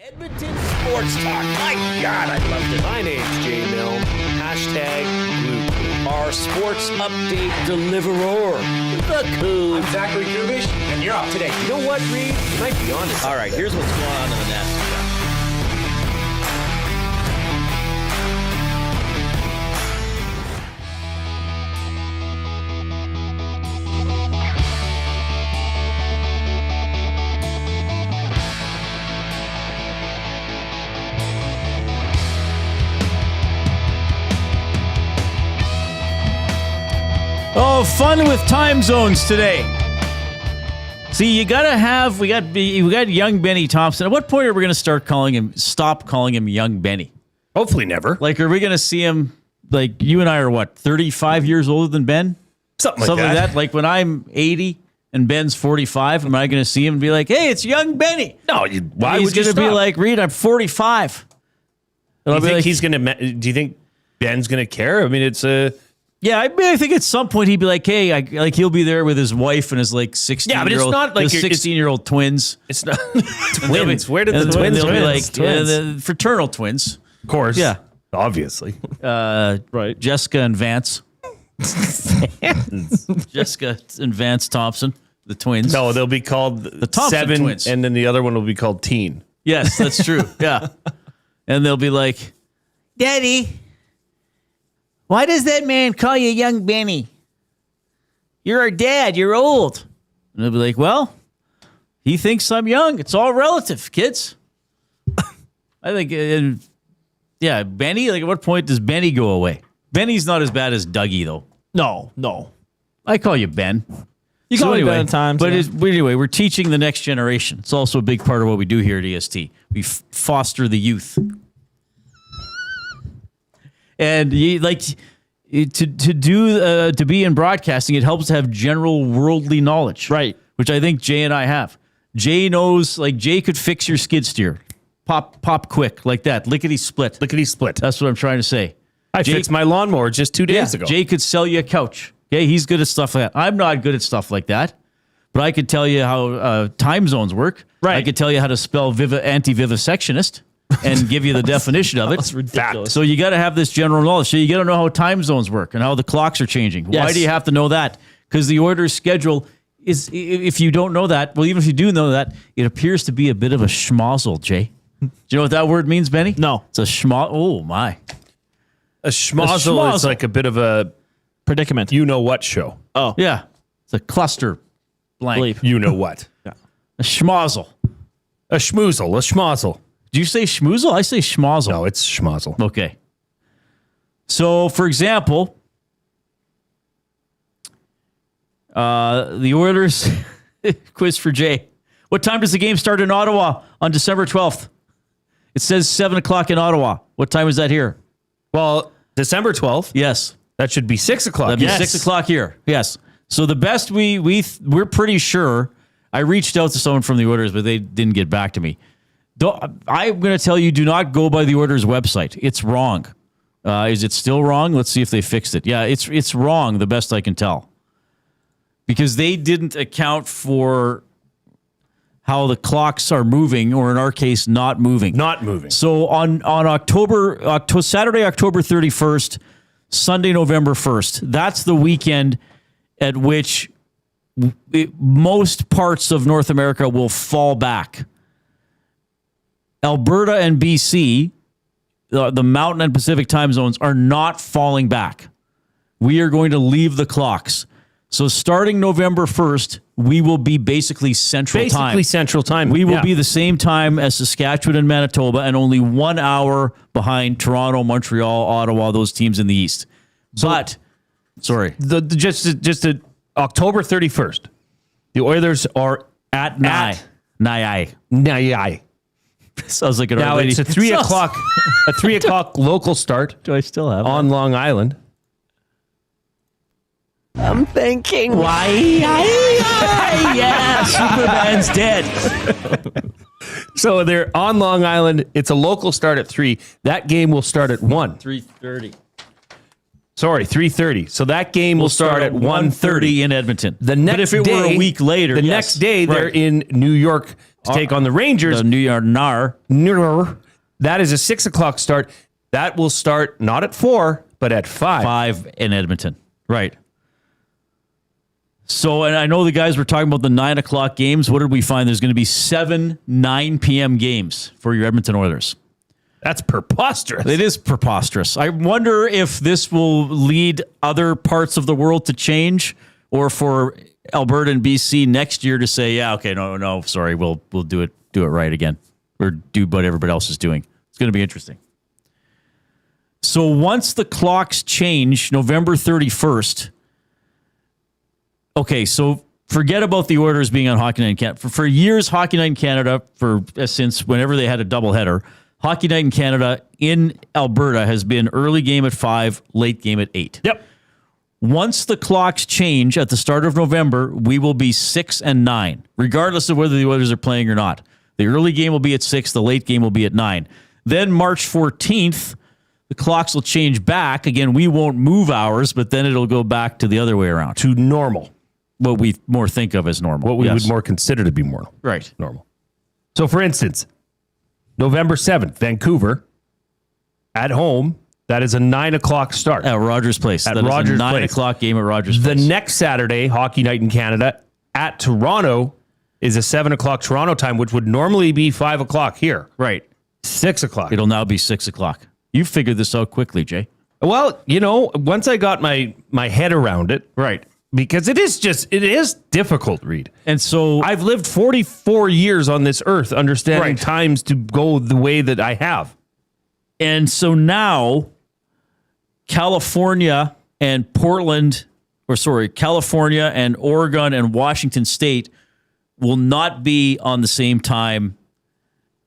Edmonton Sports Talk. My God, I loved it. My name's Jay Milne. #Blue. Our sports update deliverer, the Coon. I'm Zachary Kubish, and you're up today. You know what, Reid? You might be on this. All right, here's what's going on in the nest. Oh, fun with time zones today. See, you gotta have. We got young Benny Thompson. At what point are we gonna stop calling him young Benny? Hopefully never. Like, are we gonna see him? Like, you and I are what, 35 years older than Ben? Something like that. Like when I'm 80 and Ben's 45, am I gonna see him and be like, "Hey, it's young Benny"? No, why He's would you gonna stop? be like, "Reid, I'm 45." Do you think Ben's gonna care? I mean, it's a. Yeah, I think at some point he'd be like, "Hey," he'll be there with his wife and his 16-year-old. Yeah, but it's not like his 16-year-old twins. It's not twins. Where did the twins? They'll be like twins? the fraternal twins. Of course. Yeah, obviously. Right. Jessica and Vance. Jessica and Vance Thompson, the twins. No, they'll be called the Thompson 7, twins, and then the other one will be called Teen. Yes, that's true. Yeah, and they'll be like, "Daddy, why does that man call you young Benny? You're our dad. You're old." And they'll be like, "Well, he thinks I'm young. It's all relative, kids." I think, Benny, like, at what point does Benny go away? Benny's not as bad as Dougie, though. No. I call you Ben. You call me Ben at times. But yeah. anyway, we're teaching the next generation. It's also a big part of what we do here at EST. We foster the youth. And to be in broadcasting, it helps to have general worldly knowledge, Right. Which I think Jay and I have. Jay knows, like, Jay could fix your skid steer, pop quick like that, lickety split. That's what I'm trying to say. I fixed my lawnmower just 2 days ago. Jay could sell you a couch. Okay, he's good at stuff like that. I'm not good at stuff like that, but I could tell you how time zones work. Right. I could tell you how to spell anti-vivisectionist and give you the definition of it. That's ridiculous. So you got to have this general knowledge. So you got to know how time zones work and how the clocks are changing. Yes. Why do you have to know that? Because the Oilers' schedule is, if you don't know that, well, even if you do know that, it appears to be a bit of a schmozzle, Jay. Do you know what that word means, Benny? No. It's a schmozzle. Oh, my. A schmozzle is like a bit of a predicament. you-know-what show. Oh. Yeah. It's a cluster blank. You know what. Yeah. A schmozzle. A schmoozle, a schmozzle. Do you say schmoozle? I say schmozzle. No, it's schmozzle. Okay. So, for example, the Oilers, quiz for Jay. What time does the game start in Ottawa on December 12th? It says 7 o'clock in Ottawa. What time is that here? Well, December 12th. Yes. That should be 6 o'clock. That'd be 6 o'clock here. Yes. So the best we're pretty sure. I reached out to someone from the Oilers, but they didn't get back to me. I'm going to tell you, do not go by the Oilers website. It's wrong. Is it still wrong? Let's see if they fixed it. Yeah, it's wrong, the best I can tell. Because they didn't account for how the clocks are moving, or in our case, not moving. Not moving. So on Saturday, October 31st, Sunday, November 1st, that's the weekend at which most parts of North America will fall back. Alberta and BC, the Mountain and Pacific time zones, are not falling back. We are going to leave the clocks. So starting November 1st, we will be basically Central Time. Basically Central Time. We will be the same time as Saskatchewan and Manitoba, and only 1 hour behind Toronto, Montreal, Ottawa, those teams in the East. But, sorry. Just October 31st, the Oilers are At Nye. Sounds like an Now already. it's a 3 o'clock, a 3 o'clock local start Do I still have on Long Island. I'm thinking. Why? Yeah, Superman's dead. So they're on Long Island. It's a local start at 3. That game will start at 1. 3:30. Sorry, 3:30. So that game will start at 1:30 in Edmonton. The next but if it were a week later, the next day they're in New York to take on the Rangers. The New York NAR. That is a 6 o'clock start. That will start not at 4, but at 5. 5 in Edmonton. Right. So, and I know the guys were talking about the 9 o'clock games. What did we find? There's going to be 7 9 p.m. games for your Edmonton Oilers. That's preposterous. It is preposterous. I wonder if this will lead other parts of the world to change, or for Alberta and BC next year to say, yeah, okay, no, sorry, we'll do it right again, or do what everybody else is doing. It's going to be interesting. So once the clocks change, November 31st. Okay, so forget about the Oilers being on Hockey Night in Canada. For years, Hockey Night in Canada, since whenever they had a doubleheader, Hockey Night in Canada in Alberta has been early game at 5, late game at 8. Yep. Once the clocks change at the start of November, we will be 6 and 9, regardless of whether the Oilers are playing or not. The early game will be at 6, the late game will be at 9. Then March 14th, the clocks will change back. Again, we won't move ours, but then it'll go back to the other way around. To normal. What we more think of as normal. What we would more consider to be more right. Normal. So, for instance, November 7th, Vancouver, at home, that is a 9 o'clock start. At Rogers Place. At That Rogers is a 9 Place. o'clock game at Rogers The Place. next Saturday, Hockey Night in Canada, at Toronto, is a 7 o'clock Toronto time, which would normally be 5 o'clock here. Right. 6 o'clock. It'll now be 6 o'clock. You figured this out quickly, Jay. Well, once I got my head around it, Right. because it is difficult, Reid. And so I've lived 44 years on this earth understanding Right. times to go the way that I have. And so now California and California and Oregon and Washington State will not be on the same time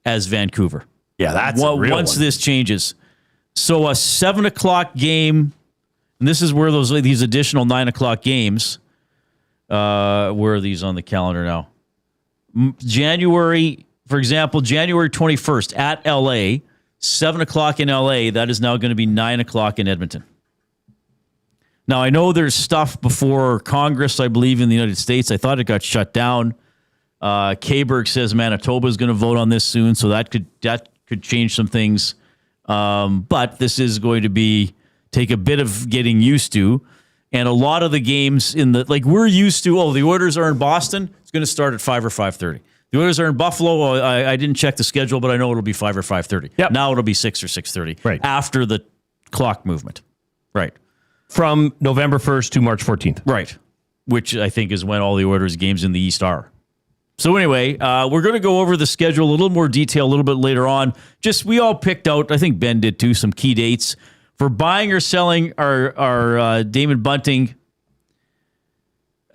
as Vancouver. Yeah, that's a real once one. this changes. So a 7 o'clock game, and this is where these additional 9 o'clock games, where are these on the calendar now? January 21st at LA, 7 o'clock in LA. That is now going to be 9 o'clock in Edmonton. Now, I know there's stuff before Congress, I believe, in the United States. I thought it got shut down. Kayberg says Manitoba is going to vote on this soon, so that could change some things. But this is going to take a bit of getting used to. And a lot of the games we're used to, the Oilers are in Boston, it's going to start at 5 or 5:30. The Oilers are in Buffalo. I didn't check the schedule, but I know it'll be 5 or 5:30. Yep. Now it'll be 6 or 6:30 Right. after the clock movement. Right. From November 1st to March 14th. Right. Which I think is when all the Oilers games in the East are. So anyway, we're going to go over the schedule a little more detail a little bit later on. We all picked out, I think Ben did too, some key dates for buying or selling our Damon Bunting.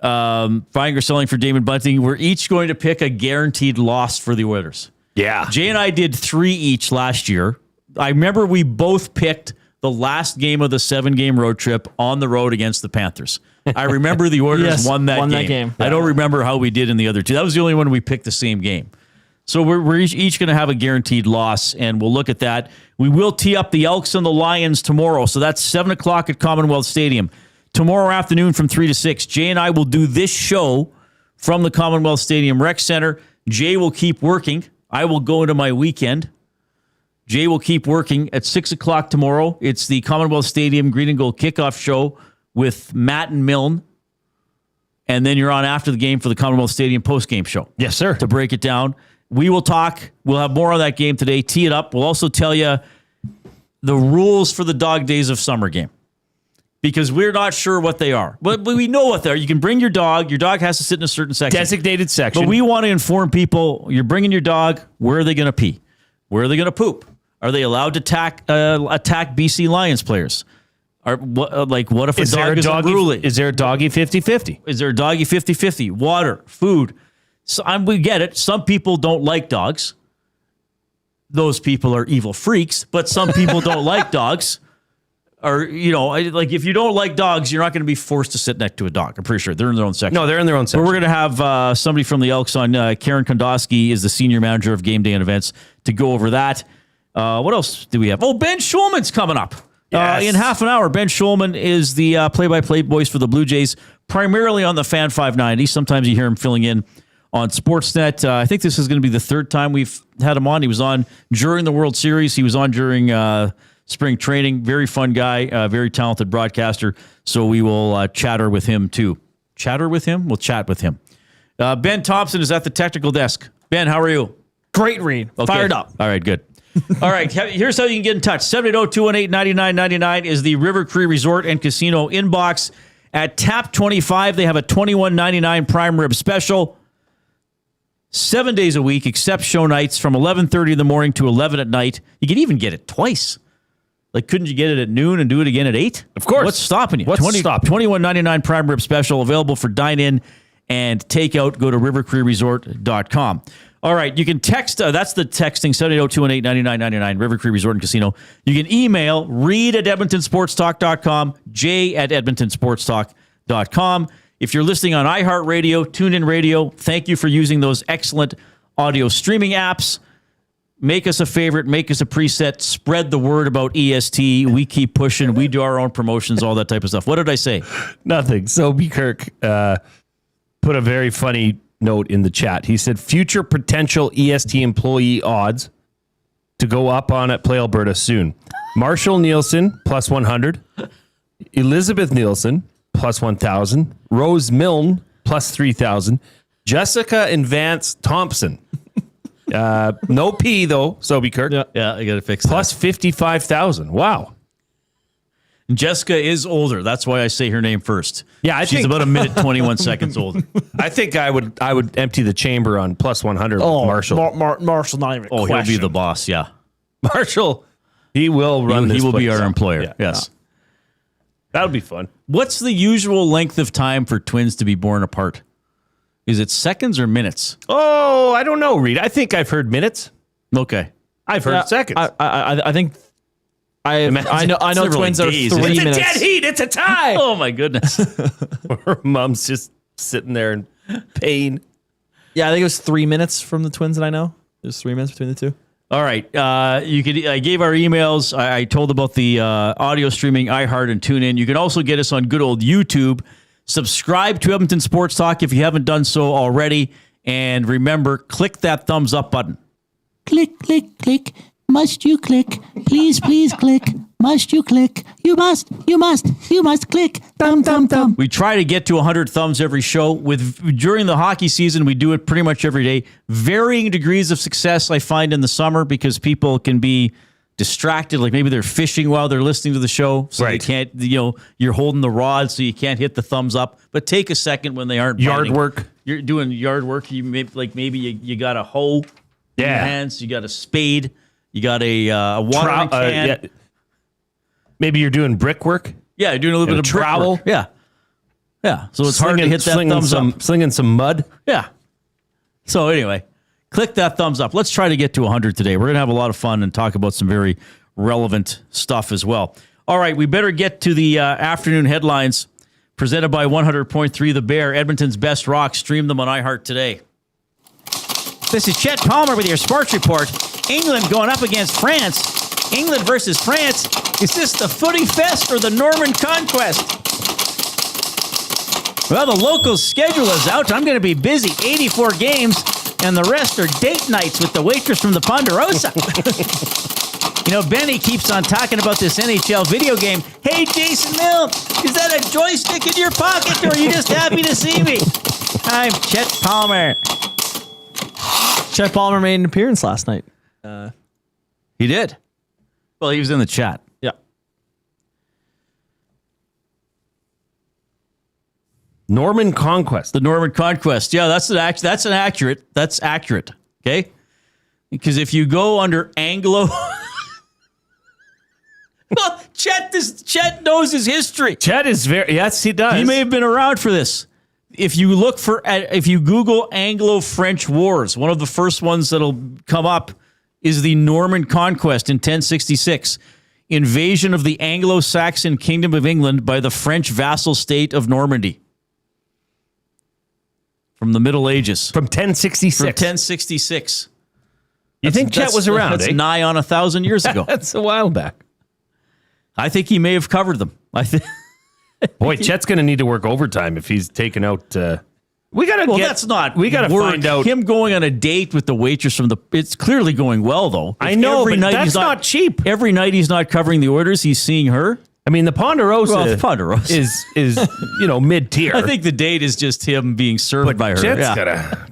Buying or selling for Damon Bunting. We're each going to pick a guaranteed loss for the Oilers. Yeah. Jay and I did 3 each last year. I remember we both picked the last game of the 7-game road trip on the road against the Panthers. I remember the Oilers Yes, won that game. I don't remember how we did in the other two. That was the only one we picked the same game. So we're each going to have a guaranteed loss, and we'll look at that. We will tee up the Elks and the Lions tomorrow. So that's 7 o'clock at Commonwealth Stadium. Tomorrow afternoon from 3 to 6, Jay and I will do this show from the Commonwealth Stadium Rec Center. Jay will keep working. I will go into my weekend. Jay will keep working at 6 o'clock tomorrow. It's the Commonwealth Stadium Green and Gold kickoff show with Matt and Milne. And then you're on after the game for the Commonwealth Stadium postgame show. Yes, sir. To break it down. We will talk. We'll have more on that game today. Tee it up. We'll also tell you the rules for the Dog Days of Summer game, because we're not sure what they are. But we know what they are. You can bring your dog. Your dog has to sit in a certain section. Designated section. But we want to inform people, you're bringing your dog, where are they going to pee? Where are they going to poop? Are they allowed to attack BC Lions players? What if a dog is unruly? Is there a doggy 50-50? Is there a doggy 50-50? Water, food. So, we get it. Some people don't like dogs. Those people are evil freaks, but some people don't like dogs. Or, if you don't like dogs, you're not going to be forced to sit next to a dog. I'm pretty sure they're in their own section. No, they're in their own section. But we're going to have somebody from the Elks on. Karen Kondowski is the senior manager of game day and events to go over that. What else do we have? Oh, Ben Shulman's coming up. Yes. In half an hour, Ben Shulman is the play-by-play voice for the Blue Jays, primarily on the Fan 590. Sometimes you hear him filling in on Sportsnet. I think this is going to be the third time we've had him on. He was on during the World Series. He was on during spring training. Very fun guy, very talented broadcaster. So we will chatter with him too. Chatter with him? We'll chat with him. Ben Thompson is at the technical desk. Ben, how are you? Great, Reid. Okay. Fired up. All right, good. All right, here's how you can get in touch. 780-218-9999 is the River Cree Resort and Casino inbox. At Tap 25, they have a $21.99 prime rib special. 7 days a week, except show nights from 11:30 in the morning to 11 at night. You can even get it twice. Like, couldn't you get it at noon and do it again at 8? Of course. What's stopping you? What's stopping? $21.99 prime rib special, available for dine-in and takeout. Go to rivercreeresort.com. All right, you can text, that's the texting, 780-218-9999, River Cree Resort and Casino. You can email Reid at edmontonsportstalk.com, Jay at edmontonsportstalk.com. If you're listening on iHeartRadio, TuneIn Radio, thank you for using those excellent audio streaming apps. Make us a favorite, make us a preset, spread the word about EST. We keep pushing, we do our own promotions, all that type of stuff. What did I say? Nothing. So B. Kirk put a very funny note in the chat. He said, future potential EST employee odds to go up on at Play Alberta soon. Marshall Nielsen, plus 100. Elizabeth Nielsen, plus 1,000. Rose Milne, plus 3,000. Jessica and Vance Thompson. No P, though, Sobe Kirk. Yeah, I got to fix plus 55,000. Wow. Jessica is older. That's why I say her name first. Yeah, she's about a minute 21 seconds older. I think I would empty the chamber on plus 100 Oh, with Marshall. Marshall, not even a Oh, question. he'll be the boss, yeah. Marshall, he will run this He will be place. our employer, Yeah. yes. That would be fun. What's the usual length of time for twins to be born apart? Is it seconds or minutes? Oh, I don't know, Reid. I think I've heard minutes. Okay. I've heard seconds. I think I know several twins are days. 3 it's minutes. a dead heat. It's a tie. Oh, my goodness. Her mom's just sitting there in pain. Yeah, I think it was 3 minutes from the twins that I know. There's 3 minutes between the two. All right. You could. I gave our emails. I told about the audio streaming, iHeart and TuneIn. You can also get us on good old YouTube. Subscribe to Edmonton Sports Talk if you haven't done so already. And remember, click that thumbs up button. Click, click, click. Must you click? Please, please click. Must you click? You must click. Thumb, thumb, thumb. We try to get to 100 thumbs every show. During the hockey season, we do it pretty much every day. Varying degrees of success, I find, in the summer because people can be distracted. Like maybe they're fishing while they're listening to the show. So Right. they can't, you're holding the rod so you can't hit the thumbs up. But take a second when they aren't Yard biting. work. You're doing yard work. Maybe you got a hoe in your Yeah. hands. You got a spade. You got a watering can. Yeah. Maybe you're doing brickwork. Yeah, you're doing a little bit of trowel. brickwork. Yeah. Yeah. So it's hard to hit that thumbs up. Slinging some mud. Yeah. So anyway, click that thumbs up. Let's try to get to 100 today. We're going to have a lot of fun and talk about some very relevant stuff as well. All right, we better get to the afternoon headlines presented by 100.3 The Bear, Edmonton's best rock. Stream them on iHeart today. This is Chet Palmer with your sports report. England going up against France. England versus France. Is this the footy fest or the Norman conquest? Well, the local schedule is out. I'm going to be busy. 84 games, and the rest are date nights with the waitress from the Ponderosa. Benny keeps on talking about this NHL video game. Hey, Jason Milne, is that a joystick in your pocket, or are you just happy to see me? I'm Chet Palmer. Chet Palmer made an appearance last night. He did. Well, he was in the chat. Yeah. Norman conquest. The Norman conquest. Yeah, that's accurate. That's accurate. Okay, because if you go under Anglo, well, Chet knows his history. Chet is yes, he does. He may have been around for this. If you Google Anglo-French Wars, one of the first ones that'll come up is the Norman Conquest in 1066, invasion of the Anglo-Saxon Kingdom of England by the French vassal state of Normandy. From the Middle Ages. From 1066. From 1066. You think Chet was around? That's nigh on 1,000 years ago. That's a while back. I think he may have covered them. I think. Boy, Chet's going to need to work overtime if he's taken out. We got to That's not. We got to work. find out. Him going on a date with the waitress from the. It's clearly going well though. I know, Every but night that's he's not cheap. Every night he's not covering the Oilers. He's seeing her. I mean, the Ponderosa, Well, the Ponderosa. is mid tier. I think the date is just him being served by her. Chet's Yeah.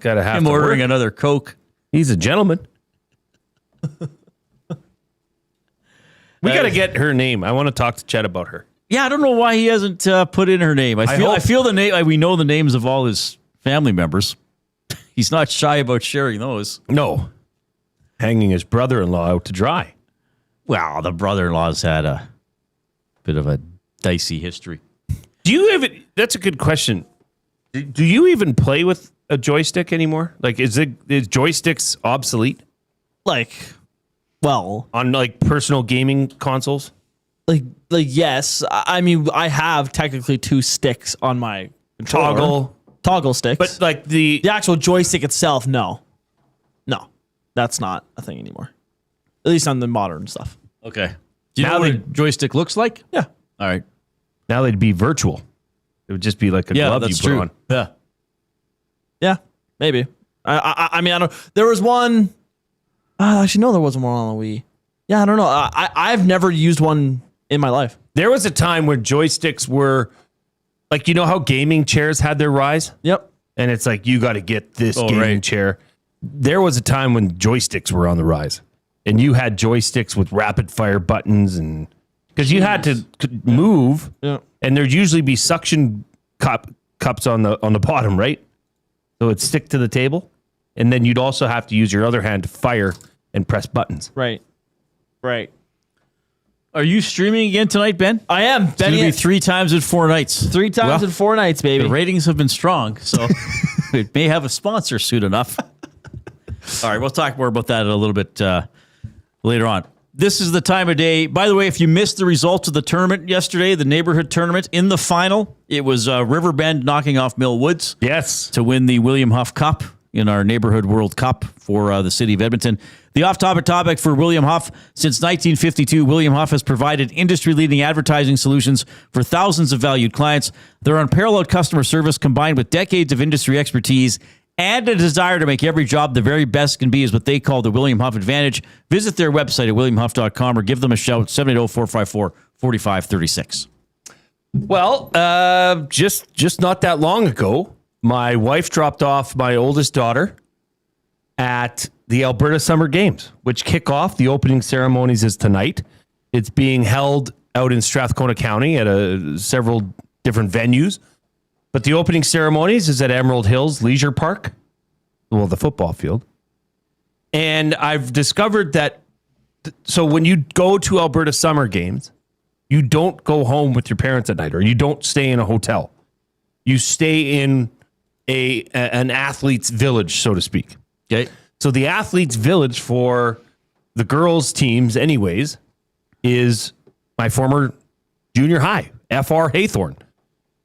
gotta have Him to ordering work. another Coke. He's a gentleman. We got to get her name. I want to talk to Chet about her. Yeah, I don't know why he hasn't put in her name. I hope- feel the name. We know the names of all his family members. He's not shy about sharing those. No, hanging his brother-in-law out to dry. Well, the brother-in-law's had a bit of a dicey history. Do you even? That's a good question. Do you even play with a joystick anymore? Like, is joysticks obsolete Like, well, on like personal gaming consoles? like yes. I mean, I have technically 2 sticks on my controller. Toggle sticks. But like the the actual joystick itself, no. That's not a thing anymore. At least on the modern stuff. Okay. Do you Now know what a they- joystick looks like? Yeah. All right. now they'd be virtual. It would just be like a glove you put on. Yeah. Yeah, maybe. I mean, I don't. There was one. Actually, no, there wasn't one on the Wii. Yeah, I don't know. I've never used one in my life. There was a time where joysticks were like, you know how gaming chairs had their rise? Yep. And it's like, you got to get this gaming right. chair. There was a time when joysticks were on the rise. And you had joysticks with rapid fire buttons, and because you had to move, Yeah. and there'd usually be suction cups on the bottom, right? So it'd stick to the table, and then you'd also have to use your other hand to fire and press buttons. Right. Are you streaming again tonight, Ben? I am. It's going to be 3 times in 4 nights. 3 times in 4 nights, baby. The ratings have been strong, so it may have a sponsor soon enough. All right, we'll talk more about that a little bit later on. This is the time of day. By the way, if you missed the results of the tournament yesterday, the neighborhood tournament, in the final, it was Riverbend knocking off Mill Woods Yes. to win the William Huff Cup in our neighborhood World Cup for the city of Edmonton. The off-topic topic for William Huff: since 1952, William Huff has provided industry-leading advertising solutions for thousands of valued clients. Their unparalleled customer service, combined with decades of industry expertise and a desire to make every job the very best can be, is what they call the William Huff Advantage. Visit their website at williamhuff.com or give them a shout, 780-454-4536. Well, just not that long ago, my wife dropped off my oldest daughter at the Alberta Summer Games, which kick off. The opening ceremonies is tonight. It's being held out in Strathcona County at several different venues. But the opening ceremonies is at Emerald Hills Leisure Park, well, the football field. And I've discovered that, so when you go to Alberta Summer Games, you don't go home with your parents at night, or you don't stay in a hotel. You stay in an athlete's village, so to speak. Okay. So the athlete's village for the girls' teams, anyways, is my former junior high, FR Haythorne,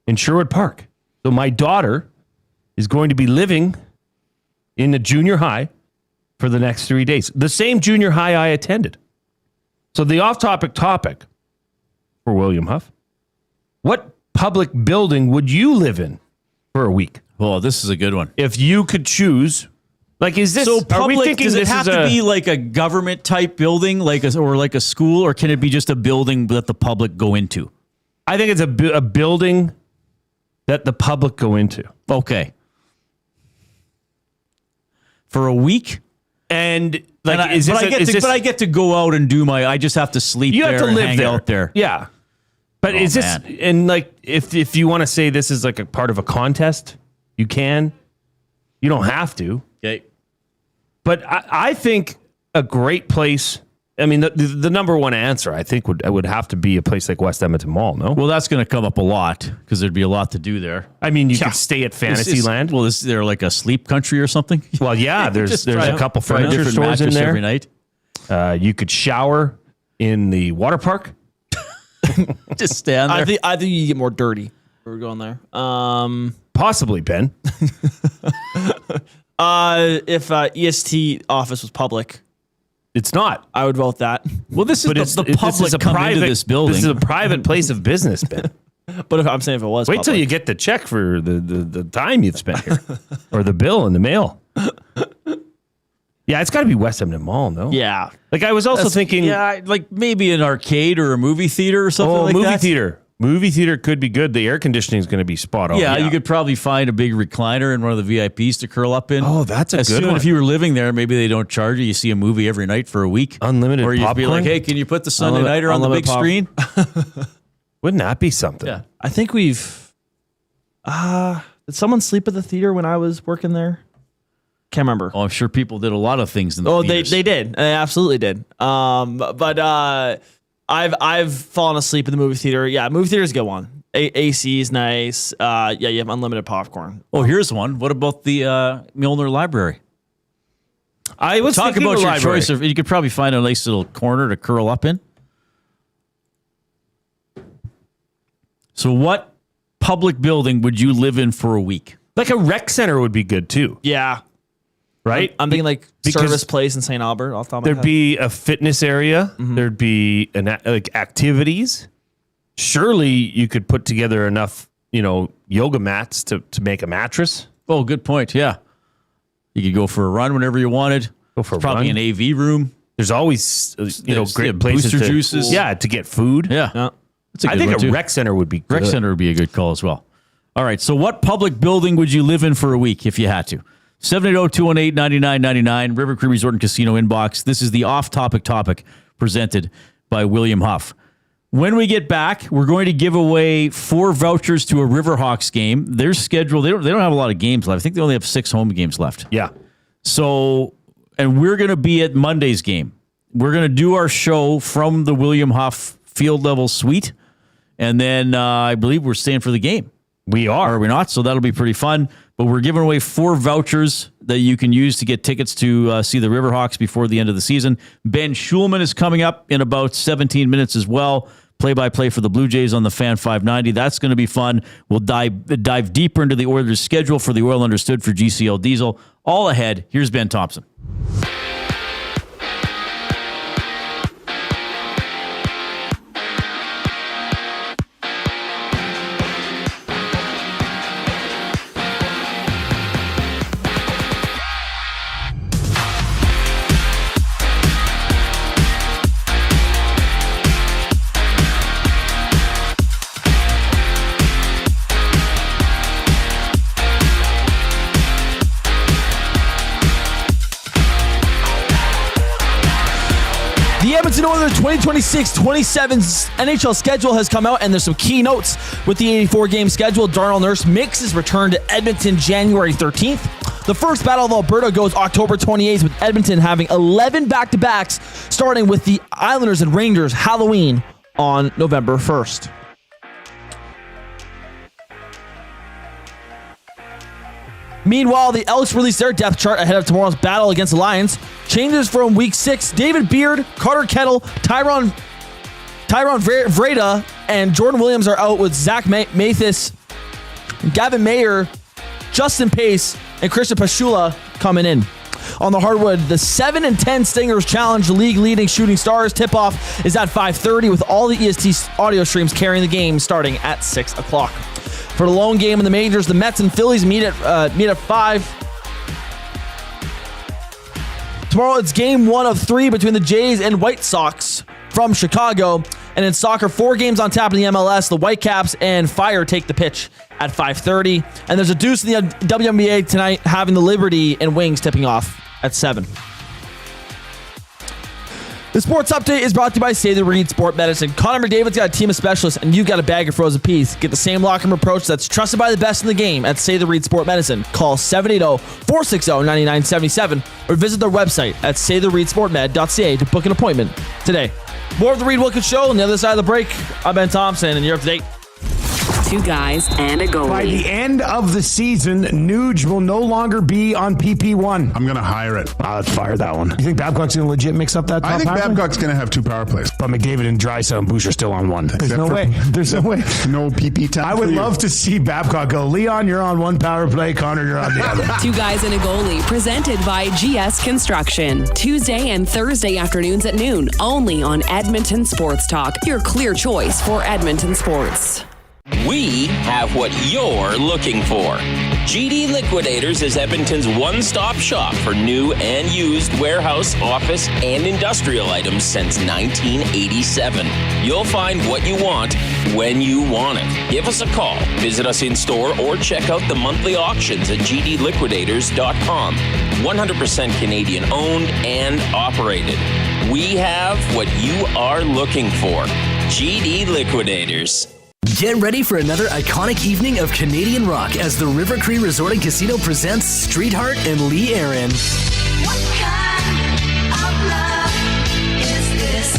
in Sherwood Park. So my daughter is going to be living in the junior high for the next 3 days. The same junior high I attended. So the off-topic topic for William Huff: what public building would you live in for a week Well, this is a good one. if you could choose? Like, is this? So are we public, thinking does it this have is to be like a government type building, or like a school, or can it be just a building that the public go into? I think it's a building that the public go into. Okay. For a week? And like, And is this? but I get to go out and do I just have to sleep You there have to and live hang there. out there. Yeah. But Oh, is this? man. And like, if you want to say this is like a part of a contest, you can. You don't have to. Okay. But I think a great place. I mean, the number one answer I think would have to be a place like West Edmonton Mall. No. Well, that's going to come up a lot because there'd be a lot to do there. I mean, you could stay at Fantasyland. Well, is there like a sleep country or something? Well, yeah. There's Just a try couple try a furniture different stores in mattress there. every night. You could shower in the water park. Just stand there. I think you get more dirty. We're going there. Possibly, Ben. If EST office was public, It's not. I would vote that. Well, this is the public coming into this building. This is a private place of business, Ben. But if I'm saying if it was, Wait till you get the check for the time you've spent here, or the bill in the mail. Yeah, it's got to be West Edmonton Mall, no? Yeah. Like I was also thinking, like maybe an arcade or a movie theater or something like that. theater. Movie theater could be good. The air conditioning is going to be spot on. Yeah, you could probably find a big recliner in one of the VIPs to curl up in. Oh, that's a good one. If you were living there, maybe they don't charge you. You see a movie every night for a week. Unlimited Or you'd be popcorn? like, hey, can you put the Sunday nighter on the big screen? Wouldn't that be something? Yeah. I think we've. Did someone sleep at the theater when I was working there? Can't remember. Oh, I'm sure people did a lot of things in the theaters. They did. They absolutely did. But I've fallen asleep in the movie theater. Yeah, movie theater is a good one. AC is nice. Yeah, you have unlimited popcorn. Oh, here's one. What about the Milne Library? I was Talk thinking about your library. choice of. You could probably find a nice little corner to curl up in. So, what public building would you live in for a week? Like a rec center would be good too, Yeah. right? I'm thinking like Because Service Place in St. Albert off the top of my There'd head. be a fitness area. There'd be like activities. Surely you could put together enough, yoga mats to make a mattress. Oh, good point. Yeah, you could go for a run whenever you wanted. Go for a Probably run. an AV room. There's always, There's, great yeah, places booster to, juices. Yeah, to get food. Yeah, that's a good I think one a too. rec center would be good. Rec center would be a good call as well. All right. So, what public building would you live in for a week if you had to? 780-218-9999, River Cree Resort and Casino inbox. This is the off-topic topic presented by William Huff. When we get back, we're going to give away 4 vouchers to a Riverhawks game. Their schedule, they don't have a lot of games left. I think they only have 6 home games left. Yeah. So, and we're going to be at Monday's game. We're going to do our show from the William Huff field level suite. And then I believe we're staying for the game. We are. Are we not? So that'll be pretty fun. But we're giving away 4 vouchers that you can use to get tickets to see the Riverhawks before the end of the season. Ben Shulman is coming up in about 17 minutes as well. Play-by-play for the Blue Jays on the Fan 590. That's going to be fun. We'll dive deeper into the Oilers' schedule for the Oil Understood for GCL Diesel. All ahead. Here's Ben Thompson. The Edmonton Oilers 2026-27 NHL schedule has come out, and there's some key notes with the 84-game schedule. Darnell Nurse makes his return to Edmonton January 13th. The first Battle of Alberta goes October 28th, with Edmonton having 11 back-to-backs, starting with the Islanders and Rangers Halloween on November 1st. Meanwhile, the Elks released their depth chart ahead of tomorrow's battle against the Lions. Changes from Week 6, David Beard, Carter Kettle, Tyron Vreda, and Jordan Williams are out, with Zach Mathis, Gavin Mayer, Justin Pace, and Christian Pashula coming in. On the hardwood, the 7-10 Stingers challenge the league-leading Shooting Stars. Tip-off is at 5:30, with all the EST audio streams carrying the game starting at 6 o'clock. For the lone game in the majors, the Mets and Phillies meet at 5. Tomorrow, it's game 1 of 3 between the Jays and White Sox from Chicago. And in soccer, 4 games on tap in the MLS. The Whitecaps and Fire take the pitch at 5:30. And there's a deuce in the WNBA tonight, having the Liberty and Wings tipping off at 7. The sports update is brought to you by Say the Reid Sport Medicine. Connor McDavid's got a team of specialists, and you've got a bag of frozen peas. Get the same locker room approach that's trusted by the best in the game at Say the Reid Sport Medicine. Call 780-460-9977 or visit their website at saythereidsportmed.ca to book an appointment today. More of the Reid Wilkins Show on the other side of the break. I'm Ben Thompson, and you're up to date. Two guys and a goalie. By the end of the season, Nuge will no longer be on PP1. I'm going to hire it. Let's fire that one. You think Babcock's going to legit mix up that top I think power play? Babcock's going to have 2 power plays. But McDavid and Draisaitl and Boucher still on one. There's no way. There's no way. No PP time. I would love to see Babcock go, Leon, you're on one power play. Connor, you're on the other. Two guys and a goalie, presented by GS Construction. Tuesday and Thursday afternoons at noon, only on Edmonton Sports Talk, your clear choice for Edmonton sports. We have what you're looking for. GD Liquidators is Edmonton's one-stop shop for new and used warehouse, office, and industrial items since 1987. You'll find what you want when you want it. Give us a call, visit us in store, or check out the monthly auctions at gdliquidators.com. 100% Canadian owned and operated. We have what you are looking for. GD Liquidators. Get ready for another iconic evening of Canadian rock as the River Cree Resort and Casino presents Streetheart and Lee Aaron.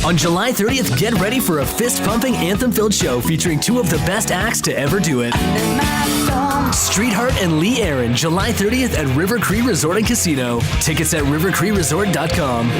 On July 30th, get ready for a fist-pumping, anthem-filled show featuring 2 of the best acts to ever do it. Streetheart and Lee Aaron, July 30th at River Cree Resort and Casino. Tickets at rivercreeresort.com.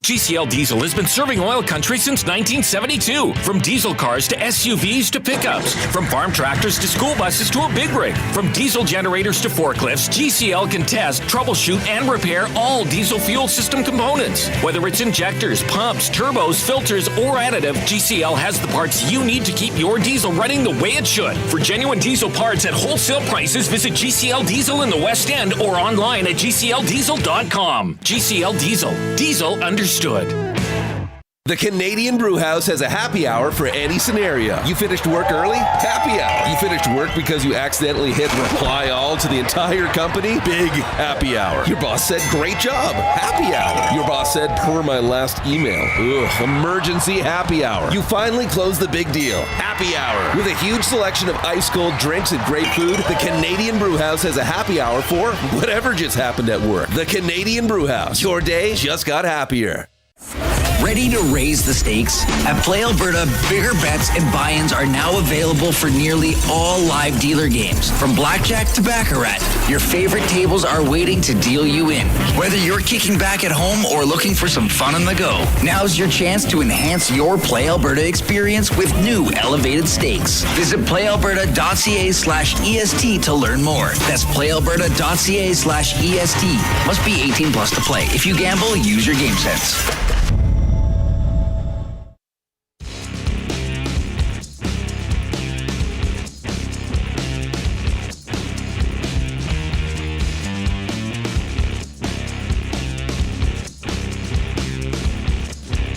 GCL Diesel has been serving oil country since 1972. From diesel cars to SUVs to pickups. From farm tractors to school buses to a big rig. From diesel generators to forklifts, GCL can test, troubleshoot, and repair all diesel fuel system components. Whether it's injectors, pumps, turbos, filters, or additive, GCL has the parts you need to keep your diesel running the way it should. For genuine diesel parts at wholesale prices, visit GCL Diesel in the West End or online at gcldiesel.com. GCL Diesel. Diesel understood. The Canadian Brewhouse has a happy hour for any scenario. You finished work early? Happy hour. You finished work because you accidentally hit reply all to the entire company? Big happy hour. Your boss said, great job. Happy hour. Your boss said, per my last email. Ugh. Emergency happy hour. You finally closed the big deal. Happy hour. With a huge selection of ice cold drinks and great food, the Canadian Brewhouse has a happy hour for whatever just happened at work. The Canadian Brewhouse. Your day just got happier. Ready to raise the stakes? At Play Alberta, bigger bets and buy-ins are now available for nearly all live dealer games. From blackjack to baccarat, your favorite tables are waiting to deal you in. Whether you're kicking back at home or looking for some fun on the go, now's your chance to enhance your Play Alberta experience with new elevated stakes. Visit playalberta.ca/EST to learn more. That's playalberta.ca/EST. Must be 18 plus to play. If you gamble, use your game sense.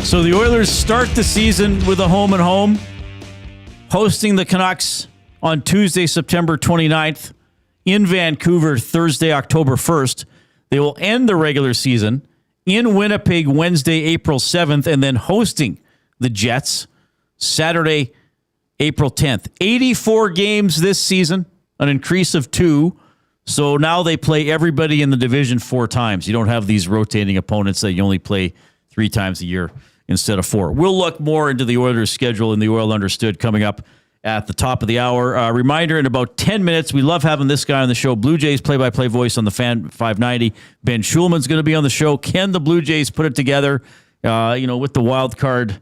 So the Oilers start the season with a home and home, hosting the Canucks on Tuesday, September 29th, in Vancouver, Thursday, October 1st. They will end the regular season in Winnipeg, Wednesday, April 7th, and then hosting the Jets Saturday, April 10th. 84 games this season, an increase of 2. So now they play everybody in the division 4 times. You don't have these rotating opponents that you only play 3 times a year instead of 4. We'll look more into the Oilers' schedule in the Oil Understood coming up at the top of the hour. Reminder, in about 10 minutes, we love having this guy on the show, Blue Jays play-by-play voice on the Fan 590. Ben Shulman's going to be on the show. Can the Blue Jays put it together? With the wild card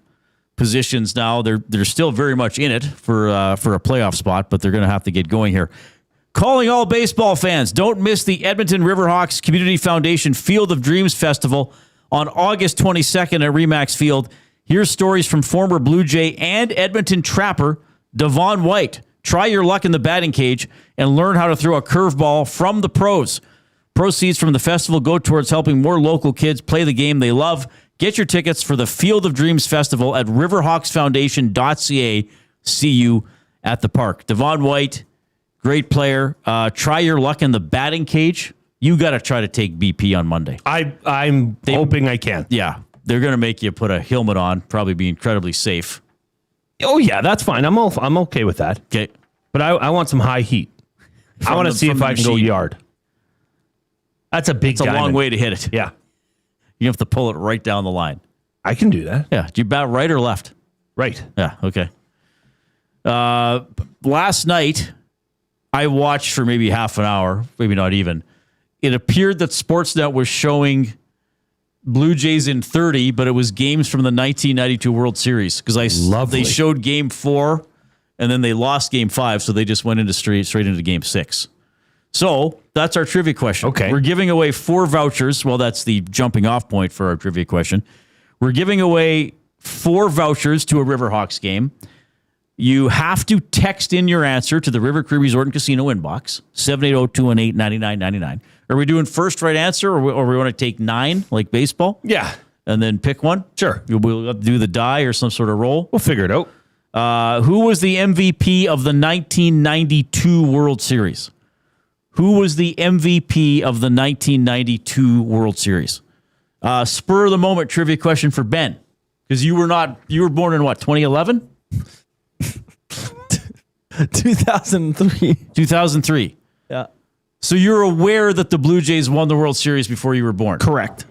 positions now, they're still very much in it for a playoff spot, but they're going to have to get going here. Calling all baseball fans, don't miss the Edmonton Riverhawks Community Foundation Field of Dreams Festival on August 22nd at Remax Field. Here's stories from former Blue Jay and Edmonton Trapper Devon White. Try your luck in the batting cage and learn how to throw a curveball from the pros. Proceeds from the festival go towards helping more local kids play the game they love. Get your tickets for the Field of Dreams Festival at riverhawksfoundation.ca. See you at the park. Devon White, great player. Try your luck in the batting cage. You got to try to take BP on Monday. I'm hoping I can. Yeah. They're going to make you put a helmet on, probably be incredibly safe. Oh, yeah, that's fine. I'm okay with that. Okay. But I want some high heat. I want to see if I can go yard. That's a big It's a long way to hit it. Yeah. You have to pull it right down the line. I can do that. Yeah. Do you bat right or left? Right. Yeah. Okay. Last night, I watched for maybe half an hour, maybe not even. It appeared that Sportsnet was showing Blue Jays in 30, but it was games from the 1992 World Series because they showed Game 4, and then they lost Game 5, so they just went into straight into Game 6. So that's our trivia question. Okay. We're giving away 4 vouchers. Well, that's the jumping off point for our trivia question. We're giving away 4 vouchers to a Riverhawks game. You have to text in your answer to the River Cree Resort and Casino inbox, 780-218-9999. Are we doing first right answer, or we want to take 9 like baseball? Yeah. And then pick one? Sure. We'll do the die or some sort of roll. We'll figure it out. Who was the MVP of the 1992 World Series? Who was the MVP of the 1992 World Series? Spur of the moment trivia question for Ben. Because you were born in what, 2011? 2003. 2003. Yeah. So you're aware that the Blue Jays won the World Series before you were born? Correct.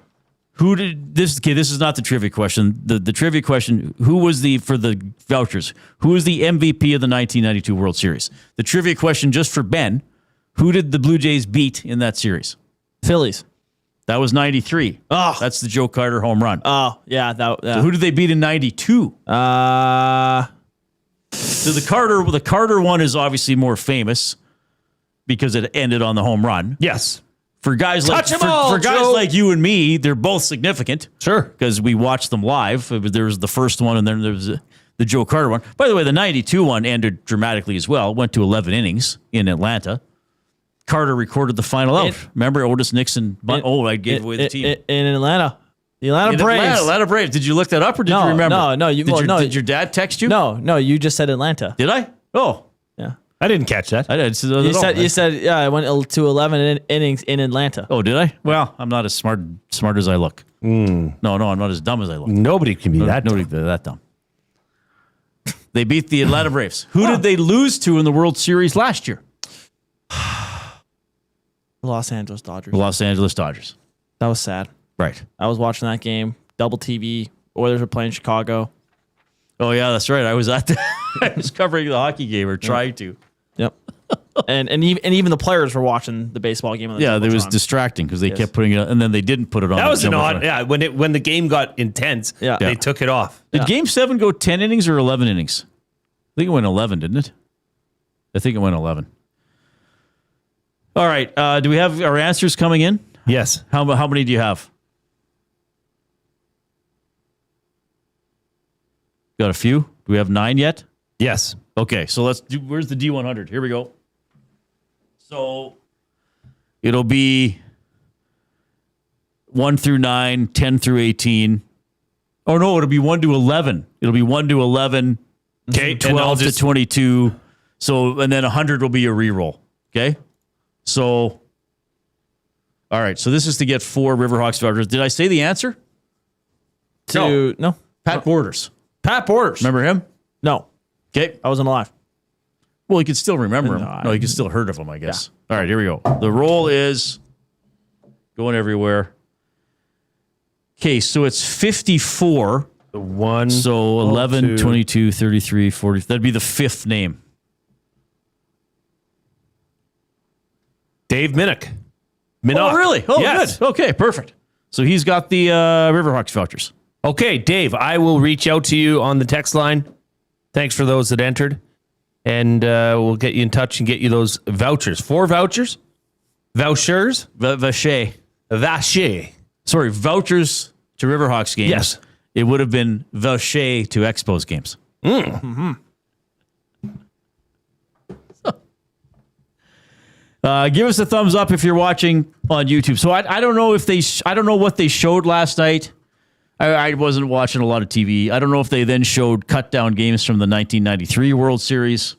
Who did this? Okay, this is not the trivia question. The trivia question, for the vouchers, who was the MVP of the 1992 World Series? The trivia question just for Ben, who did the Blue Jays beat in that series? Phillies. That was 93. Oh. That's the Joe Carter home run. Oh, yeah. So who did they beat in 92? So the Carter one is obviously more famous because it ended on the home run. Yes. For guys Touch like 'em all, for guys Joe. like you and me, they're both significant. Sure. Because we watched them live. There was the first one, and then there was the Joe Carter one. By the way, the 92 one ended dramatically as well. Went to 11 innings in Atlanta. Carter recorded the final out. Remember Otis Nixon? I gave away the team. In Atlanta. The Atlanta Braves. Atlanta Braves. Did you look that up or did you remember? No. Did your dad text you? No. You just said Atlanta. Did I? Oh. Yeah. I didn't catch that. I did. You said yeah. I went to 11 innings in Atlanta. Oh, did I? Well, I'm not as smart as I look. No, I'm not as dumb as I look. Nobody can be that dumb. Nobody that dumb. They beat the Atlanta Braves. Who did they lose to in the World Series last year? Los Angeles Dodgers. The Los Angeles Dodgers. That was sad. Right. I was watching that game. Double TV. Oilers were playing Chicago. Oh yeah, that's right. I was I was covering the hockey game or trying to. Yep. and even the players were watching the baseball game. On the it was distracting because they kept putting it, and then they didn't put it on. That was an odd. Yeah, when the game got intense, they took it off. Did Game 7 go 10 innings or 11 innings? I think it went 11, didn't it? I think it went 11. All right. Do we have our answers coming in? Yes. How many do you have? Got a few? Do we have 9 yet? Yes. Okay, so let's do. Where's the D100? Here we go. So it'll be 1 through 9, 10 through 18. Oh no, it'll be 1 to 11. It'll be 1 to 11. Okay, 12 to 22. So and then 100 will be a reroll. Okay. So, all right. So this is to get 4 Riverhawks vouchers. Did I say the answer? No. Pat Borders. Pat Borders. Remember him? No. Okay. I wasn't alive. Well, you can still remember him. No, you can still heard of him, I guess. Yeah. All right, here we go. The roll is going everywhere. Okay, so it's 54. The one. So 11, 22, 33, 40. That'd be the 5th name. Dave Minnick. Oh, really? Oh, yes. Good. Okay, perfect. So he's got the Riverhawks vouchers. Okay, Dave, I will reach out to you on the text line. Thanks for those that entered. And we'll get you in touch and get you those vouchers. 4 vouchers? Vouchers? Vache. Sorry, vouchers to Riverhawks games. Yes. It would have been Vache to Expos games. Mm-hmm. Give us a thumbs up if you're watching on YouTube. So I don't know if I don't know what they showed last night. I wasn't watching a lot of TV. I don't know if they then showed cut down games from the 1993 World Series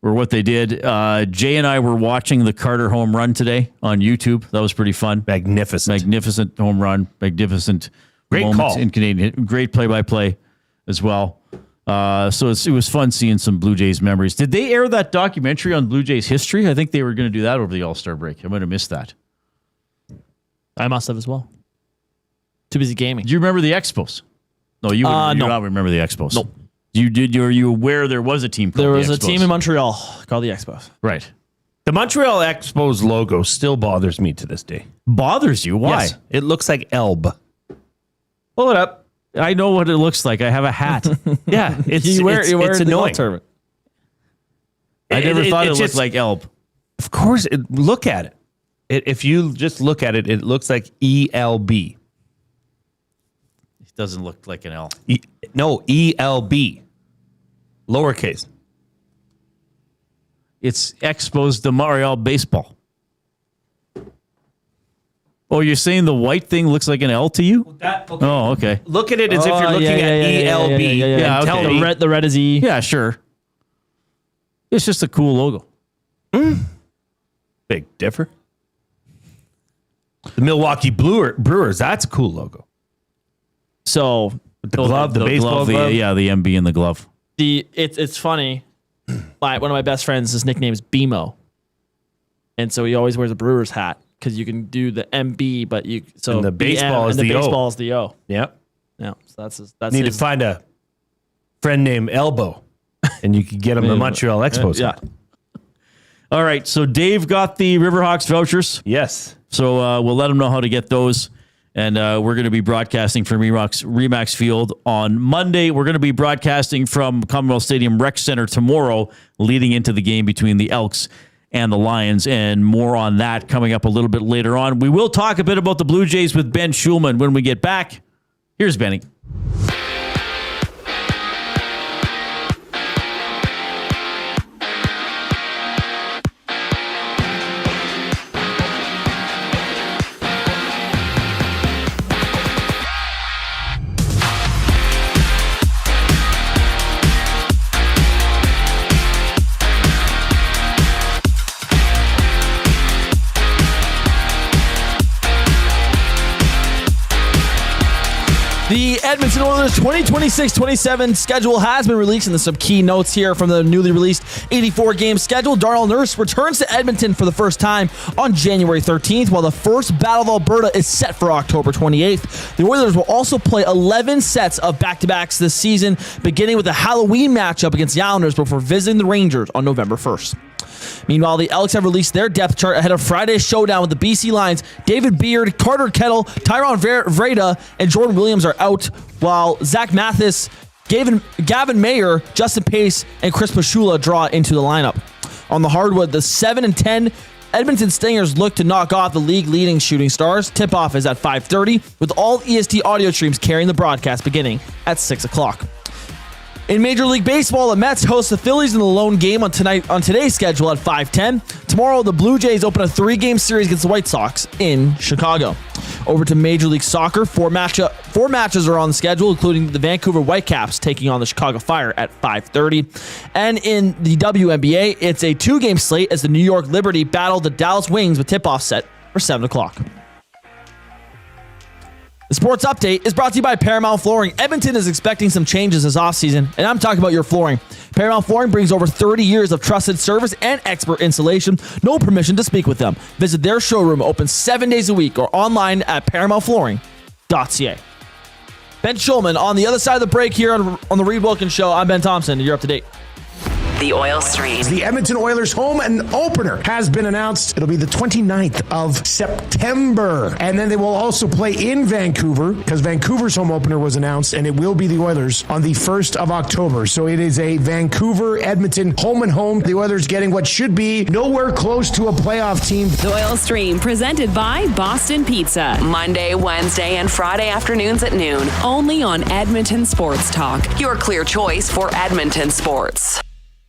or what they did. Jay and I were watching the Carter home run today on YouTube. That was pretty fun. Magnificent home run. Magnificent. Great call. In Canadian. Great play-by-play as well. So it was fun seeing some Blue Jays memories. Did they air that documentary on Blue Jays history? I think they were going to do that over the All-Star break. I might have missed that. I must have as well. Too busy gaming. Do you remember the Expos? No, you would not remember the Expos. Nope. You did. Are you aware there was a team called There the was a Expos? team in Montreal called the Expos. Right. The Montreal Expos logo still bothers me to this day. Bothers you? Why? Yes, it looks like Elb. Pull it up. I know what it looks like. I have a hat. Yeah, it's it's annoying. I never thought it looked just, like Elb. Of course, look at it. If you just look at it, it looks like ELB. It doesn't look like an L. No, ELB. Lowercase. It's Expos de Montreal Baseball. Oh, you're saying the white thing looks like an L to you? Oh, okay. Look at it as if you're looking at ELB. Yeah, Tell okay. me. The red is E. Yeah, sure. It's just a cool logo. Big differ. The Milwaukee Brewers, that's a cool logo. So The glove, the baseball glove. The MB and the glove. It's funny. One of my best friends, his nickname is BMO, and so he always wears a Brewers hat because you can do the MB, but and the baseball BM, is and the O. baseball is the O. Yep. Yeah, so that's Need his, to find a friend named Elbow, and you can get him the Montreal Expos. yeah. All right, so Dave got the Riverhawks vouchers. Yes. So we'll let him know how to get those. And we're going to be broadcasting from Remax Field on Monday. We're going to be broadcasting from Commonwealth Stadium Rec Center tomorrow, leading into the game between the Elks and the Lions. And more on that coming up a little bit later on. We will talk a bit about the Blue Jays with Ben Shulman when we get back. Here's Benny. The Edmonton Oilers 2026-27 schedule has been released, and there's some key notes here from the newly released 84-game schedule. Darnell Nurse returns to Edmonton for the first time on January 13th, while the first Battle of Alberta is set for October 28th. The Oilers will also play 11 sets of back-to-backs this season, beginning with a Halloween matchup against the Islanders before visiting the Rangers on November 1st. Meanwhile, the Elks have released their depth chart ahead of Friday's showdown with the BC Lions. David Beard, Carter Kettle, Tyron Vreda, and Jordan Williams are out, while Zach Mathis, Gavin Mayer, Justin Pace, and Chris Pashula draw into the lineup. On the hardwood, the 7-10 Edmonton Stingers look to knock off the league-leading Shooting Stars. Tip-off is at 5:30, with all EST audio streams carrying the broadcast beginning at 6 o'clock. In Major League Baseball, the Mets host the Phillies in the lone game on today's schedule at 5:10. Tomorrow, the Blue Jays open a 3-game series against the White Sox in Chicago. Over to Major League Soccer, four matches are on the schedule, including the Vancouver Whitecaps taking on the Chicago Fire at 5:30. And in the WNBA, it's a 2-game slate as the New York Liberty battle the Dallas Wings with tip-off set for 7 o'clock. The sports update is brought to you by Paramount Flooring. Edmonton is expecting some changes this offseason, and I'm talking about your flooring. Paramount Flooring brings over 30 years of trusted service and expert installation. No permission to speak with them. Visit their showroom, open 7 days a week, or online at ParamountFlooring.ca. Ben Shulman on the other side of the break here on the Reid Wilkins Show. I'm Ben Thompson. You're up to date. The Oil Stream. The Edmonton Oilers home and opener has been announced. It'll be the 29th of September. And then they will also play in Vancouver because Vancouver's home opener was announced, and it will be the Oilers on the 1st of October. So it is a Vancouver-Edmonton home and home. The Oilers getting what should be nowhere close to a playoff team. The Oil Stream presented by Boston Pizza. Monday, Wednesday, and Friday afternoons at noon. Only on Edmonton Sports Talk. Your clear choice for Edmonton sports.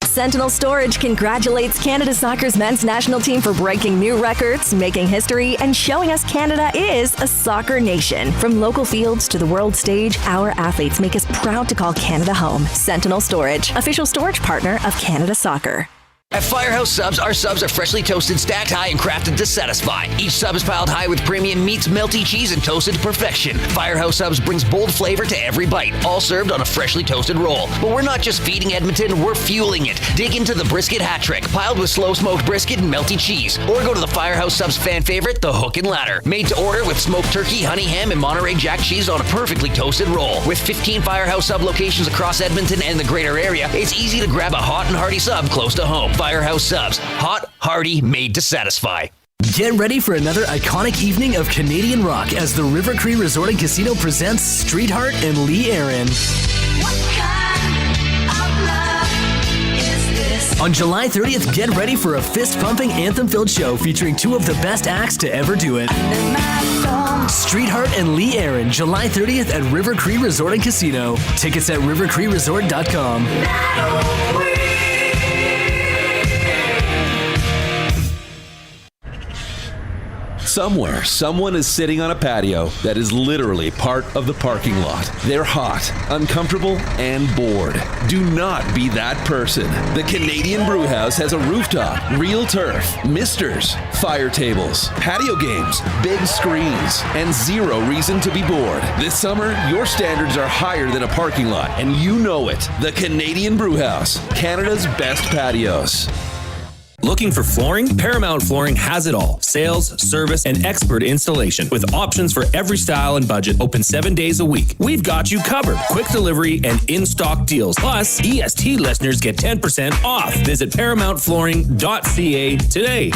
Sentinel Storage congratulates Canada Soccer's men's national team for breaking new records, making history, and showing us Canada is a soccer nation. From local fields to the world stage, our athletes make us proud to call Canada home. Sentinel Storage, official storage partner of Canada Soccer. At Firehouse Subs, our subs are freshly toasted, stacked high, and crafted to satisfy. Each sub is piled high with premium meats, melty cheese, and toasted to perfection. Firehouse Subs brings bold flavor to every bite, all served on a freshly toasted roll. But we're not just feeding Edmonton, we're fueling it. Dig into the brisket hat trick, piled with slow-smoked brisket and melty cheese. Or go to the Firehouse Subs fan favorite, the Hook and Ladder. Made to order with smoked turkey, honey ham, and Monterey Jack cheese on a perfectly toasted roll. With 15 Firehouse Sub locations across Edmonton and the greater area, it's easy to grab a hot and hearty sub close to home. Firehouse Subs. Hot, hearty, made to satisfy. Get ready for another iconic evening of Canadian rock as the River Cree Resort and Casino presents Streetheart and Lee Aaron. On July 30th, get ready for a fist-pumping, anthem-filled show featuring two of the best acts to ever do it. Streetheart and Lee Aaron, July 30th at River Cree Resort and Casino. Tickets at rivercreeresort.com. Somewhere, someone is sitting on a patio that is literally part of the parking lot. They're hot, uncomfortable, and bored. Do not be that person. The Canadian Brewhouse has a rooftop, real turf, misters, fire tables, patio games, big screens, and zero reason to be bored. This summer, your standards are higher than a parking lot, and you know it. The Canadian Brewhouse, Canada's best patios. Looking for flooring? Paramount Flooring has it all. Sales, service, and expert installation. With options for every style and budget, open 7 days a week. We've got you covered. Quick delivery and in-stock deals. Plus, EST listeners get 10% off. Visit ParamountFlooring.ca today.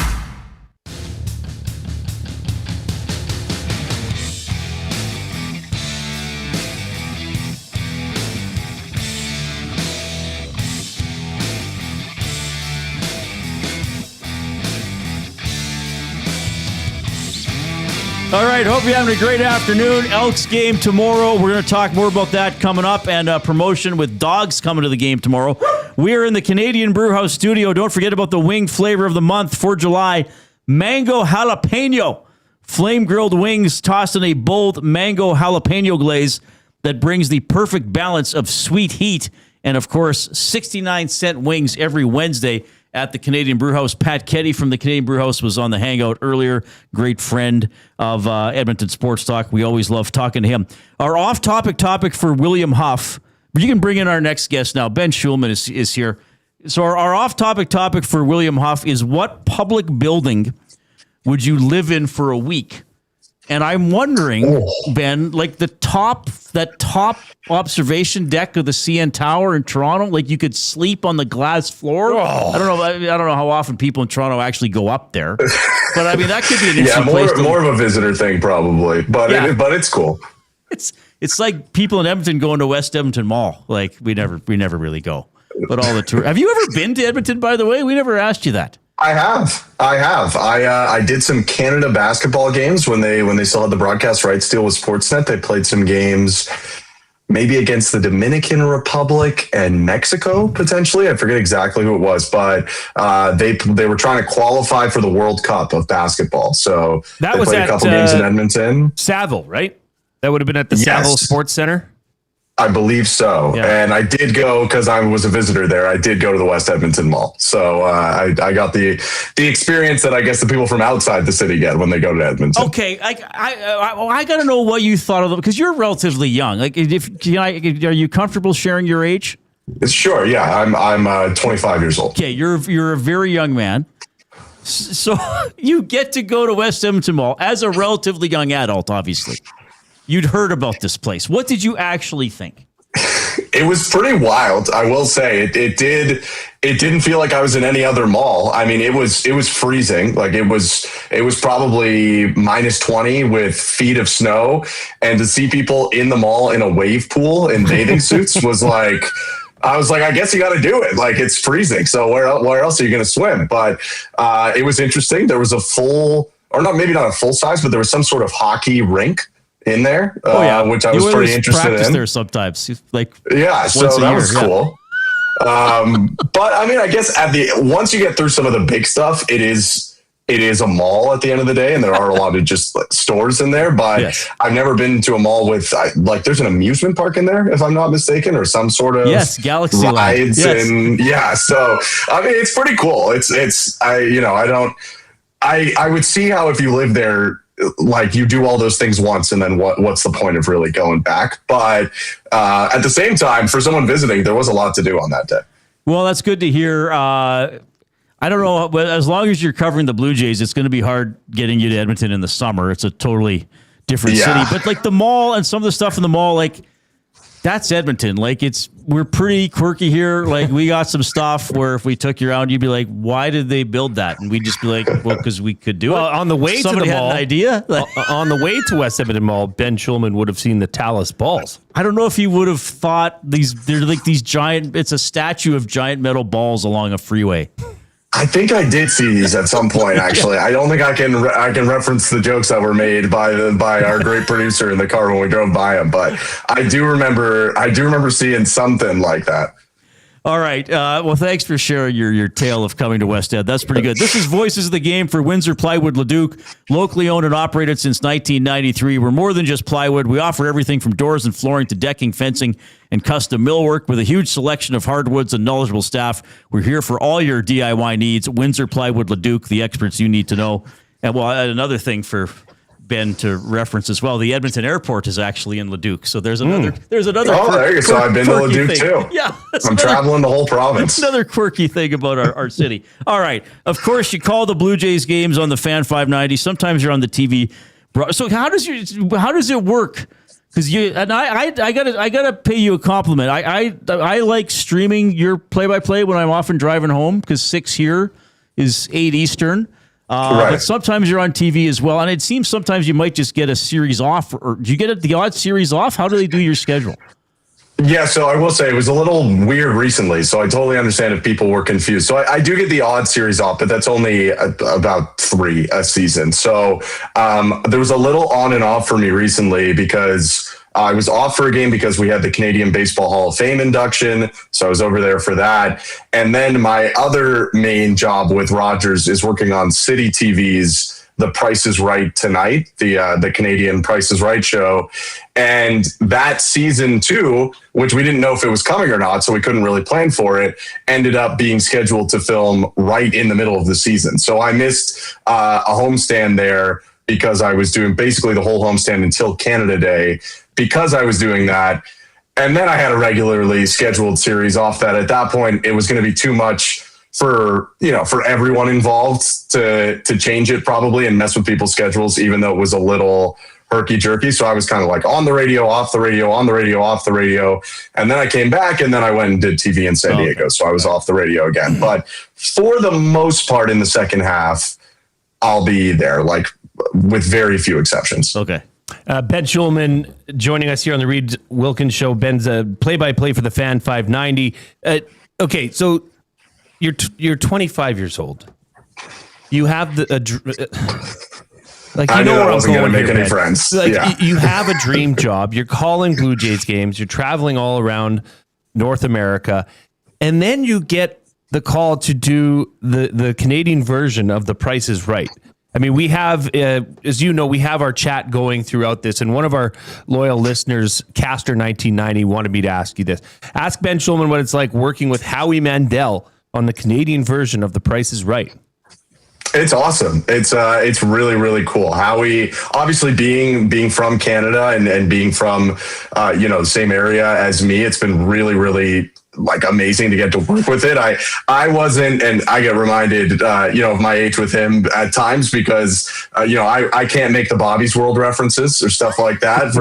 All right, hope you're having a great afternoon. Elks game tomorrow. We're going to talk more about that coming up, and promotion with dogs coming to the game tomorrow. We are in the Canadian Brewhouse studio. Don't forget about the wing flavor of the month for July, mango jalapeno. Flame-grilled wings tossed in a bold mango jalapeno glaze that brings the perfect balance of sweet heat and, of course, 69-cent wings every Wednesday at the Canadian Brewhouse. Pat Ketty from the Canadian Brewhouse was on the Hangout earlier. Great friend of Edmonton Sports Talk. We always love talking to him. Our off-topic topic for William Huff. You can bring in our next guest now. Ben Shulman is here. So our off-topic topic for William Huff is, what public building would you live in for a week? And I'm wondering, Ben, like that top observation deck of the CN Tower in Toronto, like you could sleep on the glass floor. I don't know how often people in Toronto actually go up there, but I mean that could be an interesting place. More of a visitor thing probably, but it's cool. It's like people in Edmonton going to West Edmonton Mall. Like we never really go, but all the tour. Have you ever been to Edmonton? By the way, we never asked you that. I have. I did some Canada basketball games when they still had the broadcast rights deal with Sportsnet. They played some games maybe against the Dominican Republic and Mexico, potentially. I forget exactly who it was, but they were trying to qualify for the World Cup of basketball. So that they was played at a couple games in Edmonton. Saville, right? That would have been at the Saville Sports Center. I believe so. Yeah. And I did go, because I was a visitor there, I did go to the West Edmonton Mall. So I got the experience that I guess the people from outside the city get when they go to Edmonton. Okay. I got to know what you thought of it, because you're relatively young. Like, are you comfortable sharing your age? Sure. Yeah. I'm 25 years old. Okay. You're a very young man. So you get to go to West Edmonton Mall as a relatively young adult, obviously. You'd heard about this place. What did you actually think? It was pretty wild, I will say. It didn't feel like I was in any other mall. I mean, it was freezing. Like it was probably minus 20 with feet of snow, and to see people in the mall in a wave pool in bathing suits was like, I was like, I guess you got to do it. Like it's freezing. So where else are you going to swim? But it was interesting. There was maybe not a full size, but there was some sort of hockey rink in there, which I was pretty interested in. There sometimes, so that was cool. But I mean, I guess once you get through some of the big stuff, it is it is a mall at the end of the day, and there are a lot of just stores in there. But I've never been to a mall with there's an amusement park in there, if I'm not mistaken, or some sort of Galaxy rides. Yes. And so I mean, it's pretty cool. I would see how if you live there, like you do all those things once, and then what's the point of really going back? But at the same time, for someone visiting, there was a lot to do on that day. Well, that's good to hear. I don't know, but as long as you're covering the Blue Jays, it's going to be hard getting you to Edmonton in the summer. It's a totally different city. But like the mall and some of the stuff in the mall, like that's Edmonton. Like we're pretty quirky here. Like we got some stuff where if we took you around, you'd be like, why did they build that? And we'd just be like, well, because we could do it. On the way Somebody to the mall, had an idea. On the way to West Edmonton Mall, Ben Shulman would have seen the Talus balls. I don't know if he would have thought they're like these giant, it's a statue of giant metal balls along a freeway. I think I did see these at some point, actually. I don't think I can reference the jokes that were made by our great producer in the car when we drove by him, but I do remember seeing something like that. All right. Well, thanks for sharing your tale of coming to West Ed. That's pretty good. This is Voices of the Game for Windsor Plywood Leduc, locally owned and operated since 1993. We're more than just plywood. We offer everything from doors and flooring to decking, fencing, and custom millwork with a huge selection of hardwoods and knowledgeable staff. We're here for all your DIY needs. Windsor Plywood Leduc, the experts you need to know. And well, another thing for Ben to reference as well, the Edmonton Airport is actually in Leduc. So there's another. Oh, there you go. So I've been to Leduc too. Yeah, I'm traveling the whole province. Another quirky thing about our city. All right. Of course, you call the Blue Jays games on the Fan 590. Sometimes you're on the TV. So how does it work? Because I gotta pay you a compliment. I like streaming your play-by-play when I'm often driving home because 6 here is 8 Eastern. But sometimes you're on TV as well, and it seems sometimes you might just get a series off. Or do you get the odd series off? How do they do your schedule? Yeah, so I will say it was a little weird recently, so I totally understand if people were confused. So I do get the odd series off, but that's only about 3 a season. So there was a little on and off for me recently because I was off for a game because we had the Canadian Baseball Hall of Fame induction. So I was over there for that. And then my other main job with Rogers is working on City TV's The Price is Right Tonight, the Canadian Price is Right show. And that season 2, which we didn't know if it was coming or not, so we couldn't really plan for it, ended up being scheduled to film right in the middle of the season. So I missed a homestand there because I was doing basically the whole homestand until Canada Day because I was doing that. And then I had a regularly scheduled series off that at that point, it was going to be too much for everyone involved to change it probably and mess with people's schedules, even though it was a little herky jerky. So I was kind of like on the radio, off the radio, on the radio, off the radio. And then I came back and then I went and did TV in San Diego. So I was off the radio again. But for the most part in the second half, I'll be there, like with very few exceptions. Okay. Ben Shulman joining us here on the Reid Wilkins Show. Ben's a play-by-play for the Fan 590. Okay, so you're 25 years old. You have I knew I wasn't going to make any friends. You have a dream job. You're calling Blue Jays games. You're traveling all around North America, and then you get the call to do the Canadian version of The Price is Right. I mean, we have, as you know, we have our chat going throughout this, and one of our loyal listeners, Caster1990, wanted me to ask you this. Ask Ben Shulman what it's like working with Howie Mandel on the Canadian version of The Price is Right. It's awesome. It's really, really cool. Howie, obviously being from Canada and being from, the same area as me, it's been really, really like amazing to get to work with it. I wasn't, and I get reminded, of my age with him at times because, I can't make the Bobby's World references or stuff like that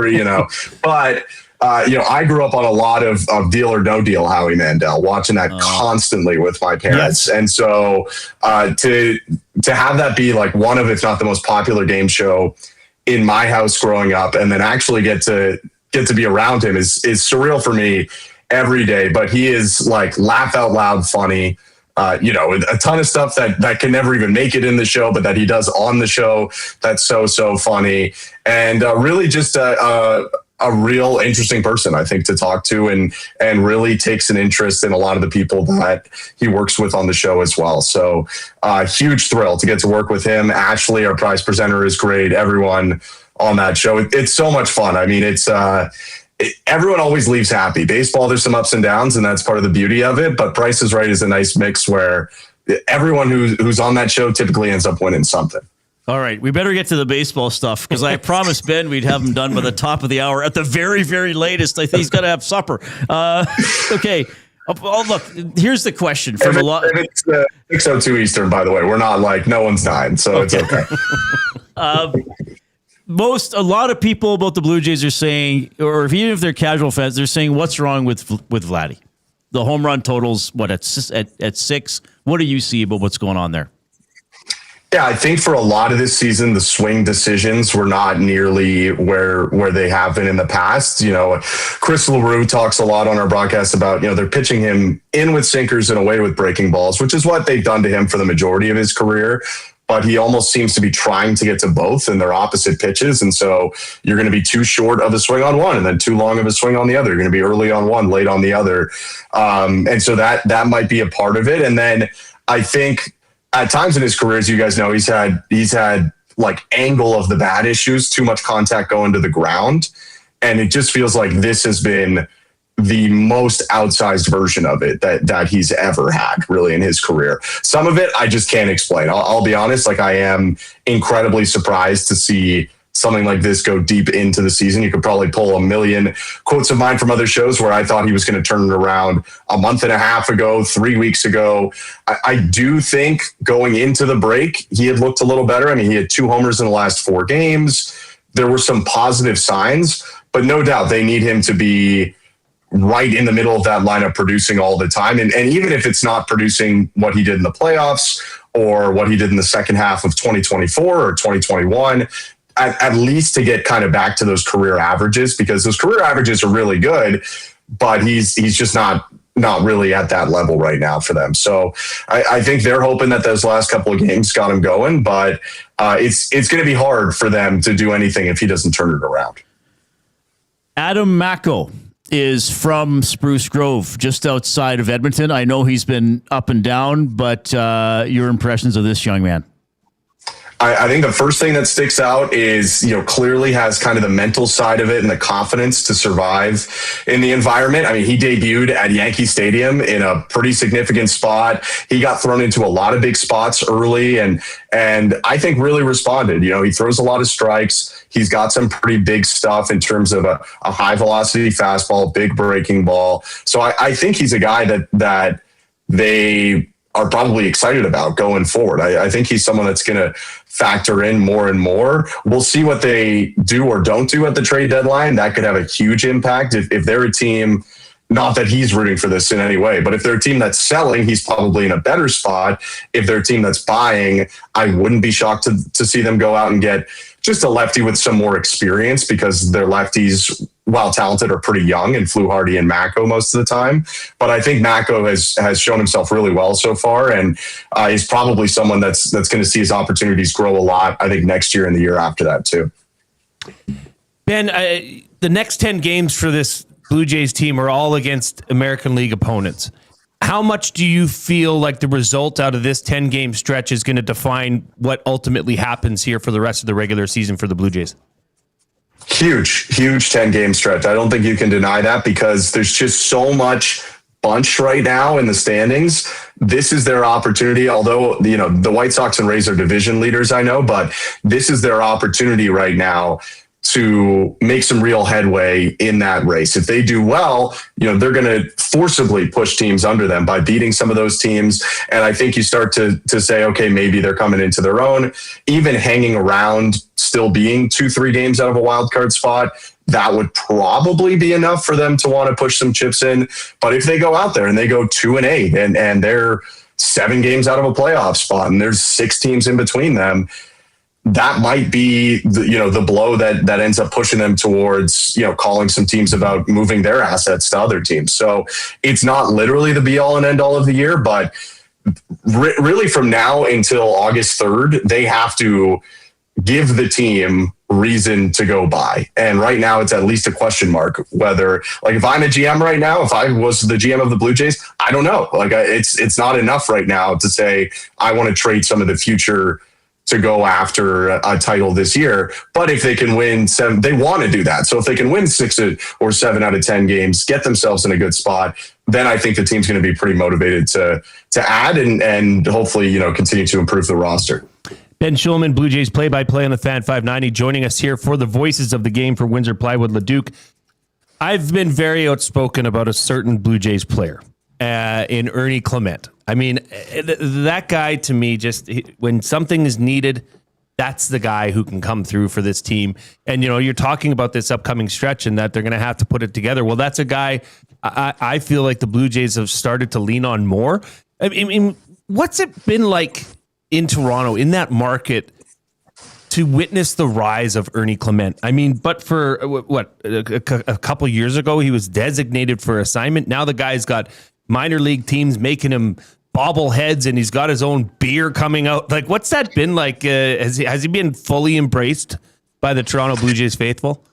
but I grew up on a lot of Deal or No Deal Howie Mandel, watching that constantly with my parents. Yes. And so to have that be like one of, if not the most popular game show in my house growing up, and then actually get to be around him is surreal for me every day. But he is like laugh out loud funny. A ton of stuff that can never even make it in the show, but that he does on the show. That's so funny. And really just a a real interesting person, I think, to talk to, and really takes an interest in a lot of the people that he works with on the show as well. So huge thrill to get to work with him. Ashley, our prize presenter, is great. Everyone on that show, it's so much fun. I mean, everyone always leaves happy. Baseball, there's some ups and downs, and that's part of the beauty of it. But Price is Right is a nice mix where everyone who's on that show typically ends up winning something. All right, we better get to the baseball stuff because I promised Ben we'd have him done by the top of the hour at the very, very latest. I think he's got to have supper. Okay. Oh, look, here's the question from a lot. It's 6:02 Eastern, by the way. We're not like no one's dying, so it's okay. A lot of people about the Blue Jays are saying, or even if they're casual fans, they're saying, what's wrong with Vladdy? The home run totals, at 6? What do you see about what's going on there? Yeah, I think for a lot of this season, the swing decisions were not nearly where they have been in the past. You know, Chris LaRue talks a lot on our broadcast about, they're pitching him in with sinkers and away with breaking balls, which is what they've done to him for the majority of his career. But he almost seems to be trying to get to both, and they're opposite pitches. And so you're going to be too short of a swing on one and then too long of a swing on the other. You're going to be early on one, late on the other. And so that might be a part of it. And then I think at times in his career, as you guys know, he's had like angle of the bat issues, too much contact going to the ground. And it just feels like this has been the most outsized version of it that he's ever had really in his career. Some of it I just can't explain. I'll be honest. Like, I am incredibly surprised to see something like this go deep into the season. You could probably pull a million quotes of mine from other shows where I thought he was going to turn it around a month and a half ago, 3 weeks ago. I do think going into the break, he had looked a little better. I mean, he had 2 homers in the last 4 games. There were some positive signs, but no doubt they need him to be right in the middle of that lineup producing all the time. And even if it's not producing what he did in the playoffs or what he did in the second half of 2024 or 2021, at least to get kind of back to those career averages, because those career averages are really good, but he's just not really at that level right now for them. So I think they're hoping that those last couple of games got him going, but it's going to be hard for them to do anything if he doesn't turn it around. Adam Macko is from Spruce Grove, just outside of Edmonton. I know he's been up and down, but your impressions of this young man? I think the first thing that sticks out is, clearly has kind of the mental side of it and the confidence to survive in the environment. I mean, he debuted at Yankee Stadium in a pretty significant spot. He got thrown into a lot of big spots early and I think really responded. He throws a lot of strikes. He's got some pretty big stuff in terms of a high velocity fastball, big breaking ball. So I think he's a guy that they are probably excited about going forward. I think he's someone that's going to factor in more and more. We'll see what they do or don't do at the trade deadline. That could have a huge impact. If they're a team, not that he's rooting for this in any way, but if they're a team that's selling, he's probably in a better spot. If they're a team that's buying, I wouldn't be shocked to see them go out and get just a lefty with some more experience, because their lefties, while talented, are pretty young, and Fluharty and Macko most of the time. But I think Macko has shown himself really well so far, and he's probably someone that's going to see his opportunities grow a lot, I think, next year and the year after that too. Ben, the next 10 games for this Blue Jays team are all against American League opponents. How much do you feel like the result out of this 10-game stretch is going to define what ultimately happens here for the rest of the regular season for the Blue Jays? Huge 10-game stretch. I don't think you can deny that, because there's just so much bunch right now in the standings. This is their opportunity, although, the White Sox and Rays are division leaders, I know, but this is their opportunity right now to make some real headway in that race. If they do well, they're going to forcibly push teams under them by beating some of those teams. And I think you start to say, okay, maybe they're coming into their own. Even hanging around, still being 2-3 games out of a wild card spot, that would probably be enough for them to want to push some chips in. But if they go out there and they go 2-8 and they're 7 games out of a playoff spot and there's 6 teams in between them, that might be the blow that ends up pushing them towards, calling some teams about moving their assets to other teams. So it's not literally the be all and end all of the year, but really from now until August 3rd, they have to give the team reason to go by. And right now it's at least a question mark whether, like, if I'm a GM right now, if I was the GM of the Blue Jays, I don't know. Like, it's not enough right now to say I want to trade some of the future to go after a title this year. But if they can win seven, they want to do that. So if they can win 6 or 7 out of 10 games, get themselves in a good spot, then I think the team's going to be pretty motivated to add and hopefully, continue to improve the roster. Ben Shulman, Blue Jays play-by-play on the Fan 590, joining us here for the voices of the game for Windsor Plywood Leduc. I've been very outspoken about a certain Blue Jays player in Ernie Clement. I mean, that guy to me, when something is needed, that's the guy who can come through for this team. And, you're talking about this upcoming stretch and that they're going to have to put it together. Well, that's a guy I feel like the Blue Jays have started to lean on more. I mean, what's it been like in Toronto, in that market, to witness the rise of Ernie Clement? I mean, but for a couple years ago, he was designated for assignment. Now the guy's got minor league teams making him bobbleheads, and he's got his own beer coming out. Like, what's that been like? Has he been fully embraced by the Toronto Blue Jays faithful?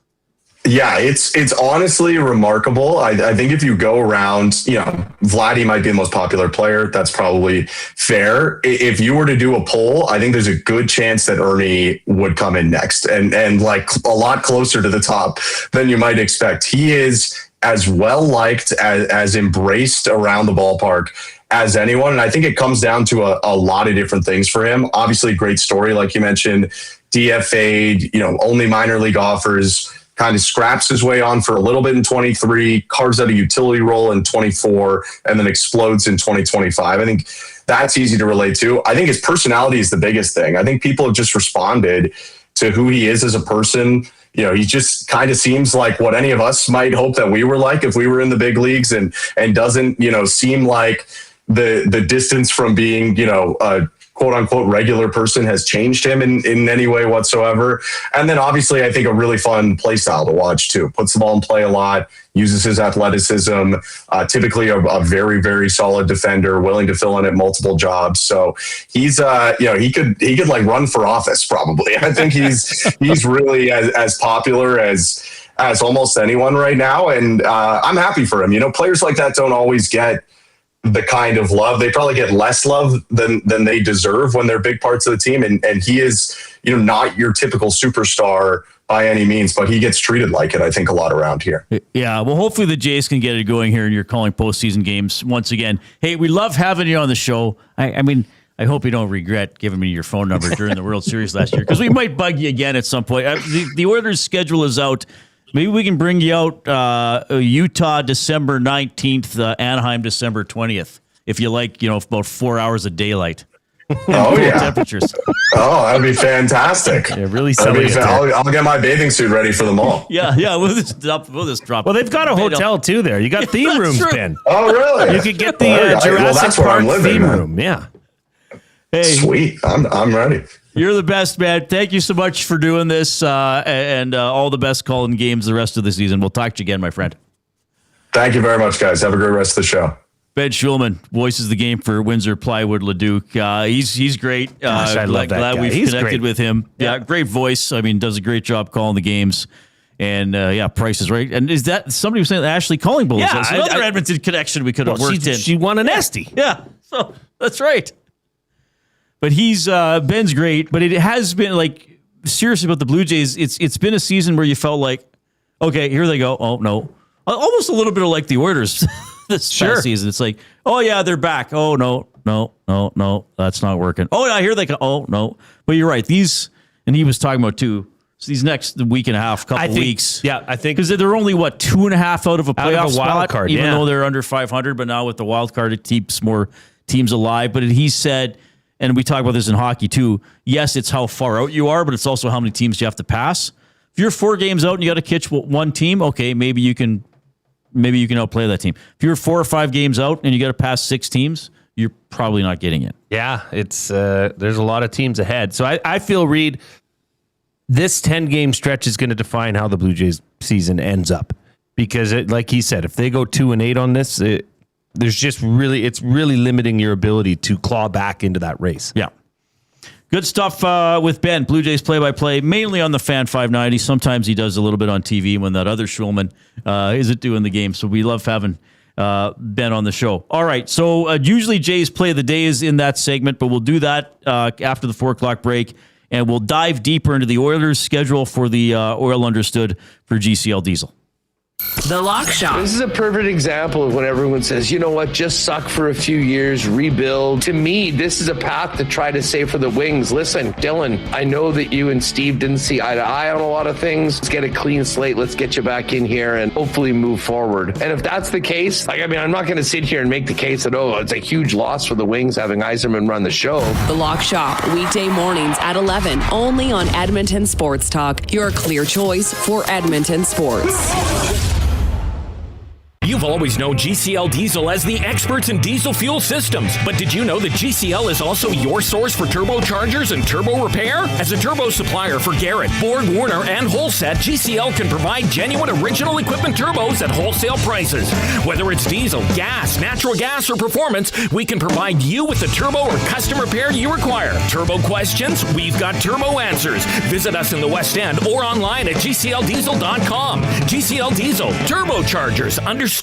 Yeah, it's honestly remarkable. I think if you go around, Vladdy might be the most popular player. That's probably fair. If you were to do a poll, I think there's a good chance that Ernie would come in next and like a lot closer to the top than you might expect. He is as well liked, as embraced around the ballpark as anyone. And I think it comes down to a lot of different things for him. Obviously, great story, like you mentioned, DFA'd, only minor league offers, kind of scraps his way on for a little bit in 23, carves out a utility role in 24, and then explodes in 2025. I think that's easy to relate to. I think his personality is the biggest thing. I think people have just responded to who he is as a person. He just kind of seems like what any of us might hope that we were like if we were in the big leagues, and doesn't, seem like the distance from being, a quote unquote regular person has changed him in any way whatsoever. And then obviously I think a really fun play style to watch too. Puts the ball in play a lot, uses his athleticism, typically a very, very solid defender, willing to fill in at multiple jobs. So he's, he could like run for office probably. I think he's really as popular as almost anyone right now. And I'm happy for him. Players like that don't always get the kind of love. They probably get less love than they deserve when they're big parts of the team. And he is, not your typical superstar by any means, but he gets treated like it, I think, a lot around here. Yeah. Well, hopefully the Jays can get it going here and you're calling postseason games once again. Hey, we love having you on the show. I mean, I hope you don't regret giving me your phone number during the World Series last year, because we might bug you again at some point. The Oilers' schedule is out. Maybe we can bring you out Utah December 19th, Anaheim December 20th, if you like, about 4 hours of daylight. Oh, yeah. Temperatures. Oh, that'd be fantastic. Yeah, really. I'll get my bathing suit ready for them all. Yeah. We'll just drop. Well, they've got a hotel too there. You got theme rooms, true. Ben. Oh, really? You could get the Jurassic Park theme room. Yeah. Hey, sweet. I'm ready. You're the best, man. Thank you so much for doing this, and all the best calling games the rest of the season. We'll talk to you again, my friend. Thank you very much, guys. Have a great rest of the show. Ben Shulman voices the game for Windsor Plywood Leduc. He's great. Gosh, I love that glad guy. We've He's connected great. with him. Yeah, great voice. I mean, does a great job calling the games. And Price is right. And is that somebody was saying Ashley Callingbull? Yeah, That's another Edmonton connection we could have worked in. She won an Esty. Yeah, so that's right. But Ben's great. But it has been like, seriously about the Blue Jays. It's been a season where you felt like, okay, here they go. Oh no, almost a little bit of like the Oilers this past season. It's like, oh yeah, they're back. Oh no, that's not working. Oh yeah, here they go. Oh no, but you're right. And he was talking about too. So these next week and a half, weeks. Yeah, I think. Because they're only, 2.5 out of a playoff wild spot, card, even though they're under 500. But now with the wild card, it keeps more teams alive. But he said, and we talk about this in hockey too, yes, it's how far out you are, but it's also how many teams you have to pass. If you're 4 games out and you got to catch one team, okay, maybe you can outplay that team. If you're 4 or 5 games out and you got to pass 6 teams, you're probably not getting it. Yeah, it's there's a lot of teams ahead. So I feel, Reid, this 10-game stretch is going to define how the Blue Jays season ends up. Because, like he said, if they go 2-8 on this, it's really limiting your ability to claw back into that race. Yeah. Good stuff with Ben, Blue Jays play-by-play, mainly on the Fan 590. Sometimes he does a little bit on TV when that other Shulman isn't doing the game. So we love having Ben on the show. All right, so usually Jay's Play of the Day is in that segment, but we'll do that after the 4 o'clock break, and we'll dive deeper into the Oilers' schedule for the Oil Understood for GCL Diesel. The Lock Shop. This is a perfect example of when everyone says, you know what, just suck for a few years, rebuild. To me, this is a path to try to save for the Wings. Listen, Dylan, I know that you and Steve didn't see eye to eye on a lot of things. Let's get a clean slate. Let's get you back in here and hopefully move forward. And if that's the case, I'm not going to sit here and make the case that, it's a huge loss for the Wings having Yzerman run the show. The Lock Shop, weekday mornings at 11, only on Edmonton Sports Talk, your clear choice for Edmonton sports. You've always known GCL Diesel as the experts in diesel fuel systems, but did you know that GCL is also your source for turbochargers and turbo repair? As a turbo supplier for Garrett, Borg Warner, and Holset, GCL can provide genuine original equipment turbos at wholesale prices. Whether it's diesel, gas, natural gas, or performance, we can provide you with the turbo or custom repair you require. Turbo questions? We've got turbo answers. Visit us in the West End or online at GCLDiesel.com. GCL Diesel, turbochargers, understood.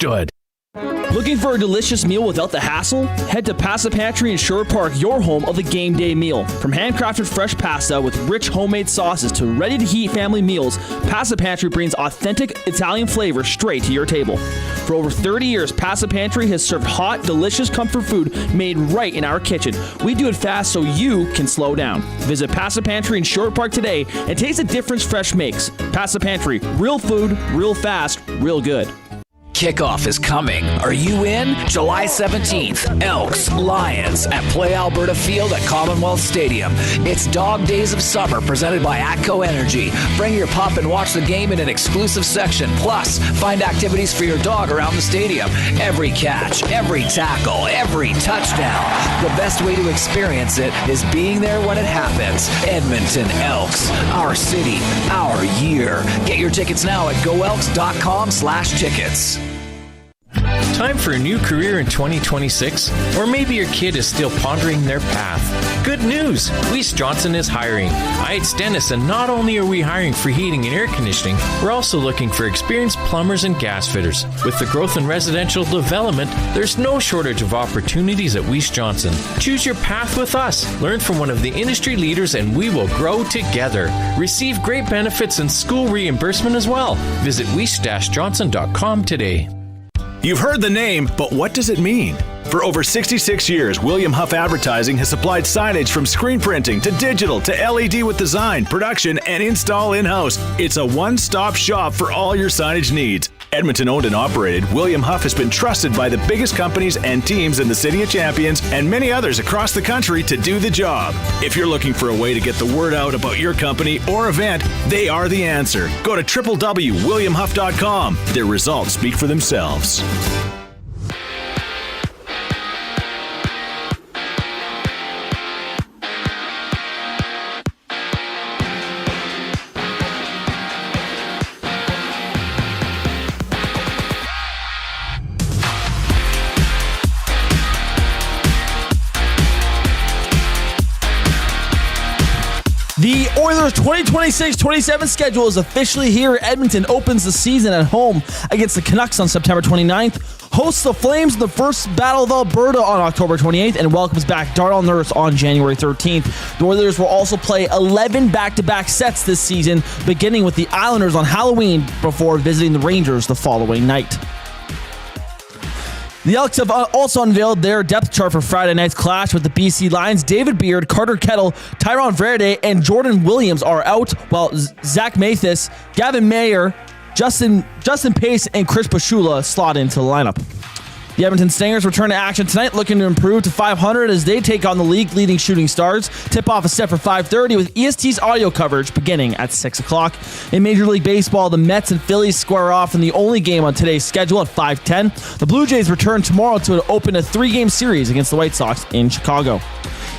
Looking for a delicious meal without the hassle? Head to Pasta Pantry in Sherwood Park, your home of the game day meal. From handcrafted fresh pasta with rich homemade sauces to ready-to-heat family meals, Pasta Pantry brings authentic Italian flavor straight to your table. For over 30 years, Pasta Pantry has served hot, delicious comfort food made right in our kitchen. We do it fast so you can slow down. Visit Pasta Pantry in Sherwood Park today and taste the difference fresh makes. Pasta Pantry, real food, real fast, real good. Kickoff is coming. Are you in? July 17th, Elks, Lions at Play Alberta Field at Commonwealth Stadium. It's Dog Days of Summer presented by ATCO Energy. Bring your pup and watch the game in an exclusive section. Plus, find activities for your dog around the stadium. Every catch, every tackle, every touchdown. The best way to experience it is being there when it happens. Edmonton Elks, our city, our year. Get your tickets now at goelks.com/tickets. Time for a new career in 2026? Or maybe your kid is still pondering their path. Good news! Weiss Johnson is hiring. It's Dennis, and not only are we hiring for heating and air conditioning, we're also looking for experienced plumbers and gas fitters. With the growth in residential development, there's no shortage of opportunities at Weiss Johnson. Choose your path with us. Learn from one of the industry leaders, and we will grow together. Receive great benefits and school reimbursement as well. Visit weiss-johnson.com today. You've heard the name, but what does it mean? For over 66 years, William Huff Advertising has supplied signage from screen printing to digital to LED with design, production, and install in-house. It's a one-stop shop for all your signage needs. Edmonton owned and operated, William Huff has been trusted by the biggest companies and teams in the City of Champions and many others across the country to do the job. If you're looking for a way to get the word out about your company or event, they are the answer. Go to www.williamhuff.com. Their results speak for themselves. The Oilers 2026-27 schedule is officially here. Edmonton opens the season at home against the Canucks on September 29th, hosts the Flames in the first Battle of Alberta on October 28th, and welcomes back Darnell Nurse on January 13th. The Oilers will also play 11 back-to-back sets this season, beginning with the Islanders on Halloween before visiting the Rangers the following night. The Elks have also unveiled their depth chart for Friday night's clash with the BC Lions. David Beard, Carter Kettle, Tyron Verde, and Jordan Williams are out, while Zach Mathis, Gavin Mayer, Justin Pace, and Chris Pashula slot into the lineup. The Edmonton Stingers return to action tonight, looking to improve to 500 as they take on the league-leading Shooting Stars. Tip-off is set for 5:30 with EST's audio coverage beginning at 6 o'clock. In Major League Baseball, the Mets and Phillies square off in the only game on today's schedule at 5:10. The Blue Jays return tomorrow to open a 3-game series against the White Sox in Chicago.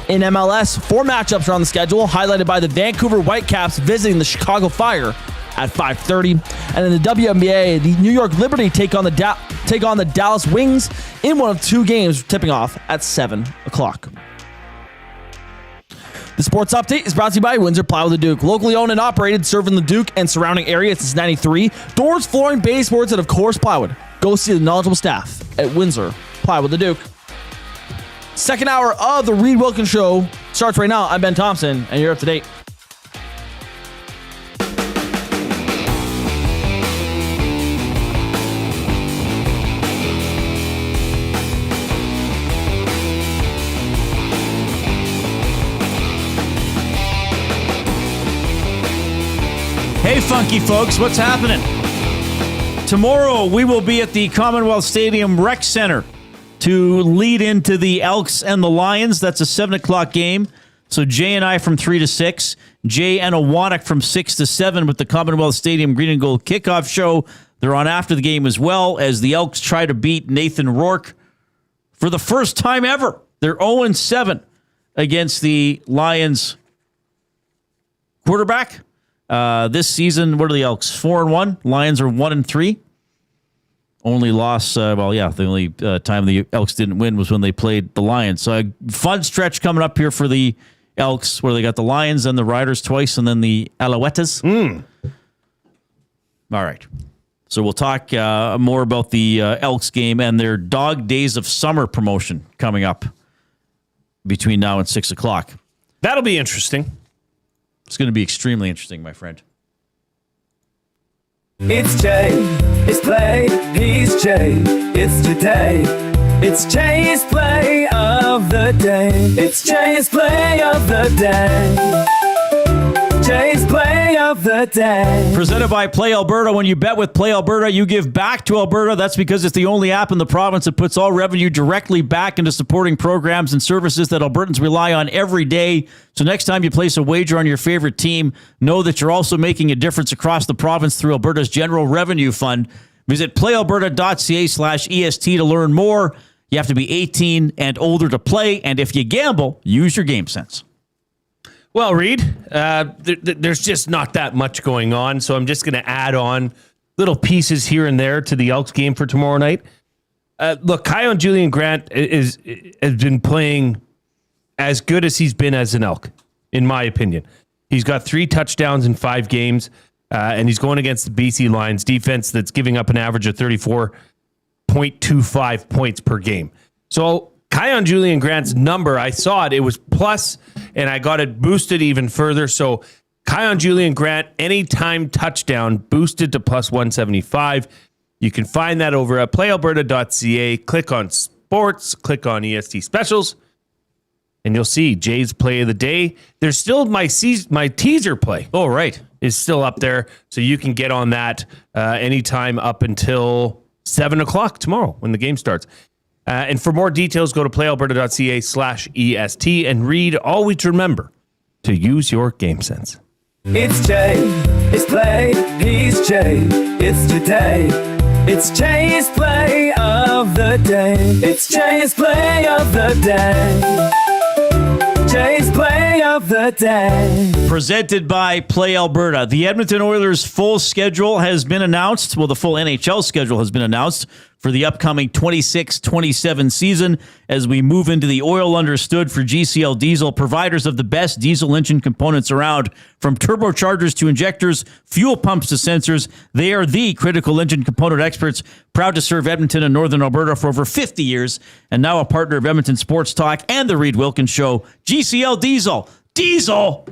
In MLS, 4 matchups are on the schedule, highlighted by the Vancouver Whitecaps visiting the Chicago Fire at 5:30. And in the WNBA, the New York Liberty take on the Dallas Wings in one of 2 games, tipping off at 7 o'clock. The sports update is brought to you by Windsor Plywood the Duke. Locally owned and operated, serving the Duke and surrounding area since 93. Doors, flooring, baseboards, and of course plywood. Go see the knowledgeable staff at Windsor Plywood the Duke. Second hour of the Reid Wilkins Show starts right now. I'm Ben Thompson, and you're up to date. Hey, funky folks, what's happening? Tomorrow, we will be at the Commonwealth Stadium Rec Center to lead into the Elks and the Lions. That's a 7 o'clock game. So Jay and I from 3 to 6. Jay and Awanak from 6 to 7 with the Commonwealth Stadium Green and Gold kickoff show. They're on after the game as well as the Elks try to beat Nathan Rourke for the first time ever. They're 0-7 against the Lions quarterback. This season, what are the Elks? 4-1. Lions are 1-3. Only loss, the only time the Elks didn't win was when they played the Lions. So a fun stretch coming up here for the Elks, where they got the Lions and the Riders twice, and then the Alouettes. All right. So we'll talk more about the Elks game and their Dog Days of Summer promotion coming up between now and 6 o'clock. That'll be interesting. It's going to be extremely interesting, my friend. It's Jay, it's play, he's Jay, it's today. It's Jay's play of the day. It's Jay's play of the day. Jay's play of the day. Presented by Play Alberta. When you bet with Play Alberta, you give back to Alberta. That's because it's the only app in the province that puts all revenue directly back into supporting programs and services that Albertans rely on every day. So next time you place a wager on your favorite team, know that you're also making a difference across the province through Alberta's General Revenue Fund. Visit playalberta.ca/EST to learn more. You have to be 18 and older to play. And if you gamble, use your game sense. Well, Reid, there's just not that much going on, so I'm just going to add on little pieces here and there to the Elks game for tomorrow night. Look, Kion Julian Grant has been playing as good as he's been as an Elk, in my opinion. He's got 3 touchdowns in 5 games, and he's going against the BC Lions defense that's giving up an average of 34.25 points per game. So Kion Julian Grant's number, I saw it was plus, and I got it boosted even further. So Kion Julian Grant, anytime touchdown, boosted to plus 175. You can find that over at playalberta.ca. Click on sports, click on EST specials, and you'll see Jay's play of the day. There's still my teaser play. Oh, right. Is still up there. So you can get on that anytime up until 7 o'clock tomorrow when the game starts. And for more details, go to playalberta.ca/EST and Reid. Always remember to use your game sense. It's Jay, it's play, he's Jay, it's today. It's Jay's play of the day. It's Jay's play of the day. Jay's play of the day. Presented by Play Alberta. The Edmonton Oilers' full schedule has been announced. Well, the full NHL schedule has been announced for the upcoming 26-27 season as we move into the oil understood for GCL Diesel, providers of the best diesel engine components around. From turbochargers to injectors, fuel pumps to sensors, they are the critical engine component experts, proud to serve Edmonton and Northern Alberta for over 50 years, and now a partner of Edmonton Sports Talk and the Reid Wilkins Show. GCL Diesel. Diesel!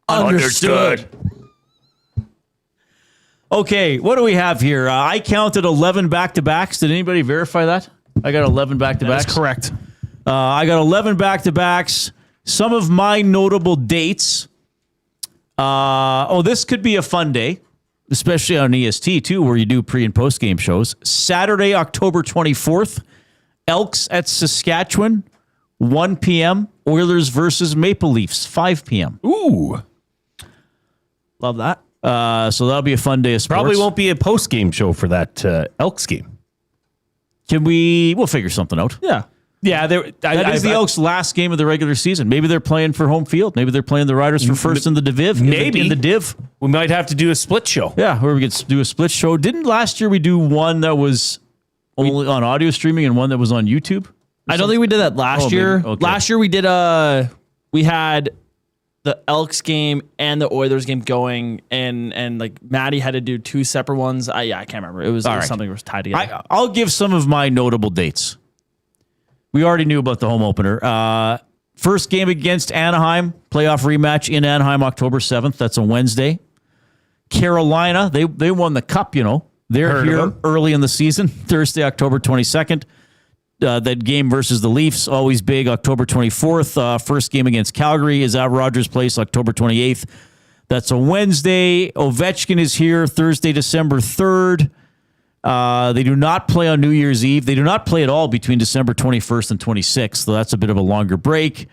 Understood. Okay, what do we have here? I counted 11 back-to-backs. Did anybody verify that? I got 11 back-to-backs. That's correct. I got 11 back-to-backs. Some of my notable dates. This could be a fun day, especially on EST, too, where you do pre- and post-game shows. Saturday, October 24th, Elks at Saskatchewan, 1 p.m. Oilers versus Maple Leafs, 5 p.m. Ooh. Love that. So that'll be a fun day of sports. Probably won't be a post-game show for that Elks game. We'll figure something out. Yeah. Yeah, that is the Elks' last game of the regular season. Maybe they're playing for home field. Maybe they're playing the Riders for first in the Div. Maybe. In the Div. We might have to do a split show. Yeah, where we could do a split show. Didn't last year we do one that was only on audio streaming and one that was on YouTube? I don't think we did that last year. Maybe. Okay. Last year we did we had the Elks game and the Oilers game going, and like Maddie had to do two separate ones. I can't remember. It was something that was tied together. I'll give some of my notable dates. We already knew about the home opener. First game against Anaheim, playoff rematch in Anaheim, October 7th. That's a Wednesday. Carolina, they won the cup, you know. They're here early in the season, Thursday, October 22nd. That game versus the Leafs, always big, October 24th. First game against Calgary is at Rogers Place, October 28th. That's a Wednesday. Ovechkin is here Thursday, December 3rd. They do not play on New Year's Eve. They do not play at all between December 21st and 26th, so that's a bit of a longer break.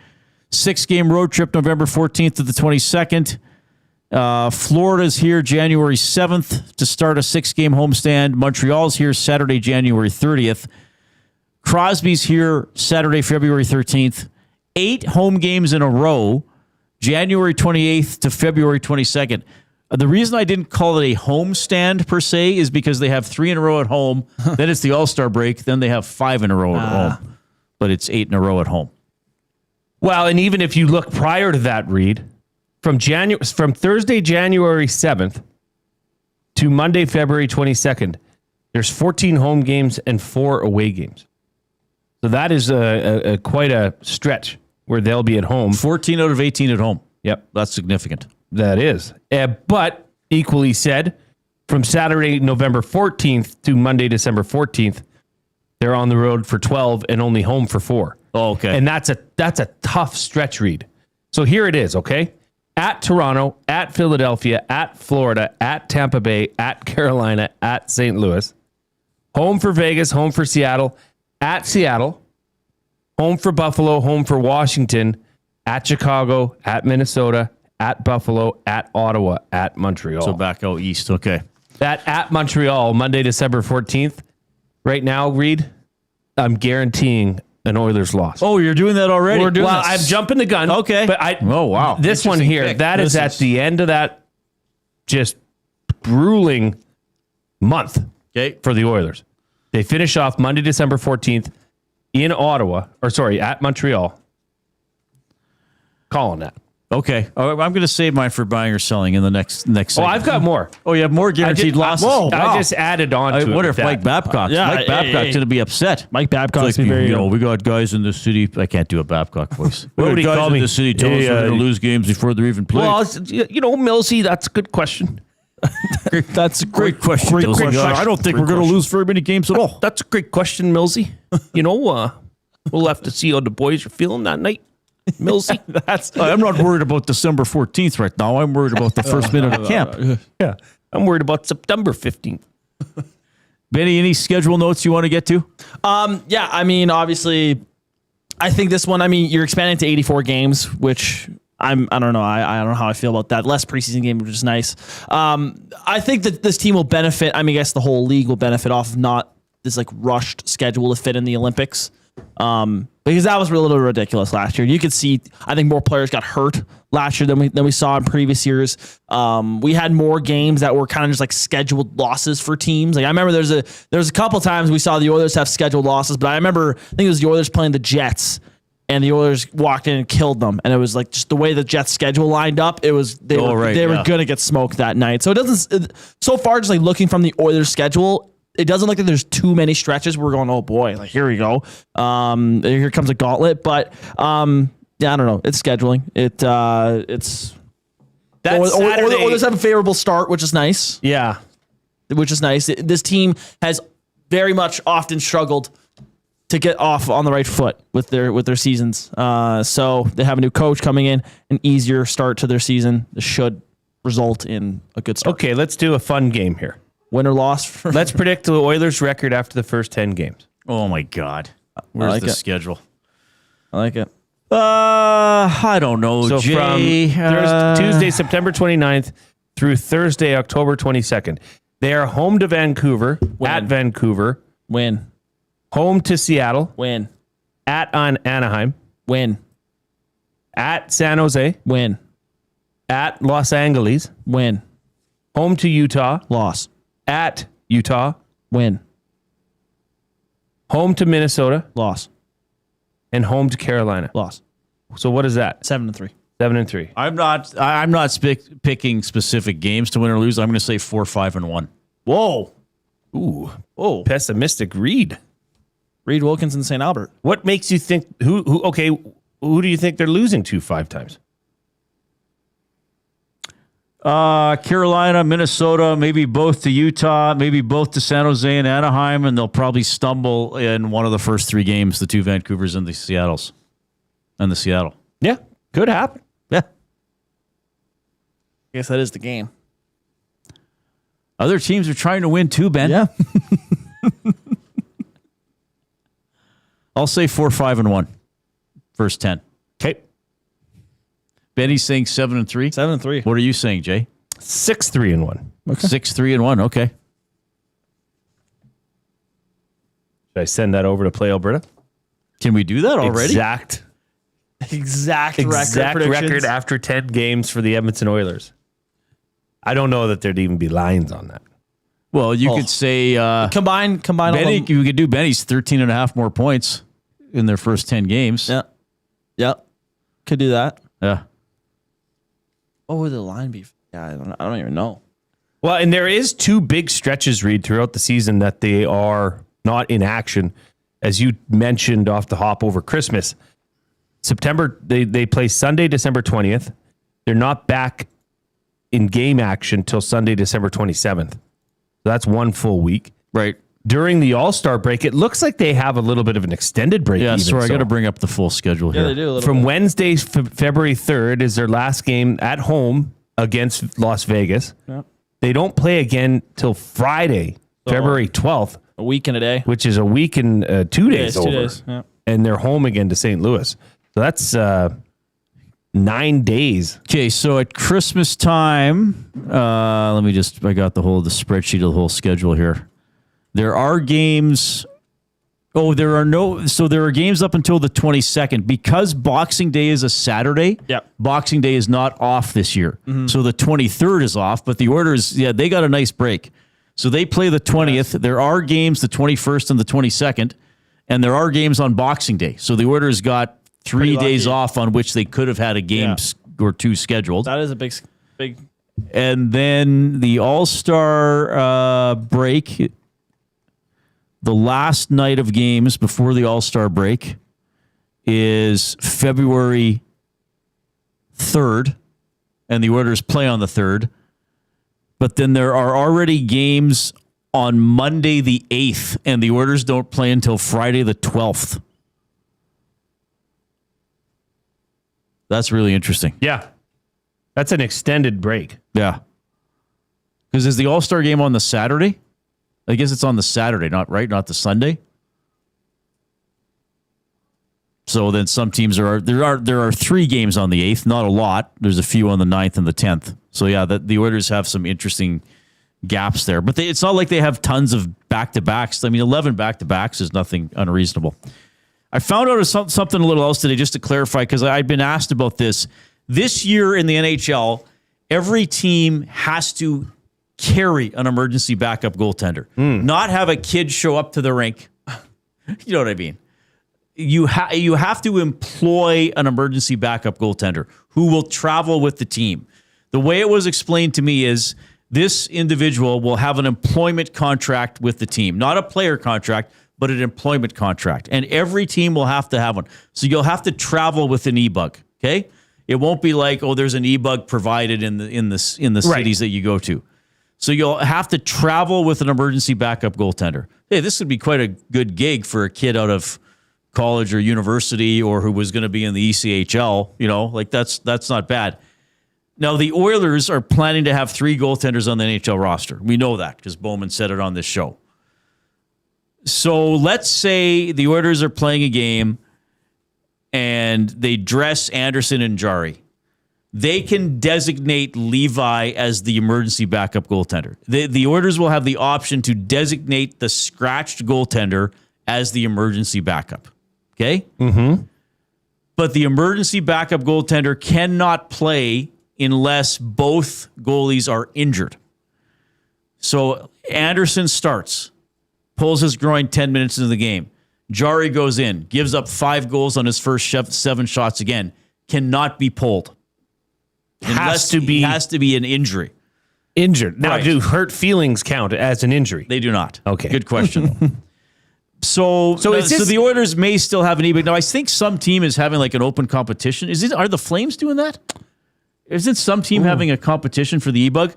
6-game road trip, November 14th to the 22nd. Florida's here January 7th to start a 6-game homestand. Montreal's here Saturday, January 30th. Crosby's here Saturday, February 13th. 8 home games in a row, January 28th to February 22nd. The reason I didn't call it a home stand per se is because they have 3 in a row at home. Then it's the All-Star break. Then they have 5 in a row at home. But it's 8 in a row at home. Well, and even if you look prior to that, Reid, from Thursday, January 7th to Monday, February 22nd, there's 14 home games and 4 away games. So that is a quite a stretch where they'll be at home. 14 out of 18 at home. Yep. That's significant. That is. But equally said, from Saturday, November 14th to Monday, December 14th, they're on the road for 12 and only home for 4. Oh, okay. And that's a tough stretch, Reid. So here it is, okay? At Toronto, at Philadelphia, at Florida, at Tampa Bay, at Carolina, at St. Louis. Home for Vegas, home for Seattle, at Seattle. Home for Buffalo, home for Washington, at Chicago, at Minnesota, at Buffalo, at Ottawa, at Montreal. So back out east, okay. That at Montreal, Monday, December 14th. Right now, Reid, I'm guaranteeing an Oilers loss. Oh, you're doing that already? Well, I'm jumping the gun. Okay. But oh, wow. This one here, pick. that is at the end of that just grueling month for the Oilers. They finish off Monday, December 14th in at Montreal. Calling that. Okay. I'm going to save mine for buying or selling in the next segment. I've got more. Oh, you have more guaranteed losses? Whoa, wow. I just added on to it. I wonder if Mike Babcock's going to be upset. Mike Babcock's like, we got guys in the city. I can't do a Babcock voice. What do you call me? In the city tell us we're going to lose games before they're even played. Well, Millsy, that's a good question. That's a great question. Great question. I don't think we're going to lose very many games at all. That's a great question, Millsy. We'll have to see how the boys are feeling that night. Millsy. I'm not worried about December 14th right now. I'm worried about the first minute of camp. Yeah. I'm worried about September 15th. Benny, any schedule notes you want to get to? Yeah, I mean, obviously, I think this one, you're expanding to 84 games, which I don't know. I don't know how I feel about that. Less preseason game, which is nice. I think that this team will benefit. I guess the whole league will benefit off of not this like rushed schedule to fit in the Olympics. Because that was a little ridiculous last year. You could see, I think more players got hurt last year than we saw in previous years. We had more games that were kind of just like scheduled losses for teams. Like I remember there's a couple times we saw the Oilers have scheduled losses, but I think it was the Oilers playing the Jets, and the Oilers walked in and killed them, and it was like just the way the Jets schedule lined up. It was they were gonna get smoked that night. So it doesn't. So far, just like looking from the Oilers schedule, it doesn't look like there's too many stretches where we're going, oh boy, like here we go. Here comes a gauntlet. But I don't know. It's scheduling. It's Oilers have a favorable start, which is nice. Yeah. Which is nice. This team has very much often struggled to get off on the right foot with their seasons. So they have a new coach coming in, an easier start to their season. This should result in a good start. Okay, let's do a fun game here. Win or loss? Let's predict the Oilers' record after the first 10 games. Oh, my God. Where's the schedule? I like it. I don't know, so Jay. From Tuesday, September 29th through Thursday, October 22nd. They are home to Vancouver, at Vancouver. Win. Home to Seattle. Win. At Anaheim. Win. At San Jose. Win. At Los Angeles. Win. Home to Utah. Loss. At Utah. Win. Home to Minnesota. Loss. and home to Carolina. Loss. So what is that? 7-3. 7-3. I'm not picking specific games to win or lose. I'm going to say 4-5-1. Whoa. Ooh. Oh. Pessimistic Reid. Reid Wilkins and St. Albert. What makes you think who do you think they're losing to 5 times? Carolina, Minnesota, maybe both to Utah, maybe both to San Jose and Anaheim, and they'll probably stumble in one of the first 3 games, the 2 Vancouvers and the Seattles. And the Seattle. Yeah, could happen. Yeah. I guess that is the game. Other teams are trying to win too, Ben. Yeah. I'll say 4-5-1. First 10. Okay. Benny's saying 7-3. 7-3. What are you saying, Jay? 6-3-1. Okay. 6-3-1. Okay. Should I send that over to Play Alberta? Can we do that already? Exact record after 10 games for the Edmonton Oilers. I don't know that there'd even be lines on that. Well, you could say combine Benny. You could do Benny's 13.5 more points in their first 10 games. Yeah. Could do that. Yeah. What would the line be? Yeah, I don't even know. Well, and there is 2 big stretches, Reid, throughout the season that they are not in action. As you mentioned off the hop over Christmas, September, they play Sunday, December 20th. They're not back in game action till Sunday, December 27th. So that's 1 full week. Right. During the All-Star break, it looks like they have a little bit of an extended break. Yeah, sorry, I got to bring up the full schedule here. Yeah, they do a little From bit. Wednesday, February 3rd is their last game at home against Las Vegas. Yeah. They don't play again till Friday, February 12th. A week and a day. Which is a week and 2 days over. 2 days, yeah. And they're home again to St. Louis. So that's 9 days. Okay, so at Christmas time, I got the spreadsheet of the whole schedule here. There are games. There are games up until the 22nd because Boxing Day is a Saturday. Yep. Boxing Day is not off this year. Mm-hmm. So the 23rd is off, but the Oilers, they got a nice break. So they play the 20th. Yes. There are games the 21st and the 22nd, and there are games on Boxing Day. So the Oilers got 3 days off on which they could have had a game or 2 scheduled. That is a big. And then the All-Star break, the last night of games before the All-Star break is February 3rd, and the Oilers play on the 3rd. But then there are already games on Monday the 8th, and the Oilers don't play until Friday the 12th. That's really interesting. Yeah. That's an extended break. Yeah. Because is the All-Star game on the Saturday? I guess it's on the Saturday, not the Sunday. So then some teams there are 3 games on the 8th, not a lot. There's a few on the 9th and the 10th. So yeah, the Oilers have some interesting gaps there. But it's not like they have tons of back-to-backs. I mean, 11 back-to-backs is nothing unreasonable. I found out something a little else today, just to clarify, because I'd been asked about this. This year in the NHL, every team has to carry an emergency backup goaltender, not have a kid show up to the rink. You know what I mean? You have to employ an emergency backup goaltender who will travel with the team. The way it was explained to me is this individual will have an employment contract with the team, not a player contract, but an employment contract. And every team will have to have one. So you'll have to travel with an e-bug, okay? It won't be like, there's an e-bug provided in the cities that you go to. So you'll have to travel with an emergency backup goaltender. Hey, this would be quite a good gig for a kid out of college or university or who was going to be in the ECHL. That's not bad. Now, the Oilers are planning to have 3 goaltenders on the NHL roster. We know that because Bowman said it on this show. So let's say the Oilers are playing a game and they dress Anderson and Jari. They can designate Levi as the emergency backup goaltender. The Oilers will have the option to designate the scratched goaltender as the emergency backup. Okay? Mm-hmm. But the emergency backup goaltender cannot play unless both goalies are injured. So Anderson starts, pulls his groin 10 minutes into the game. Jari goes in, gives up 5 goals on his first 7 shots again, cannot be pulled. Has to be an injury. Injured. Now, Right. do hurt feelings count as an injury? They do not. Okay. Good question. So the Oilers may still have an e-bug. Now, I think some team is having like an open competition. Are the Flames doing that? Isn't some team having a competition for the e-bug?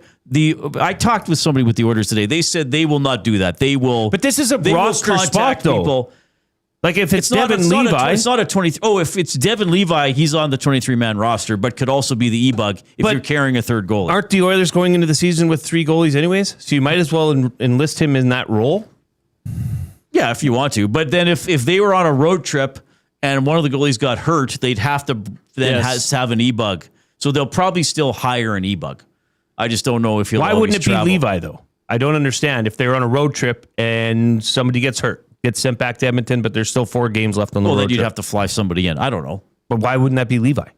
I talked with somebody with the Oilers today. They said they will not do that. They will. But this is a roster spot, though. People. Like if it's Devin Levi. It's not a 23. Oh, if it's Devin Levi, he's on the 23-man roster, but could also be the e-bug if you're carrying a third goalie. Aren't the Oilers going into the season with 3 goalies anyways? So you might as well enlist him in that role? Yeah, if you want to. But then if they were on a road trip and one of the goalies got hurt, they'd have to then have an e-bug. So they'll probably still hire an e-bug. I just don't know if he'll Why wouldn't it be Levi, though? I don't understand. If they're on a road trip and somebody gets hurt, gets sent back to Edmonton, but there's still 4 games left on the road then you'd trip. have to fly somebody in. I don't know. But why wouldn't that be Levi?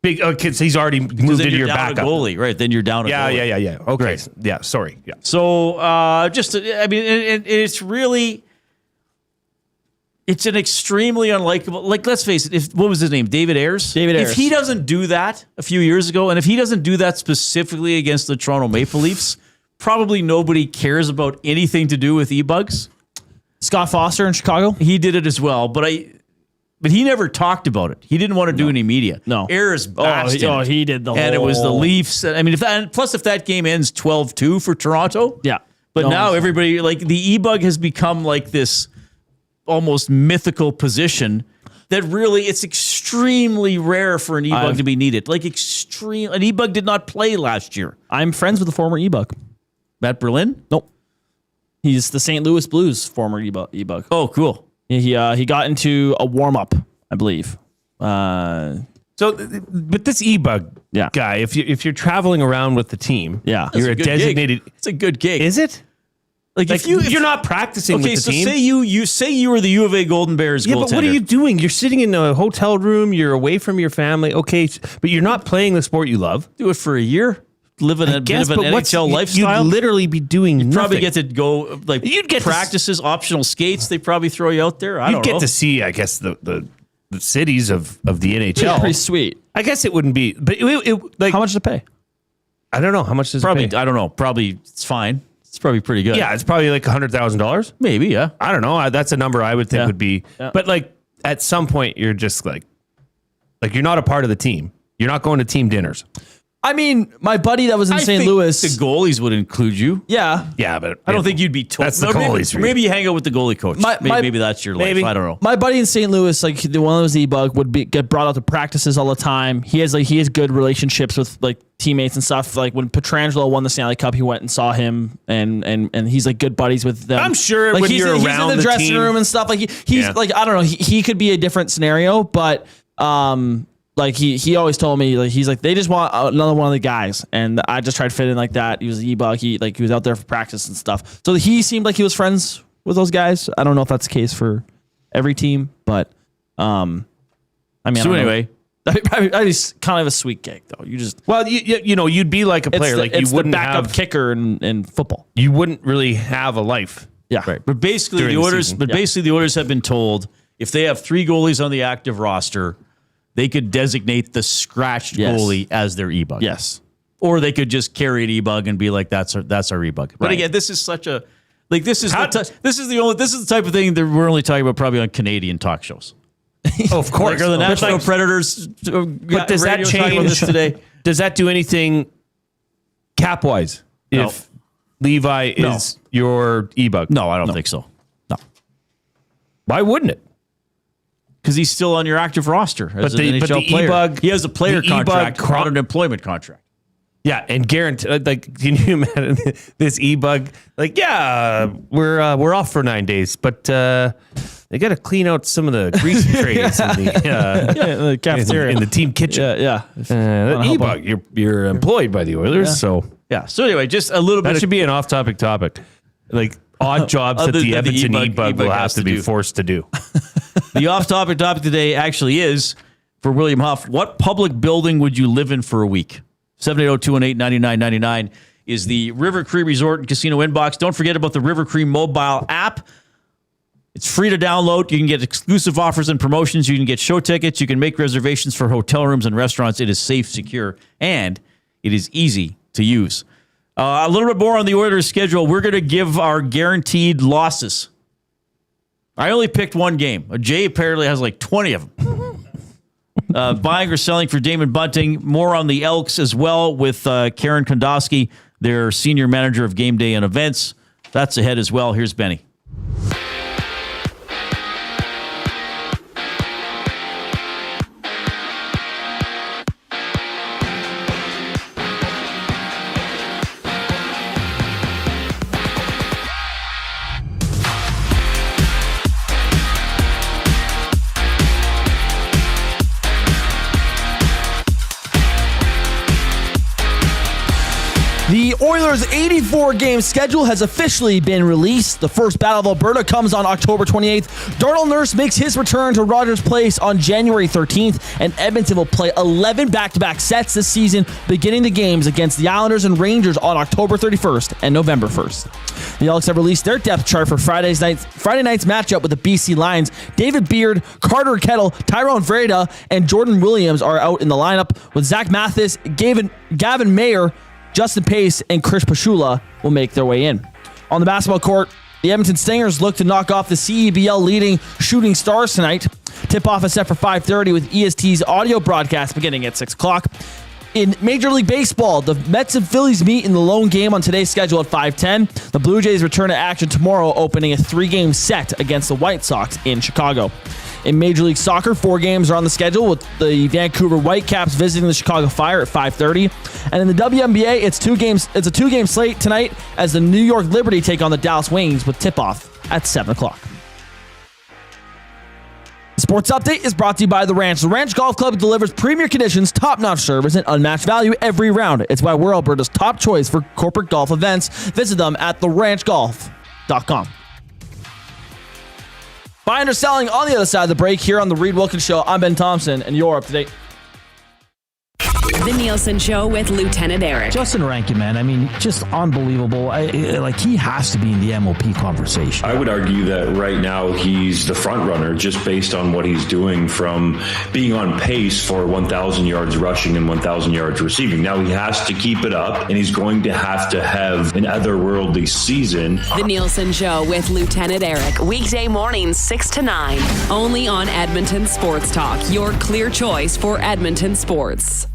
Because he's already moved into your backup. Goalie, right? Then you're down a goalie. Yeah. Okay. Right. Yeah, sorry. Yeah. So it's really... It's an extremely unlikable... Like, let's face it. What was his name? David Ayres? If he doesn't do that a few years ago, and if he doesn't do that specifically against the Toronto Maple Leafs, probably nobody cares about anything to do with e-bugs. Scott Foster in Chicago? He did it as well, but he never talked about it. He didn't want to do any media. No. Ayres bashed in it. he did the whole... And it was the Leafs. I mean, plus if that game ends 12-2 for Toronto. Yeah. But now everybody, like, the e-bug has become like this almost mythical position that really, it's extremely rare for an e-bug to be needed. Like, an e-bug did not play last year. I'm friends with a former e-bug. Matt Berlin? Nope. He's the St. Louis Blues former e-bug. Oh, cool. He got into a warm-up, I believe. But this e-bug guy, if you're traveling around with the team, you're a designated... It's a good gig. Is it? Like if you're not practicing with the team. Okay, so say you were the U of A Golden Bears goaltender. But what are you doing? You're sitting in a hotel room. You're away from your family. Okay, but you're not playing the sport you love. Do it for a year. Live in a bit of an NHL lifestyle. You'd literally be doing nothing. Probably get to go, like, you'd get practices, optional skates. They probably throw you out there. I don't know. You'd get to see, I guess, the cities of the NHL. Yeah, pretty sweet. I guess it wouldn't be, but it like, how much does it pay? I don't know. How much does probably, it pay? I don't know. Probably it's fine. It's probably pretty good. Yeah, it's probably like $100,000. Maybe, yeah. I don't know. That's a number I would think would be. Yeah. But like at some point, you're just like you're not a part of the team. You're not going to team dinners. I mean, my buddy that was in St. Louis. The goalies would include you. Yeah. Yeah, but I don't think you'd be told. That's the goalies. Maybe you hang out with the goalie coach. Maybe that's your life. I don't know. My buddy in St. Louis, like the one that was e-bug, would get brought out to practices all the time. He has good relationships with like teammates and stuff. Like when Pietrangelo won the Stanley Cup, he went and saw him, and he's like good buddies with them. I'm sure like when he's you're in around the dressing room and stuff. Like he's like, I don't know. He could be a different scenario, but like he always told me, like, he's like, they just want another one of the guys, and I just tried to fit in like that. He was an e-bug. He was out there for practice and stuff. So he seemed like he was friends with those guys. I don't know if that's the case for every team, but I mean, so anyway, that'd be kind of a sweet gig though. You just you'd be like a player, like you wouldn't the backup have kicker in football. You wouldn't really have a life. Yeah, right. But basically the Oilers have been told if they have 3 goalies on the active roster, they could designate the scratched goalie as their e-bug. Yes. Or they could just carry an e-bug and be like, that's our e-bug. But again, this is such a, like, this is the type of thing that we're only talking about probably on Canadian talk shows. Oh, of course. Like, are the Nashville Predators? But does that change this today? Does that do anything cap wise? No. If Levi is your e-bug? No, I don't think so. No. Why wouldn't it? Because he's still on your active roster as an NHL player. E-bug, he has a player contract, not an employment contract. Yeah, and guaranteed. Like, can you imagine this e-bug? Like, yeah, we're off for 9 days, but they got to clean out some of the greasy trays in the cafeteria, in the team kitchen. Yeah. E-bug, you're employed by the Oilers, so yeah. So anyway, just a little bit. That should be an off-topic topic. Like odd jobs that the Edmonton e-bug will have to be forced to do. The off-topic topic today actually is, for William Huff, what public building would you live in for a week? 780-218-9999 is the River Cree Resort and Casino inbox. Don't forget about the River Cree mobile app. It's free to download. You can get exclusive offers and promotions. You can get show tickets. You can make reservations for hotel rooms and restaurants. It is safe, secure, and it is easy to use. A little bit more on the Oilers schedule. We're going to give our guaranteed losses. I only picked one game. Jay apparently has like 20 of them. Buying or selling for Damon Bunting. More on the Elks as well with Karen Kondowski, their senior manager of game day and events. That's ahead as well. Here's Benny. The Oilers' 84-game schedule has officially been released. The first Battle of Alberta comes on October 28th. Darnell Nurse makes his return to Rogers Place on January 13th, and Edmonton will play 11 back-to-back sets this season, beginning the games against the Islanders and Rangers on October 31st and November 1st. The Elks have released their depth chart for Friday night's matchup with the BC Lions. David Beard, Carter Kettle, Tyrone Vreda, and Jordan Williams are out in the lineup, with Zach Mathis, Gavin Mayer, Justin Pace, and Chris Pashula will make their way in. On the basketball court, the Edmonton Stingers look to knock off the CEBL leading Shooting Stars tonight. Tip-off is set for 5:30 with EST's audio broadcast beginning at 6 o'clock. In Major League Baseball, the Mets and Phillies meet in the lone game on today's schedule at 5:10. The Blue Jays return to action tomorrow, opening a 3-game set against the White Sox in Chicago. In Major League Soccer, 4 games are on the schedule, with the Vancouver Whitecaps visiting the Chicago Fire at 5:30. And in the WNBA, it's a 2-game slate tonight as the New York Liberty take on the Dallas Wings with tip-off at 7 o'clock. The Sports Update is brought to you by The Ranch. The Ranch Golf Club delivers premier conditions, top-notch service, and unmatched value every round. It's why we're Alberta's top choice for corporate golf events. Visit them at theranchgolf.com. Buying or selling on the other side of the break here on the Reid Wilkins Show. I'm Ben Thompson, and you're up to date. The Nielsen Show with Lieutenant Eric. Justin Rankin, man, I mean, just unbelievable. He has to be in the MOP conversation. I would argue that right now he's the front runner just based on what he's doing from being on pace for 1,000 yards rushing and 1,000 yards receiving. Now he has to keep it up, and he's going to have an otherworldly season. The Nielsen Show with Lieutenant Eric. Weekday mornings 6 to 9. Only on Edmonton Sports Talk. Your clear choice for Edmonton sports.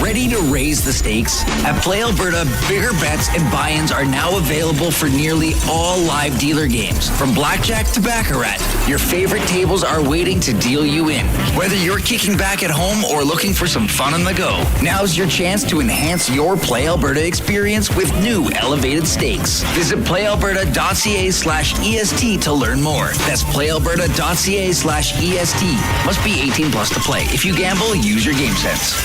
Ready to raise the stakes? At Play Alberta, bigger bets and buy-ins are now available for nearly all live dealer games. From blackjack to baccarat, your favorite tables are waiting to deal you in. Whether you're kicking back at home or looking for some fun on the go, now's your chance to enhance your Play Alberta experience with new elevated stakes. Visit playalberta.ca/EST to learn more. That's playalberta.ca/EST. Must be 18 plus to play. If you gamble, use your game sense.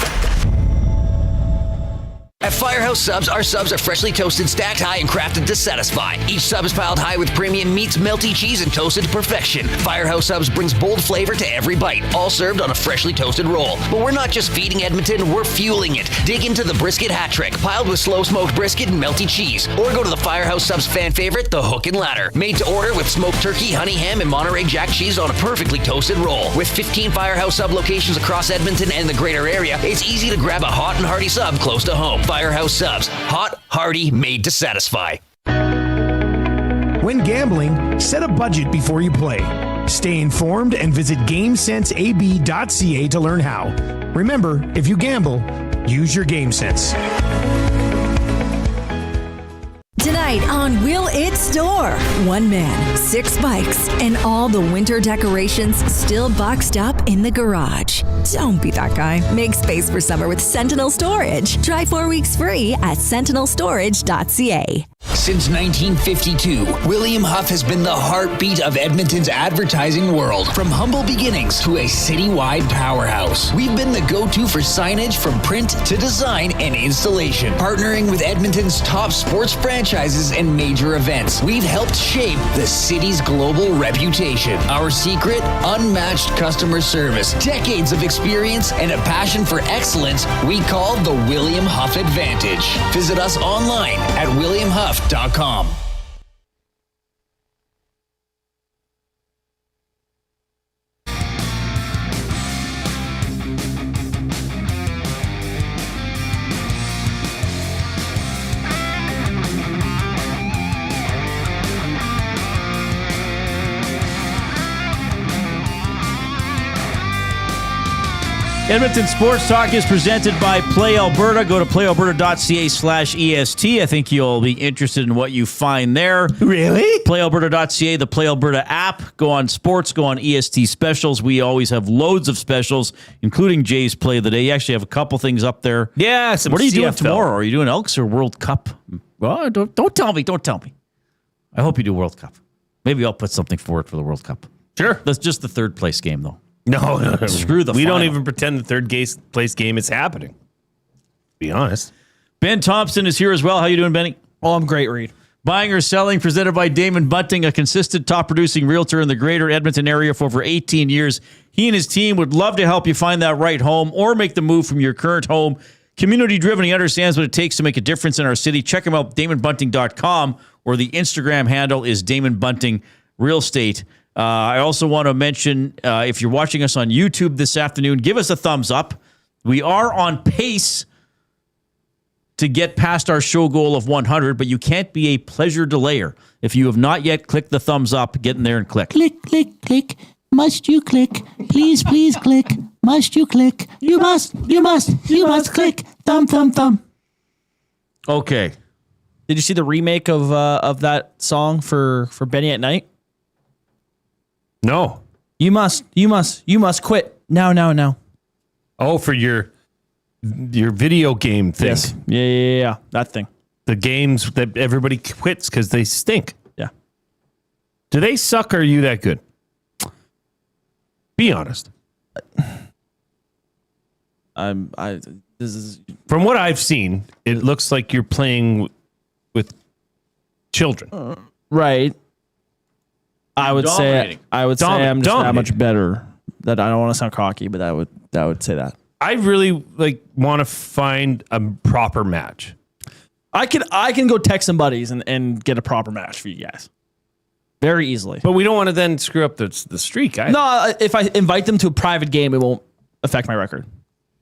At Firehouse Subs, our subs are freshly toasted, stacked high, and crafted to satisfy. Each sub is piled high with premium meats, melty cheese, and toasted to perfection. Firehouse Subs brings bold flavor to every bite, all served on a freshly toasted roll. But we're not just feeding Edmonton, we're fueling it. Dig into the brisket hat trick, piled with slow-smoked brisket and melty cheese. Or go to the Firehouse Subs fan favorite, the Hook and Ladder. Made to order with smoked turkey, honey ham, and Monterey Jack cheese on a perfectly toasted roll. With 15 Firehouse Sub locations across Edmonton and the greater area, it's easy to grab a hot and hearty sub close to home. Firehouse Subs. Hot, hearty, made to satisfy. When gambling, set a budget before you play. Stay informed and visit GameSenseAB.ca to learn how. Remember, if you gamble, use your game sense. Tonight on Will It Store, 1 man, 6 bikes, and all the winter decorations still boxed up in the garage. Don't be that guy. Make space for summer with Sentinel Storage. Try 4 weeks free at sentinelstorage.ca. Since 1952, William Huff has been the heartbeat of Edmonton's advertising world. From humble beginnings to a citywide powerhouse, we've been the go-to for signage from print to design and installation. Partnering with Edmonton's top sports franchises and major events, we've helped shape the city's global reputation. Our secret? Unmatched customer service, decades of experience, and a passion for excellence we call the William Huff Advantage. Visit us online at williamhuff.com. Edmonton Sports Talk is presented by Play Alberta. Go to playalberta.ca/EST. I think you'll be interested in what you find there. Really? PlayAlberta.ca, the Play Alberta app. Go on sports, go on EST specials. We always have loads of specials, including Jay's Play of the Day. You actually have a couple things up there. Yeah, what are you doing tomorrow? Are you doing Elks or World Cup? Well, don't tell me. Don't tell me. I hope you do World Cup. Maybe I'll put something forward for the World Cup. Sure. That's just the third place game, though. No. Screw the We final. don't even pretend the third place game is happening. To be honest. Ben Thompson is here as well. How you doing, Benny? Oh, I'm great, Reid. Buying or selling, presented by Damon Bunting, a consistent top-producing realtor in the greater Edmonton area for over 18 years. He and his team would love to help you find that right home or make the move from your current home. Community-driven, he understands what it takes to make a difference in our city. Check him out, DamonBunting.com, or the Instagram handle is Damon Bunting Real Estate. I also want to mention, if you're watching us on YouTube this afternoon, give us a thumbs up. We are on pace to get past our show goal of 100, but you can't be a pleasure delayer. If you have not yet clicked the thumbs up, get in there and click. Click, click, click. Must you click? Please, please click. Must you click? You must click. Thumb, thumb, thumb. Okay. Did you see the remake of that song for Benny at Night? No. You must quit. Now. Oh, for your video game thing. Yes. Yeah. That thing. The games that everybody quits because they stink. Yeah. Do they suck or are you that good? Be honest. This is from what I've seen, it looks like you're playing with children. Right. I would say I'm just that much better. That I don't want to sound cocky, but that would say that. I really want to find a proper match. I can go text some buddies and get a proper match for you guys. Very easily. But we don't want to then screw up the streak. No, if I invite them to a private game, it won't affect my record.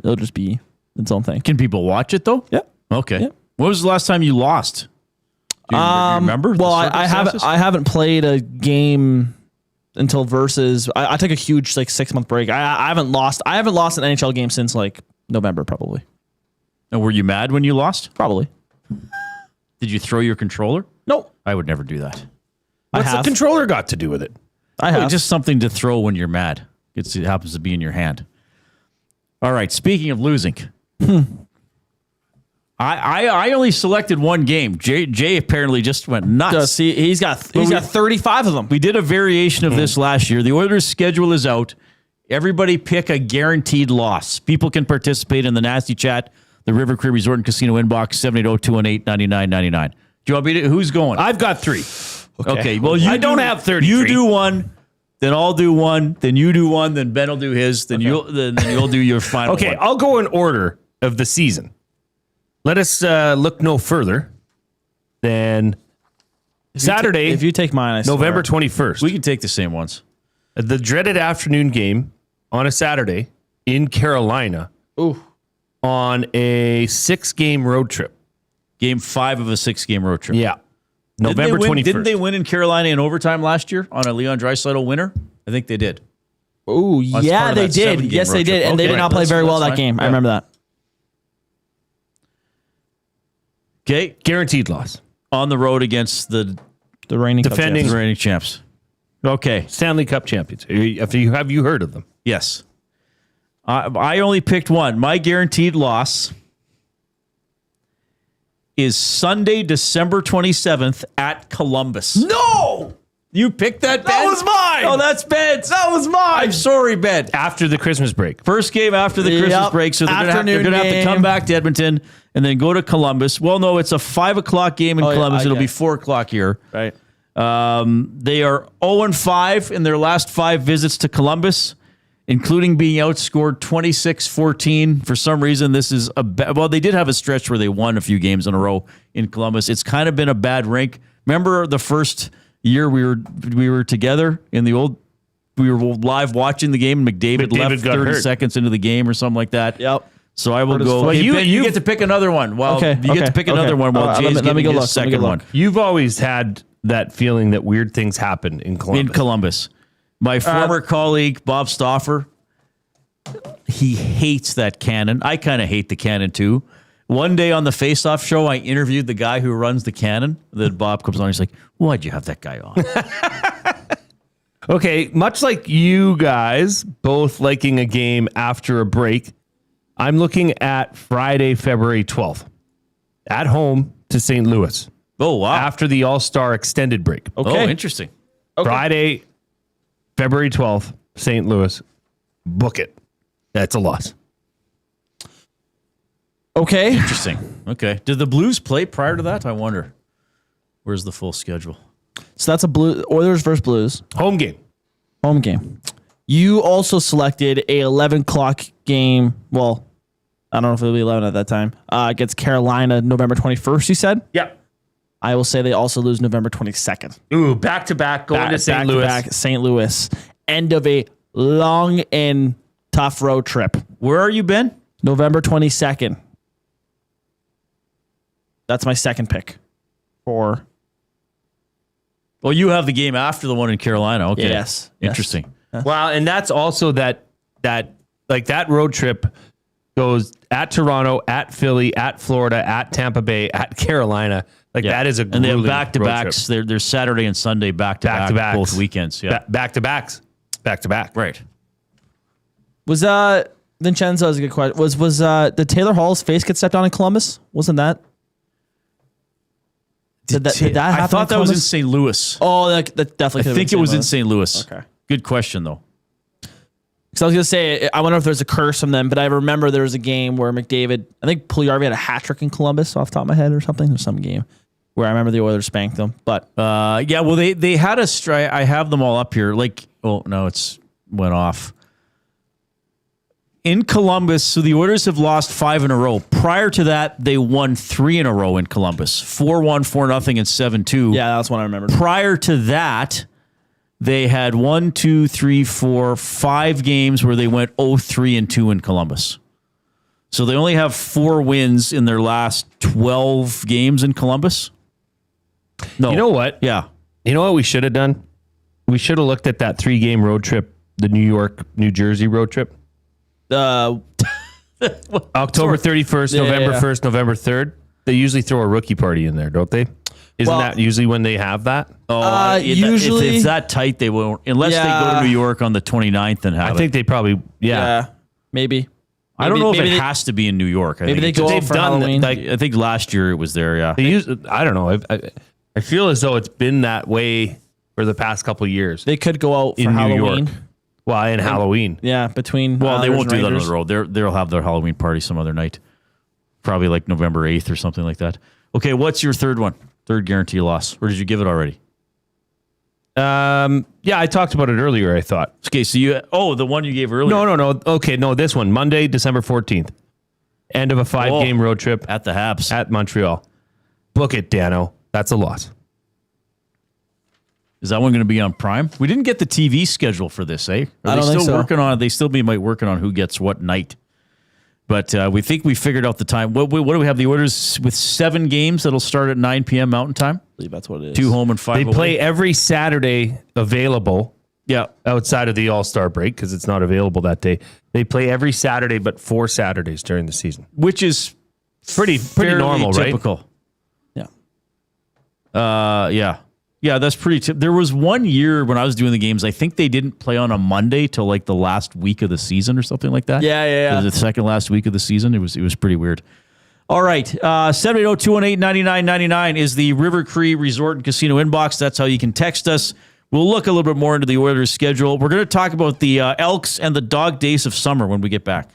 It'll just be its own thing. Can people watch it though? Yep. Okay. Yep. When was the last time you lost? Do you remember? Well, I haven't played a game until Versus. I took a huge 6-month break. I haven't lost an NHL game since November probably. And were you mad when you lost? Probably. Did you throw your controller? No. I would never do that. What's the controller got to do with it? Just something to throw when you're mad. It happens to be in your hand. All right. Speaking of losing, I only selected one game. Jay apparently just went nuts. He's got 35 of them. We did a variation of this last year. The Oilers' schedule is out. Everybody pick a guaranteed loss. People can participate in the nasty chat. The River Cree Resort and Casino inbox 780-218-9999. Do you want me to? Who's going? I've got 3. Okay. Well, I don't have 33. You do one, then I'll do one, then you do one, then Ben will do his, then you'll do your final. Okay, one. I'll go in order of the season. Let us look no further than Saturday. If you take mine, November 21st. We can take the same ones. The dreaded afternoon game on a Saturday in Carolina. Ooh. On a 6-game road trip. Game 5 of a 6-game road trip. Yeah. November 21st. Didn't they win in Carolina in overtime last year on a Leon Draisaitl winner? I think they did. Oh, yeah, they did. Yes, they did. And they did not play very well that game. I remember that. Okay. Guaranteed loss. On the road against the reigning reigning champs. Okay. Stanley Cup champions. Have you heard of them? Yes. I only picked one. My guaranteed loss is Sunday, December 27th at Columbus. No! You picked that, Ben? That was mine! Oh, that's Ben's. That was mine! I'm sorry, Ben. After the Christmas break. First game after the Christmas break, so they're going to have to come back to Edmonton and then go to Columbus. Well, no, it's a 5 o'clock game in Columbus. It'll be 4 o'clock here. Right. They are 0-5 in their last 5 visits to Columbus, including being outscored 26-14. For some reason, this is well, they did have a stretch where they won a few games in a row in Columbus. It's kind of been a bad rink. Remember the first year we were together in the old, we were live watching the game, and McDavid left 30 seconds into the game or something like that. Yep. So I will go. Well, you get to pick another one. Well, you get to pick another one while Jay's getting his second one. You've always had that feeling that weird things happen in Columbus. My former colleague, Bob Stauffer, he hates that cannon. I kind of hate the cannon too. One day on the Face-Off show, I interviewed the guy who runs the cannon. Then Bob comes on. He's like, "Why'd you have that guy on?" Okay, much like you guys both liking a game after a break, I'm looking at Friday, February 12th at home to St. Louis. Oh, wow. After the All-Star extended break. Okay. Oh, interesting. Okay. Friday, February 12th, St. Louis. Book it. That's a loss. Okay. Interesting. Okay. Did the Blues play prior to that? I wonder. Where's the full schedule? So that's a Oilers versus Blues. Home game. Home game. You also selected a 11 o'clock game. Well, I don't know if it'll be 11 at that time. Against Carolina, November 21st, you said? Yeah. I will say they also lose November 22nd. Ooh, back-to-back going to St. Louis. Back-to-back St. Louis. End of a long and tough road trip. Where are you, Ben? November 22nd. That's my second pick for... Well, you have the game after the one in Carolina. Okay. Yes. Interesting. Well, and that's also that road trip goes at Toronto, at Philly, at Florida, at Tampa Bay, at Carolina. That is a and they have grueling back-to-backs. road trip. They're Saturday and Sunday back-to-back both weekends. Yeah. Back-to-backs. Back-to-back. Right. Was Vincenzo is a good question. Was did Taylor Hall's face get stepped on in Columbus? Wasn't that? Did that happen? I thought that was in St. Louis. Oh, that definitely. I think it was in St. Louis. Okay. Good question, though. Because I was going to say, I wonder if there's a curse from them, but I remember there was a game where McDavid, I think Puljujarvi had a hat trick in Columbus off the top of my head or something. There's some game where I remember the Oilers spanked them. But yeah, well, they had a strike. I have them all up here. It's went off. In Columbus, so the Oilers have lost 5 in a row. Prior to that, they won 3 in a row in Columbus. 4-1, 4-0, and 7-2. Yeah, that's what I remember. Prior to that, they had 5 games where they went 0-3-2 in Columbus. So they only have 4 wins in their last 12 games in Columbus. No. You know what? Yeah. You know what we should have done? We should have looked at that 3-game road trip, the New York, New Jersey road trip. October 31st, November 1st, November 3rd. They usually throw a rookie party in there, don't they? Isn't that usually when they have that? Usually. If it's that tight, they won't. Unless they go to New York on the 29th and have I think they probably, maybe. I don't know if it has to be in New York. Maybe they go out for Halloween. I think last year it was there, yeah. I don't know. I feel as though it's been that way for the past couple of years. They could go out for in Halloween. New York. Well, in Halloween. Yeah, between. Well, they won't do that on Rangers. the road. They'll have their Halloween party some other night. Probably like November 8th or something like that. Okay, what's your third one? Third guarantee loss. Or did you give it already? Yeah, I talked about it earlier, I thought. Okay, so the one you gave earlier. No. Okay, no, this one. Monday, December 14th. End of a 5-game road trip. At the Habs. At Montreal. Book it, Dano. That's a loss. Is that one going to be on Prime? We didn't get the TV schedule for this, eh? I don't think so. Working on it? They still might working on who gets what night. But we think we figured out the time. What do we have? The Oilers with 7 games that'll start at 9 p.m. Mountain Time? I believe that's what it is. 2 home and 5 They away. play every Saturday available. Yeah. Outside of the All-Star break, because it's not available that day. They play every Saturday, but 4 Saturdays during the season. Which is pretty normal, typical. right? Yeah. Yeah, that's pretty there was one year when I was doing the games, I think they didn't play on a Monday till like the last week of the season or something like that. Yeah. The second last week of the season. It was pretty weird. All right. 780-218-9999 is the River Cree Resort and Casino inbox. That's how you can text us. We'll look a little bit more into the Oilers schedule. We're going to talk about the Elks and the Dog Days of Summer when we get back.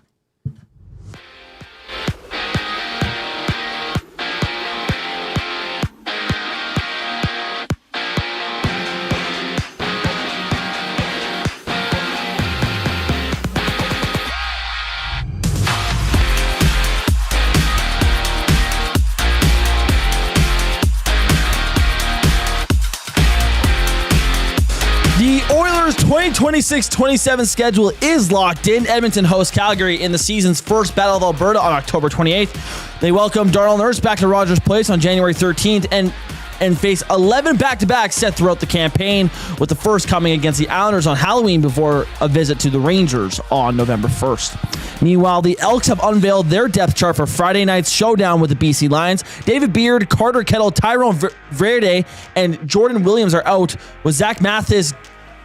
The Oilers 2026-27 schedule is locked in. Edmonton hosts Calgary in the season's first Battle of Alberta on October 28th. They welcome Darnell Nurse back to Rogers Place on January 13th. And and face 11 back-to-backs set throughout the campaign, with the first coming against the Islanders on Halloween before a visit to the Rangers on November 1st. Meanwhile, the Elks have unveiled their depth chart for Friday night's showdown with the BC Lions. David Beard, Carter Kettle, Tyrone Verde, and Jordan Williams are out, with Zach Mathis,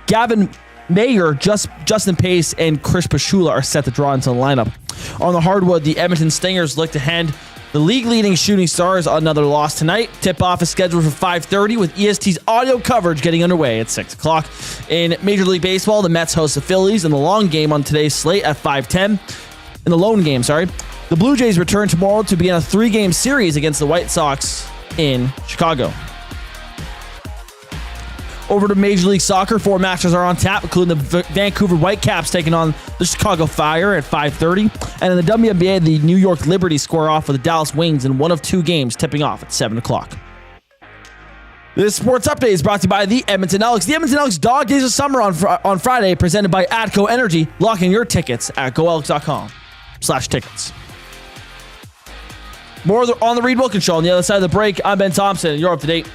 Gavin Mayer, Justin Pace, and Chris Pashula are set to draw into the lineup. On the hardwood, the Edmonton Stingers look to hand the league-leading Shooting Stars another loss tonight. Tip-off is scheduled for 5:30, with EST's audio coverage getting underway at 6 o'clock. In Major League Baseball, the Mets host the Phillies in the long game on today's slate at 5:10. In the lone game, the Blue Jays return tomorrow to begin a 3-game series against the White Sox in Chicago. Over to Major League Soccer, 4 matches are on tap, including the Vancouver Whitecaps taking on the Chicago Fire at 5:30. And in the WNBA, the New York Liberty square off with the Dallas Wings in one of 2 games, tipping off at 7 o'clock. This sports update is brought to you by the Edmonton Elks. The Edmonton Elks Dog Days of Summer on Friday, presented by Atco Energy. Lock in your tickets at goelks.com/tickets. More on the Reid Wilkins Show on the other side of the break. I'm Ben Thompson. You're up to date.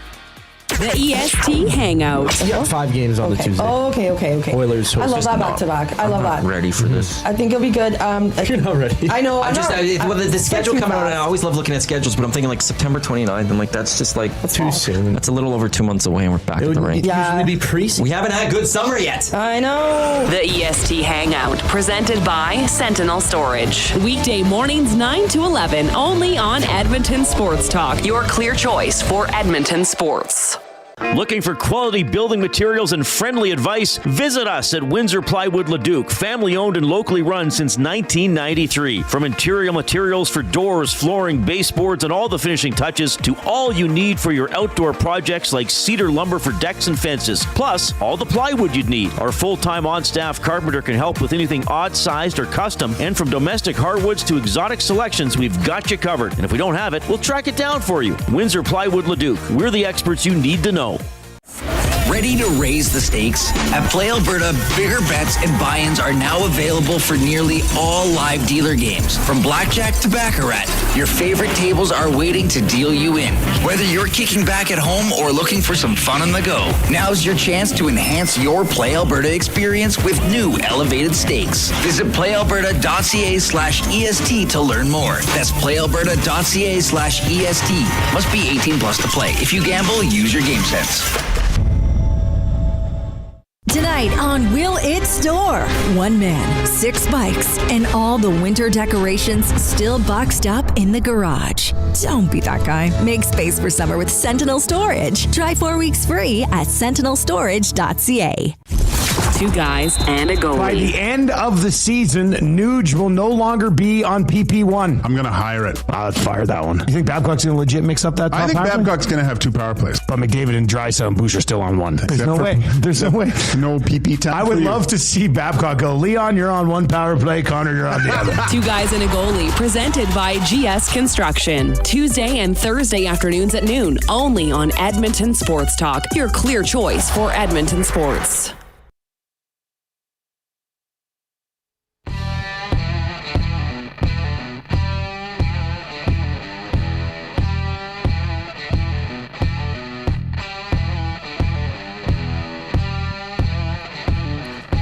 The EST Hangout. You got 5 games on the Tuesday. Oh, okay. Oilers. I love that back-to-back. I love that. Ready for this. I think it'll be good. You're not ready. I know. The schedule coming out, I always love looking at schedules, but I'm thinking like September 29th, and like that's just like too soon. That's a little over 2 months away, and we're back at the rink. Yeah. Usually be preseason. We haven't had good summer yet. I know. The EST Hangout, presented by Sentinel Storage. Weekday mornings 9 to 11, only on Edmonton Sports Talk. Your clear choice for Edmonton sports. Looking for quality building materials and friendly advice? Visit us at Windsor Plywood Leduc, family owned and locally run since 1993. From interior materials for doors, flooring, baseboards, and all the finishing touches to all you need for your outdoor projects like cedar lumber for decks and fences. Plus, all the plywood you'd need. Our full-time on-staff carpenter can help with anything odd-sized or custom. And from domestic hardwoods to exotic selections, we've got you covered. And if we don't have it, we'll track it down for you. Windsor Plywood Leduc. We're the experts you need to know. Ready to raise the stakes? At Play Alberta, bigger bets and buy-ins are now available for nearly all live dealer games. From blackjack to baccarat, your favorite tables are waiting to deal you in. Whether you're kicking back at home or looking for some fun on the go, now's your chance to enhance your Play Alberta experience with new elevated stakes. Visit playalberta.ca/EST to learn more. That's playalberta.ca/EST. Must be 18 plus to play. If you gamble, use your game sense. Tonight on Will It Store? 1 man, 6 bikes, and all the winter decorations still boxed up in the garage. Don't be that guy. Make space for summer with Sentinel Storage. Try 4 weeks free at sentinelstorage.ca. 2 guys and a goalie. By the end of the season, Nuge will no longer be on PP1. I'm going to hire it. Let's fire that one. You think Babcock's going to legit mix up that top I think power play? Babcock's going to have 2 power plays. But McDavid and Draisaitl and Bush are still on one. There's no way. There's no way. No PP time. I would love to see Babcock go, Leon, you're on one power play. Connor, you're on the other. 2 guys and a goalie, presented by GS Construction. Tuesday and Thursday afternoons at noon, only on Edmonton Sports Talk. Your clear choice for Edmonton sports.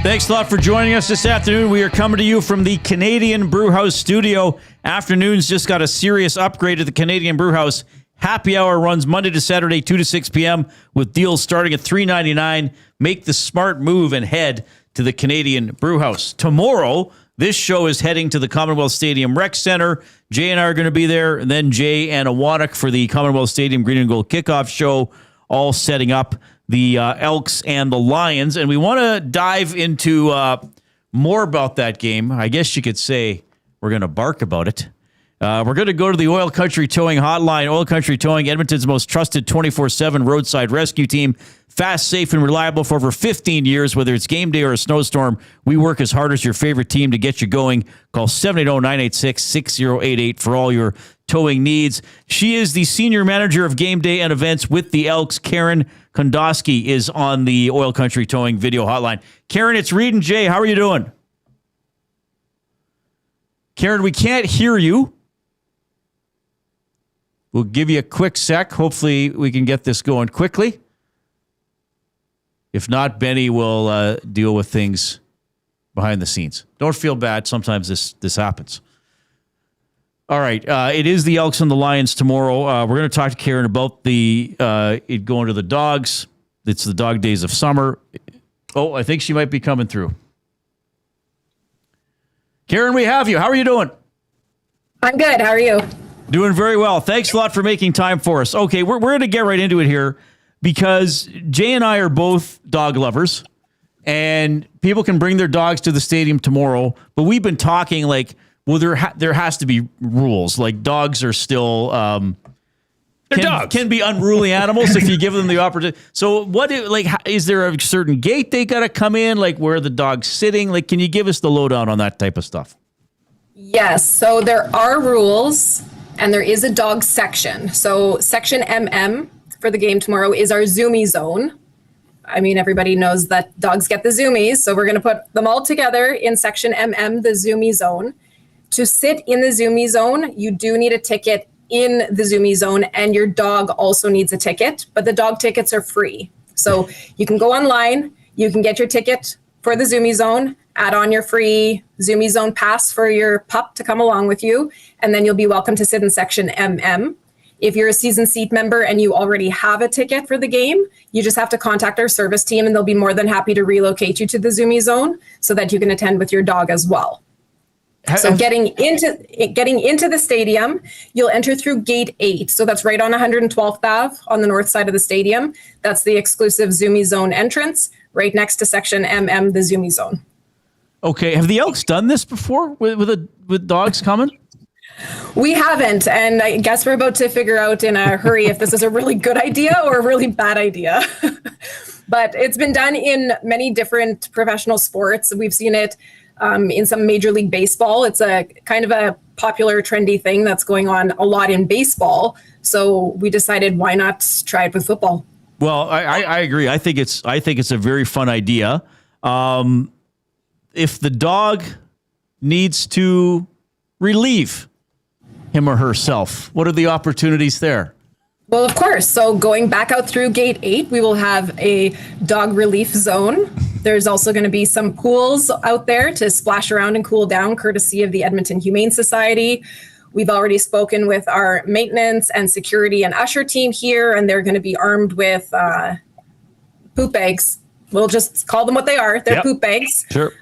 Thanks a lot for joining us this afternoon. We are coming to you from the Canadian Brewhouse studio. Afternoons just got a serious upgrade at the Canadian Brewhouse. Happy hour runs Monday to Saturday, 2 to 6 p.m. with deals starting at $3.99. Make the smart move and head to the Canadian Brewhouse. Tomorrow, this show is heading to the Commonwealth Stadium Rec Center. Jay and I are going to be there, and then Jay and Awanak for the Commonwealth Stadium Green and Gold kickoff show, all setting up the Elks and the Lions. And we want to dive into more about that game. I guess you could say we're going to bark about it. We're going to go to the Oil Country Towing Hotline. Oil Country Towing, Edmonton's most trusted 24/7 roadside rescue team. Fast, safe, and reliable for over 15 years. Whether it's game day or a snowstorm, we work as hard as your favorite team to get you going. Call 780-986-6088 for all your towing needs. She is the senior manager of game day and events with the Elks. Karen Kondosky is on the Oil Country Towing video hotline. Karen, it's Reid and Jay. How are you doing? Karen, we can't hear you. We'll give you a quick sec. Hopefully we can get this going quickly. If not, Benny will deal with things behind the scenes. Don't feel bad. Sometimes this happens. All right. It is the Elks and the Lions tomorrow. We're going to talk to Karen about it going to the Dogs. It's the dog days of summer. Oh, I think she might be coming through. Karen, we have you. How are you doing? I'm good. How are you? Doing very well. Thanks a lot for making time for us. Okay, we're going to get right into it here because Jay and I are both dog lovers, and people can bring their dogs to the stadium tomorrow. But we've been talking well, there has to be rules. Like dogs are still can be unruly animals if you give them the opportunity. So is there a certain gate they got to come in? Like where the dog's sitting? Like, can you give us the lowdown on that type of stuff? Yes. So there are rules, and there is a dog section. So section MM for the game tomorrow is our Zoomy zone. I mean, everybody knows that dogs get the Zoomies, so we're going to put them all together in section MM, the Zoomy zone. To sit in the Zoomy zone, you do need a ticket in the Zoomy zone, and your dog also needs a ticket, but the dog tickets are free. So you can go online, you can get your ticket for the Zoomy zone, add on your free Zoomy zone pass for your pup to come along with you, and then you'll be welcome to sit in section MM. If you're a season seat member and you already have a ticket for the game, you just have to contact our service team, and they'll be more than happy to relocate you to the Zoomy zone so that you can attend with your dog as well. So getting into the stadium, you'll enter through gate 8. So that's right on 112th Ave on the north side of the stadium. That's the exclusive Zoomy zone entrance, right next to section MM, the Zoomy zone. Okay, have the Elks done this before with dogs coming? We haven't, and I guess we're about to figure out in a hurry if this is a really good idea or a really bad idea. But it's been done in many different professional sports. We've seen it in some Major League Baseball. It's a kind of a popular, trendy thing that's going on a lot in baseball. So we decided, why not try it with football? Well, I agree. I think it's a very fun idea. If the dog needs to relieve him or herself, what are the opportunities there? Well, of course. So going back out through gate 8, we will have a dog relief zone. There's also going to be some pools out there to splash around and cool down, courtesy of the Edmonton Humane Society. We've already spoken with our maintenance and security and usher team here, and they're going to be armed with poop bags. We'll just call them what they are. They're poop bags. Sure.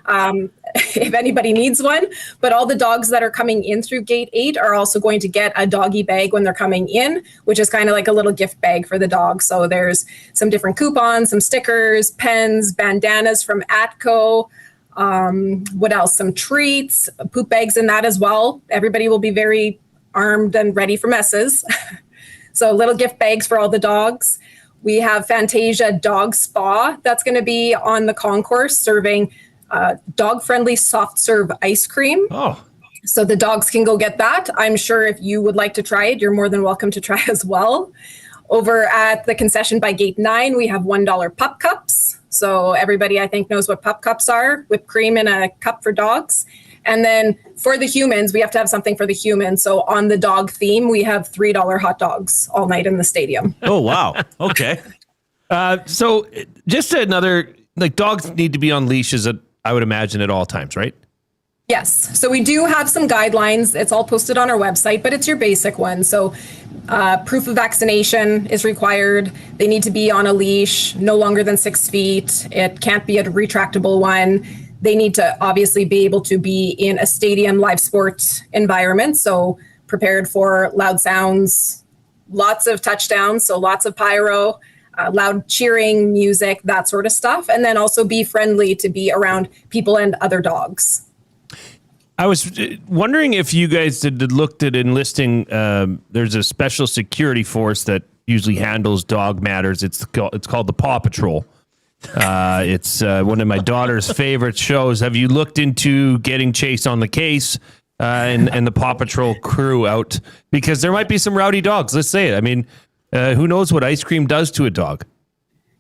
If anybody needs one. But all the dogs that are coming in through gate 8 are also going to get a doggy bag when they're coming in, which is kind of like a little gift bag for the dog. So there's some different coupons, some stickers, pens, bandanas from Atco. What else? Some treats, poop bags in that as well. Everybody will be very armed and ready for messes. So little gift bags for all the dogs. We have Fantasia Dog Spa that's going to be on the concourse serving dog-friendly soft serve ice cream. Oh. So the dogs can go get that. I'm sure if you would like to try it, you're more than welcome to try as well. Over at the concession by gate 9, we have $1 pup cups. So everybody, I think, knows what pup cups are. Whipped cream in a cup for dogs. And then for the humans, we have to have something for the humans. So on the dog theme, we have $3 hot dogs all night in the stadium. Oh, wow. Okay. So just another, dogs need to be on leashes, I would imagine, at all times, right? Yes. So we do have some guidelines. It's all posted on our website, but it's your basic one. So proof of vaccination is required. They need to be on a leash, no longer than 6 feet. It can't be a retractable one. They need to obviously be able to be in a stadium live sports environment. So prepared for loud sounds, lots of touchdowns. So lots of pyro, loud cheering, music, that sort of stuff. And then also be friendly to be around people and other dogs. I was wondering if you guys had looked at enlisting. There's a special security force that usually handles dog matters. It's called the Paw Patrol. It's one of my daughter's favorite shows. Have you looked into getting Chase on the case and the Paw Patrol crew out? Because there might be some rowdy dogs. Let's say it. I mean, who knows what ice cream does to a dog?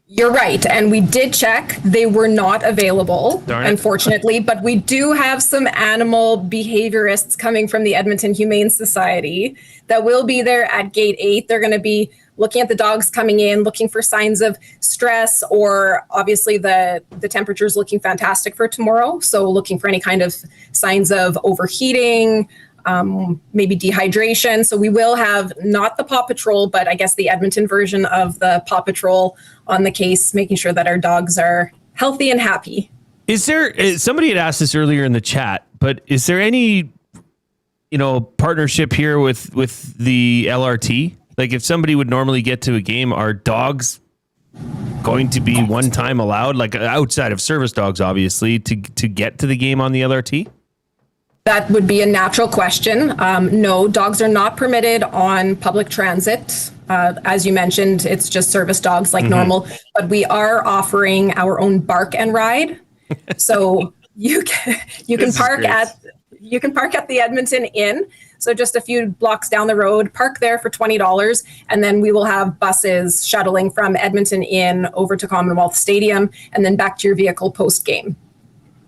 You're right. And we did check. They were not available, Darn it. unfortunately, but we do have some animal behaviorists coming from the Edmonton Humane Society that will be there at gate 8. They're going to be looking at the dogs coming in, looking for signs of stress, or obviously the temperature is looking fantastic for tomorrow. So looking for any kind of signs of overheating, maybe dehydration. So we will have not the Paw Patrol, but I guess the Edmonton version of the Paw Patrol on the case, making sure that our dogs are healthy and happy. Is there, somebody had asked this earlier in the chat, but is there any, partnership here with the LRT? Like if somebody would normally get to a game, are dogs going to be one time allowed, like outside of service dogs, obviously, to get to the game on the LRT? That would be a natural question. No, dogs are not permitted on public transit. As you mentioned, it's just service dogs like normal, but we are offering our own bark and ride. So you can park at the Edmonton Inn. So just a few blocks down the road, park there for $20, and then we will have buses shuttling from Edmonton Inn over to Commonwealth Stadium and then back to your vehicle post game.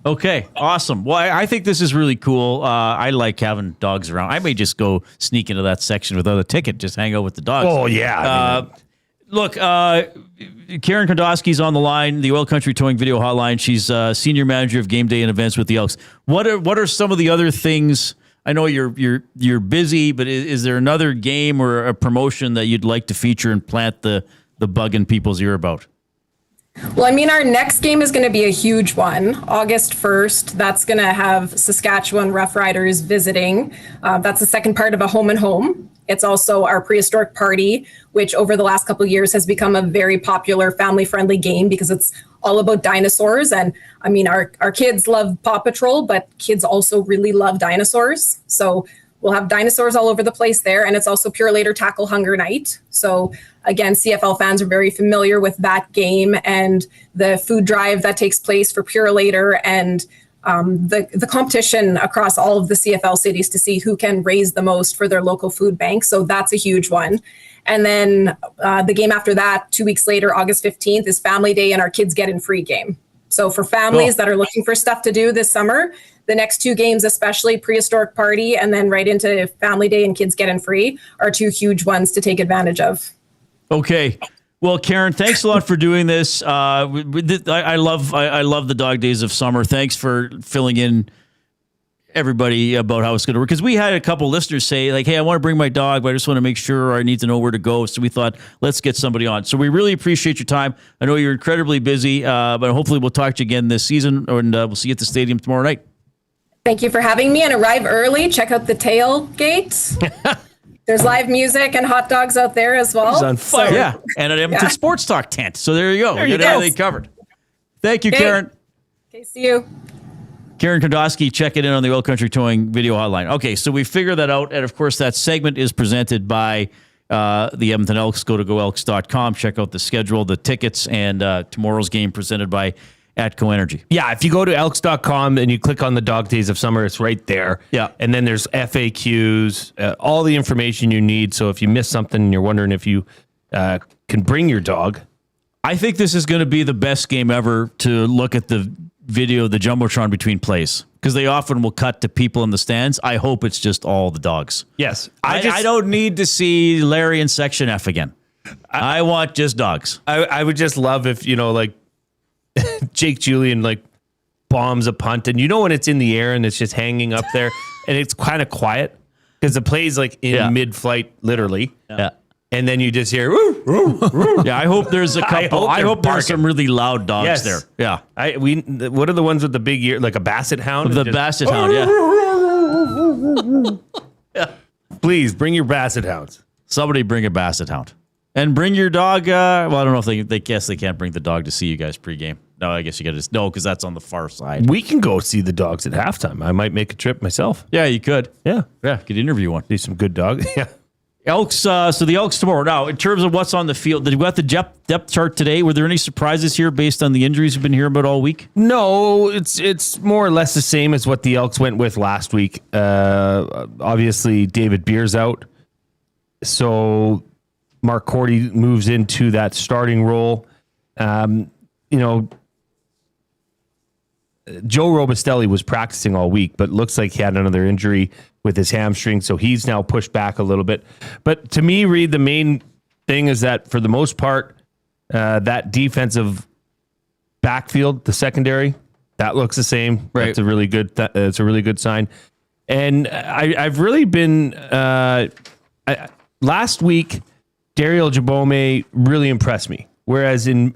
Okay, awesome. Well, I think this is really cool. I like having dogs around. I may just go sneak into that section without a ticket, just hang out with the dogs. Oh, yeah. Look, Karen Kondowski's on the line, the Oil Country Towing Video Hotline. She's Senior Manager of Game Day and Events with the Elks. What are some of the other things? I know you're busy, but is there another game or a promotion that you'd like to feature and plant the bug in people's ear about? Well, I mean, our next game is going to be a huge one. August 1st, that's going to have Saskatchewan Rough Riders visiting. That's the second part of a home and home. It's also our prehistoric party, which over the last couple of years has become a very popular family-friendly game because it's all about dinosaurs. And I mean, our kids love Paw Patrol, but kids also really love dinosaurs. So we'll have dinosaurs all over the place there. And it's also Purolator Tackle Hunger Night. So again, CFL fans are very familiar with that game and the food drive that takes place for Purolator and the competition across all of the CFL cities to see who can raise the most for their local food bank. So that's a huge one. And then the game after that, 2 weeks later, August 15th, is Family Day and our Kids Get In Free game. So for families that are looking for stuff to do this summer, the next two games, especially Prehistoric Party and then right into Family Day and Kids Get In Free, are two huge ones to take advantage of. Okay. Well, Karen, thanks a lot for doing this. I love the dog days of summer. Thanks for filling in everybody about how it's going to work. Because we had a couple listeners say, like, hey, I want to bring my dog, but I just want to make sure, or I need to know where to go. So we thought, let's get somebody on. So we really appreciate your time. I know you're incredibly busy, but hopefully we'll talk to you again this season, and we'll see you at the stadium tomorrow night. Thank you for having me, and arrive early. Check out the tailgate. There's live music and hot dogs out there as well. He's on fire. Yeah, and an Edmonton Sports Talk tent. So there you go. We got everything covered. Thank you, Karen. Okay, see you. Karen Kondowski checking in on the Oil Country Towing Video Hotline. Okay, so we figured that out. And, of course, that segment is presented by the Edmonton Elks. Go to goelks.com. Check out the schedule, the tickets, and tomorrow's game presented by Atco Energy. Yeah, if you go to elks.com and you click on the Dog Days of Summer, it's right there. Yeah. And then there's FAQs, all the information you need. So if you miss something and you're wondering if you can bring your dog. I think this is going to be the best game ever to look at the video, the Jumbotron between plays, because they often will cut to people in the stands. I hope it's just all the dogs. Yes. I don't need to see Larry in Section F again. I want just dogs. I would just love if, like, Jake Julian bombs a punt, and when it's in the air and it's just hanging up there and it's kind of quiet because the play's in mid-flight, literally. Yeah. And then you just hear, woo, woo, woo. Yeah, I hope there's a couple. I hope there's some really loud dogs there. Yeah. What are the ones with the big ear, like a basset hound? The basset hound, yeah. Please bring your basset hounds. Somebody bring a basset hound. And bring your dog. I don't know if they guess they can't bring the dog to see you guys pregame. No, I guess you got to no, because that's on the far side. We can go see the dogs at halftime. I might make a trip myself. Yeah, you could. Yeah, could interview one. See some good dogs. Yeah. Elks. So the Elks tomorrow. Now, in terms of what's on the field, did we got the depth chart today? Were there any surprises here based on the injuries we've been hearing about all week? No, it's more or less the same as what the Elks went with last week. Obviously, David Beer's out, so Mark Cordy moves into that starting role. Joe Robustelli was practicing all week, but looks like he had another injury with his hamstring, so he's now pushed back a little bit. But to me, Reid, the main thing is that for the most part, that defensive backfield, the secondary, that looks the same. Right. That's a really good. It's a really good sign. And I've really been last week. Daryl Jabome really impressed me. Whereas in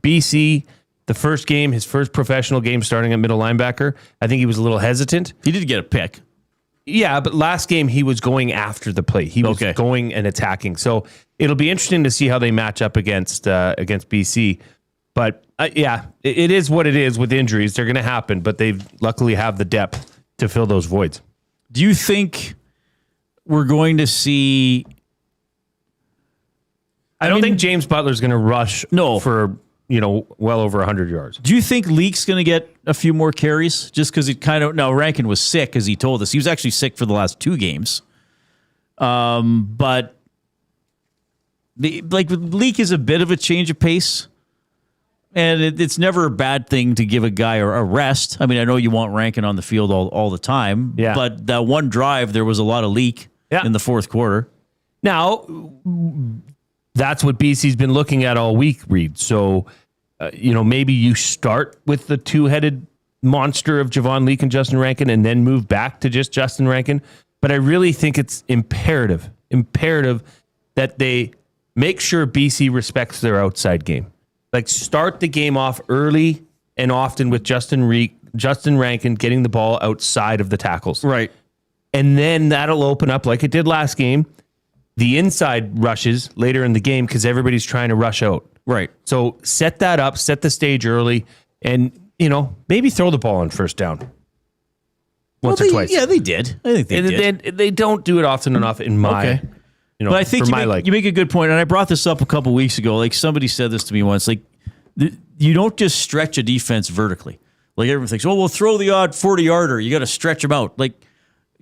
BC, the first game, his first professional game starting at middle linebacker, I think he was a little hesitant. He did get a pick. Yeah, but last game he was going after the play. He was going and attacking. So it'll be interesting to see how they match up against BC. But it is what it is with injuries. They're going to happen, but they luckily have the depth to fill those voids. Do you think we're going to see... I don't think James Butler's going to rush for, well over 100 yards. Do you think Leake's going to get a few more carries just because now Rankin was sick, as he told us. He was actually sick for the last 2 games. But Leake is a bit of a change of pace. And it's never a bad thing to give a guy a rest. I mean, I know you want Rankin on the field all the time. Yeah. But that one drive, there was a lot of Leake in the fourth quarter. Now... That's what BC's been looking at all week, Reid. So, maybe you start with the 2-headed monster of Javon Leake and Justin Rankin and then move back to just Justin Rankin. But I really think it's imperative that they make sure BC respects their outside game. Like, start the game off early and often with Justin Rankin getting the ball outside of the tackles. Right. And then that'll open up, like it did last game, the inside rushes later in the game because everybody's trying to rush out. Right. So set that up, set the stage early, and, maybe throw the ball on first down once or twice. Yeah, they did. I think they did. They don't do it often enough in my, but I think you make a good point, and I brought this up a couple weeks ago. Like, somebody said this to me once, like, you don't just stretch a defense vertically. Like, everyone thinks, we'll throw the odd 40-yarder. You got to stretch them out. Like,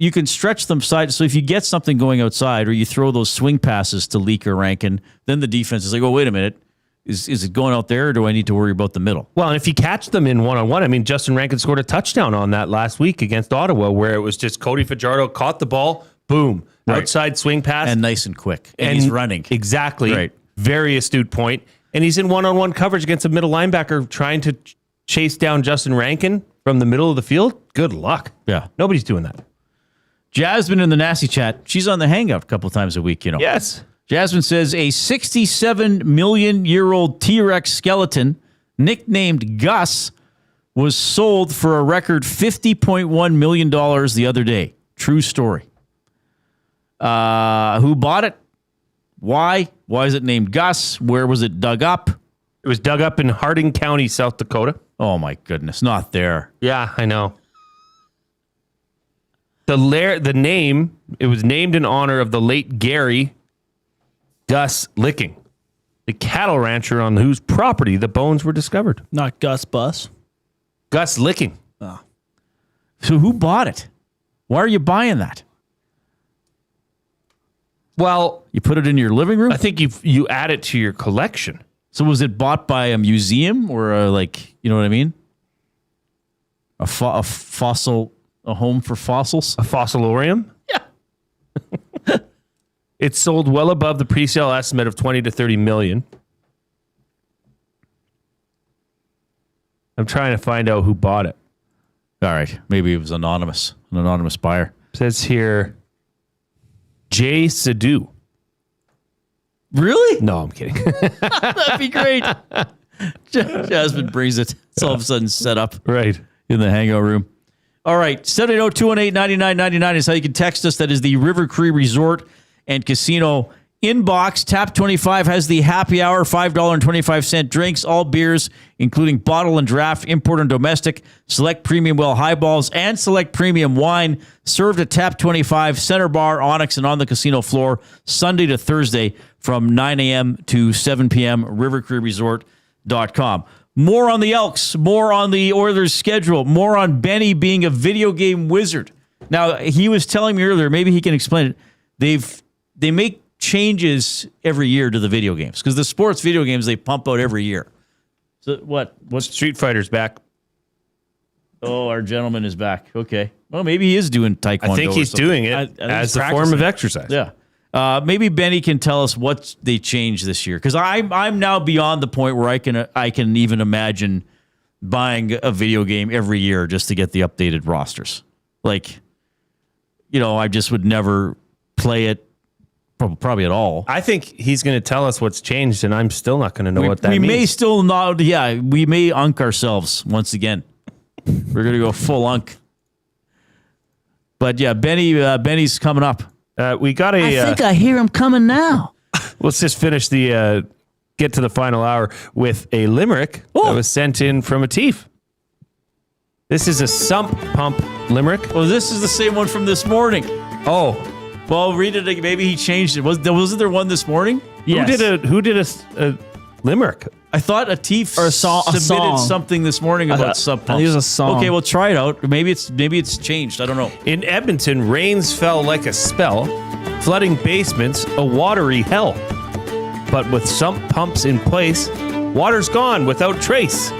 you can stretch them side. So if you get something going outside or you throw those swing passes to Leake or Rankin, then the defense is like, oh, wait a minute. Is it going out there or do I need to worry about the middle? Well, and if you catch them in one-on-one, I mean, Justin Rankin scored a touchdown on that last week against Ottawa where it was just Cody Fajardo caught the ball, boom, outside swing pass. And nice and quick. And he's running. Exactly. Right. Very astute point. And he's in one-on-one coverage against a middle linebacker trying to chase down Justin Rankin from the middle of the field. Good luck. Yeah. Nobody's doing that. Jasmine in the Nasty Chat, she's on the Hangout a couple times a week, Yes. Jasmine says a 67 million-year-old T-Rex skeleton nicknamed Gus was sold for a record $50.1 million the other day. True story. Who bought it? Why? Why is it named Gus? Where was it dug up? It was dug up in Harding County, South Dakota. Oh, my goodness. Not there. Yeah, I know. The name, it was named in honor of the late Gary Gus Licking, the cattle rancher on whose property the bones were discovered. Not Gus Bus. Gus Licking. Oh. So who bought it? Why are you buying that? Well, you put it in your living room? I think you add it to your collection. So was it bought by a museum or you know what I mean? A fossil... A home for fossils? A fossilorium? Yeah. It sold well above the pre-sale estimate of 20 to 30 million. I'm trying to find out who bought it. All right. Maybe it was an anonymous buyer. It says here, Jay Sadu. Really? No, I'm kidding. That'd be great. Jasmine brings it. It's all of a sudden set up right in the hangout room. All right, 780-218-9999 is how you can text us. That is the River Cree Resort and Casino inbox. Tap 25 has the happy hour, $5.25 drinks, all beers, including bottle and draft, import and domestic, select premium well highballs, and select premium wine, served at Tap 25, Center Bar, Onyx, and on the casino floor, Sunday to Thursday from 9 a.m. to 7 p.m., rivercreeresort.com. More on the Elks, more on the Oilers' schedule, more on Benny being a video game wizard. Now, he was telling me earlier, maybe he can explain it. They make changes every year to the video games because the sports video games they pump out every year. So what? Street Fighter's back. Oh, our gentleman is back. Okay. Well, maybe he is doing taekwondo. I think he's doing it as a form of exercise. Yeah. Maybe Benny can tell us what they changed this year, because I'm now beyond the point where I can even imagine buying a video game every year just to get the updated rosters. Like, I just would never play it probably at all. I think he's going to tell us what's changed, and I'm still not going to know what that means. We may still not. Yeah, we may unk ourselves once again. We're going to go full unk. But yeah, Benny's coming up. We got a. I think I hear him coming now. Let's just finish get to the final hour with a limerick that was sent in from a Tief. This is a sump pump limerick. Oh, this is the same one from this morning. Oh, well, read it. Maybe he changed it. Wasn't there one this morning? Yes. Who did a limerick? I thought a Tief submitted something this morning about sump pumps. I think it was a song. Okay, well, try it out. Maybe it's changed. I don't know. In Edmonton, rains fell like a spell, flooding basements a watery hell. But with sump pumps in place, water's gone without trace,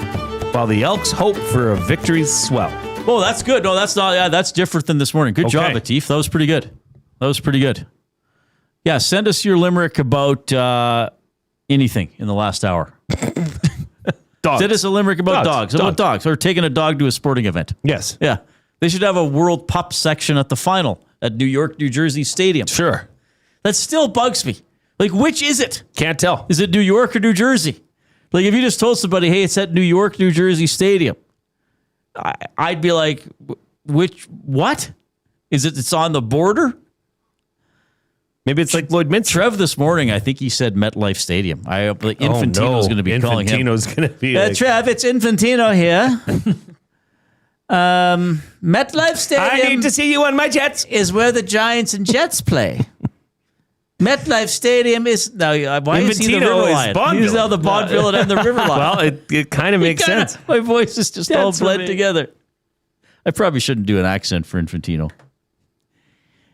while the Elks hope for a victory's swell. Oh, that's good. No, that's not. Yeah, that's different than this morning. Good job, Atif. That was pretty good. Yeah, send us your limerick about anything in the last hour. Dogs. Send us a limerick about dogs. About dogs. Or taking a dog to a sporting event. Yes. Yeah. They should have a World Pup section at the final at New York, New Jersey Stadium. Sure. That still bugs me. Like, which is it? Can't tell. Is it New York or New Jersey? Like, if you just told somebody, hey, it's at New York, New Jersey Stadium, I'd be like, what? Is it? It's on the border? Maybe it's like Lloyd Mintz. Trev this morning, I think he said MetLife Stadium. Infantino's going to be calling him. Infantino's going to be like, Trev, it's Infantino here. MetLife Stadium. I need to see you on my Jets. Is where the Giants and Jets play. MetLife Stadium is now. Why is he the River Lion? He's now the Bond villain and the River Lion. Well, it kind of makes sense. My voice is just all blend together. I probably shouldn't do an accent for Infantino.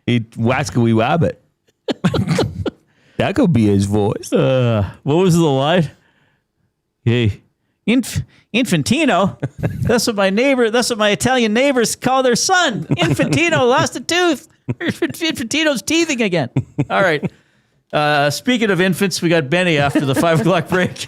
He wascally wabbit. That could be his voice. What was the line? Hey, Infantino. That's what my Italian neighbors call their son. Infantino lost a tooth. Infantino's teething again. All right. Speaking of infants, we got Benny after the 5 o'clock break.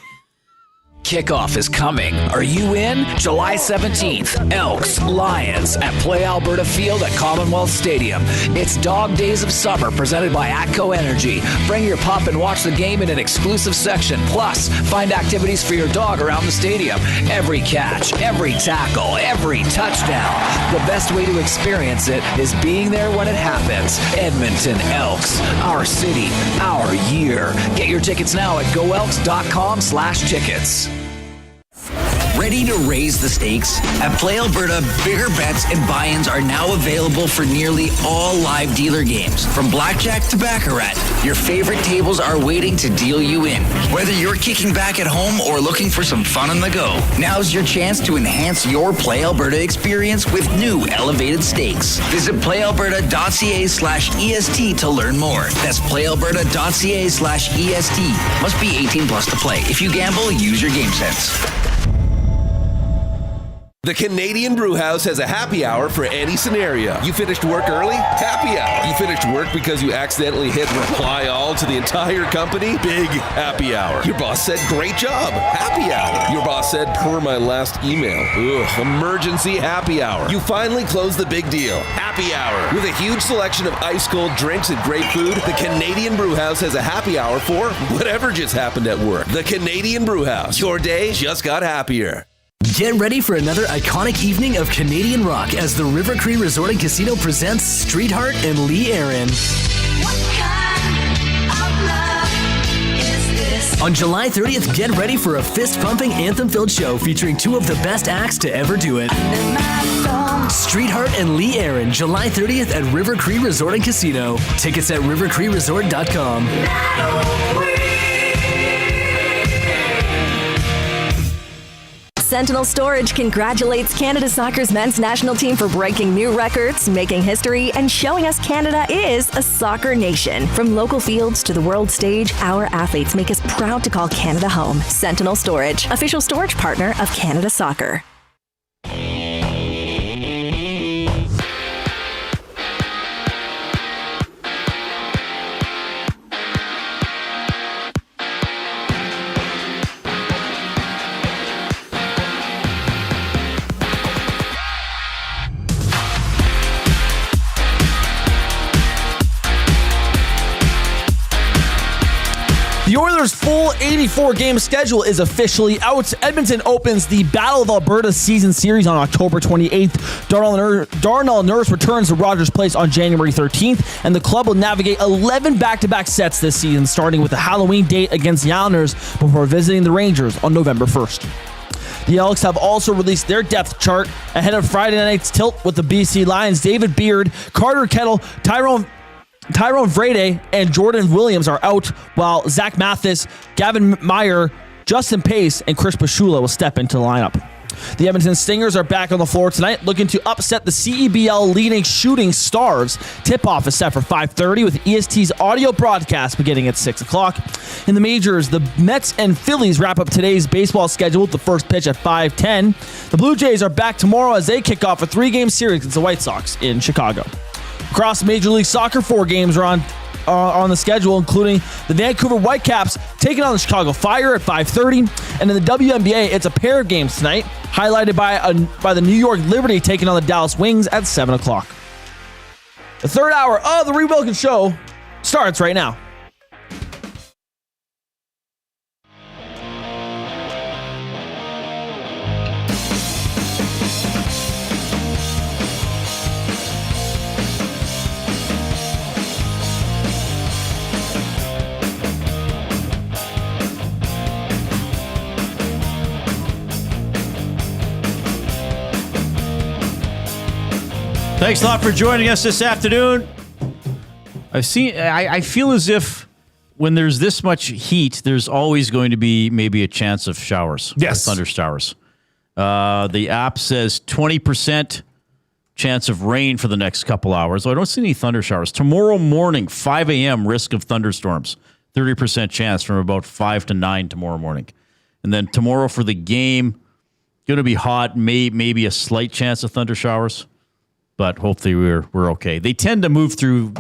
Kickoff is coming. Are you in? July 17th, Elks, Lions at Play Alberta Field at Commonwealth Stadium. It's Dog Days of Summer presented by ATCO Energy. Bring your pup and watch the game in an exclusive section. Plus, find activities for your dog around the stadium. Every catch, every tackle, every touchdown. The best way to experience it is being there when it happens. Edmonton Elks, our city, our year. Get your tickets now at goelks.com/tickets. Ready to raise the stakes? At Play Alberta, bigger bets and buy-ins are now available for nearly all live dealer games. From blackjack to baccarat, your favorite tables are waiting to deal you in. Whether you're kicking back at home or looking for some fun on the go, now's your chance to enhance your Play Alberta experience with new elevated stakes. Visit playalberta.ca/EST to learn more. That's playalberta.ca/EST. Must be 18 plus to play. If you gamble, use your game sense. The Canadian Brewhouse has a happy hour for any scenario. You finished work early? Happy hour. You finished work because you accidentally hit reply all to the entire company? Big happy hour. Your boss said, great job. Happy hour. Your boss said, per my last email. Ugh, emergency happy hour. You finally closed the big deal. Happy hour. With a huge selection of ice cold drinks and great food, the Canadian Brewhouse has a happy hour for whatever just happened at work. The Canadian Brewhouse. Your day just got happier. Get ready for another iconic evening of Canadian rock as the River Cree Resort and Casino presents Streetheart and Lee Aaron. On July 30th, get ready for a fist-pumping, anthem-filled show featuring 2 of the best acts to ever do it. Streetheart and Lee Aaron, July 30th at River Cree Resort and Casino. Tickets at rivercreeresort.com. Sentinel Storage congratulates Canada Soccer's men's national team for breaking new records, making history, and showing us Canada is a soccer nation. From local fields to the world stage, our athletes make us proud to call Canada home. Sentinel Storage, official storage partner of Canada Soccer. The Oilers' full 84-game schedule is officially out. Edmonton opens the Battle of Alberta season series on October 28th. Darnell Nurse returns to Rogers Place on January 13th, and the club will navigate 11 back-to-back sets this season, starting with a Halloween date against the Islanders before visiting the Rangers on November 1st. The Elks have also released their depth chart ahead of Friday night's tilt with the BC Lions. David Beard, Carter Kettle, Tyrone Vrede, and Jordan Williams are out, while Zach Mathis, Gavin Meyer, Justin Pace, and Chris Pashula will step into the lineup. The Edmonton Stingers are back on the floor tonight, looking to upset the CEBL leading Shooting Stars. Tip-off is set for 5:30 with EST's audio broadcast beginning at 6 o'clock. In the majors, the Mets and Phillies wrap up today's baseball schedule with the first pitch at 5:10. The Blue Jays are back tomorrow as they kick off a 3-game series against the White Sox in Chicago. Across Major League Soccer, 4 games are on the schedule, including the Vancouver Whitecaps taking on the Chicago Fire at 5:30. And in the WNBA, it's a pair of games tonight, highlighted by the New York Liberty taking on the Dallas Wings at 7 o'clock. The third hour of the Reid Wilkins Show starts right now. Thanks a lot for joining us this afternoon. I feel as if when there's this much heat, there's always going to be maybe a chance of showers. Yes. Thunder showers. The app says 20% chance of rain for the next couple hours. So I don't see any thunder showers. Tomorrow morning, 5 a.m., risk of thunderstorms. 30% chance from about 5 to 9 tomorrow morning. And then tomorrow for the game, going to be hot, maybe a slight chance of thunder showers. But hopefully we're okay. They tend to move through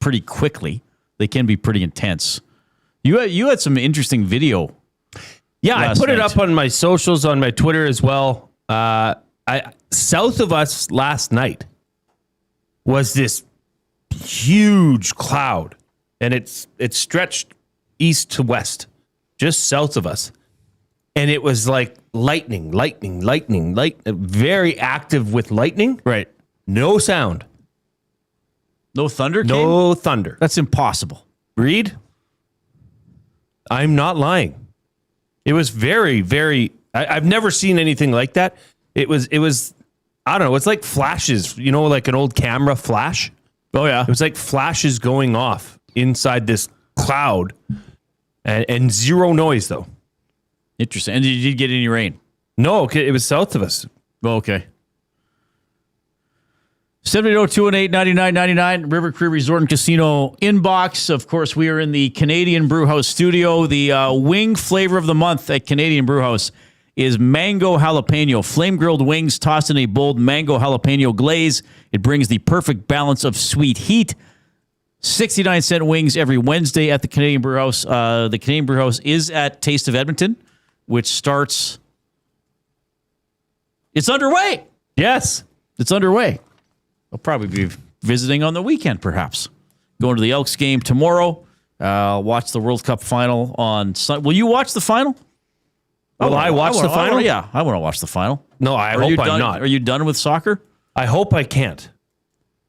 pretty quickly. They can be pretty intense. You had some interesting video. Yeah, I put it up on my socials, on my Twitter as well. South of us last night was this huge cloud, and it stretched east to west, just south of us. And it was like lightning, very active with lightning. Right. No sound. No thunder came? No thunder. That's impossible. Reid, I'm not lying. It was very, very... I've never seen anything like that. It was, I don't know, it's like flashes, like an old camera flash. Oh, yeah. It was like flashes going off inside this cloud and zero noise, though. Interesting. And did you get any rain? No, it was south of us. Oh, okay. 780-218-9999, River Cree Resort and Casino inbox. Of course, we are in the Canadian Brewhouse studio. The wing flavor of the month at Canadian Brewhouse is mango jalapeno. Flame-grilled wings tossed in a bold mango jalapeno glaze. It brings the perfect balance of sweet heat. 69-cent wings every Wednesday at the Canadian Brewhouse. The Canadian Brewhouse is at Taste of Edmonton, which starts... It's underway. Yes. It's underway. I'll probably be visiting on the weekend, perhaps. Going to the Elks game tomorrow. Watch the World Cup Final on Sunday. Will you watch the final? Will I watch the final? Yeah, I want to watch the final. No, I hope I'm not. Are you done with soccer? I hope I can't.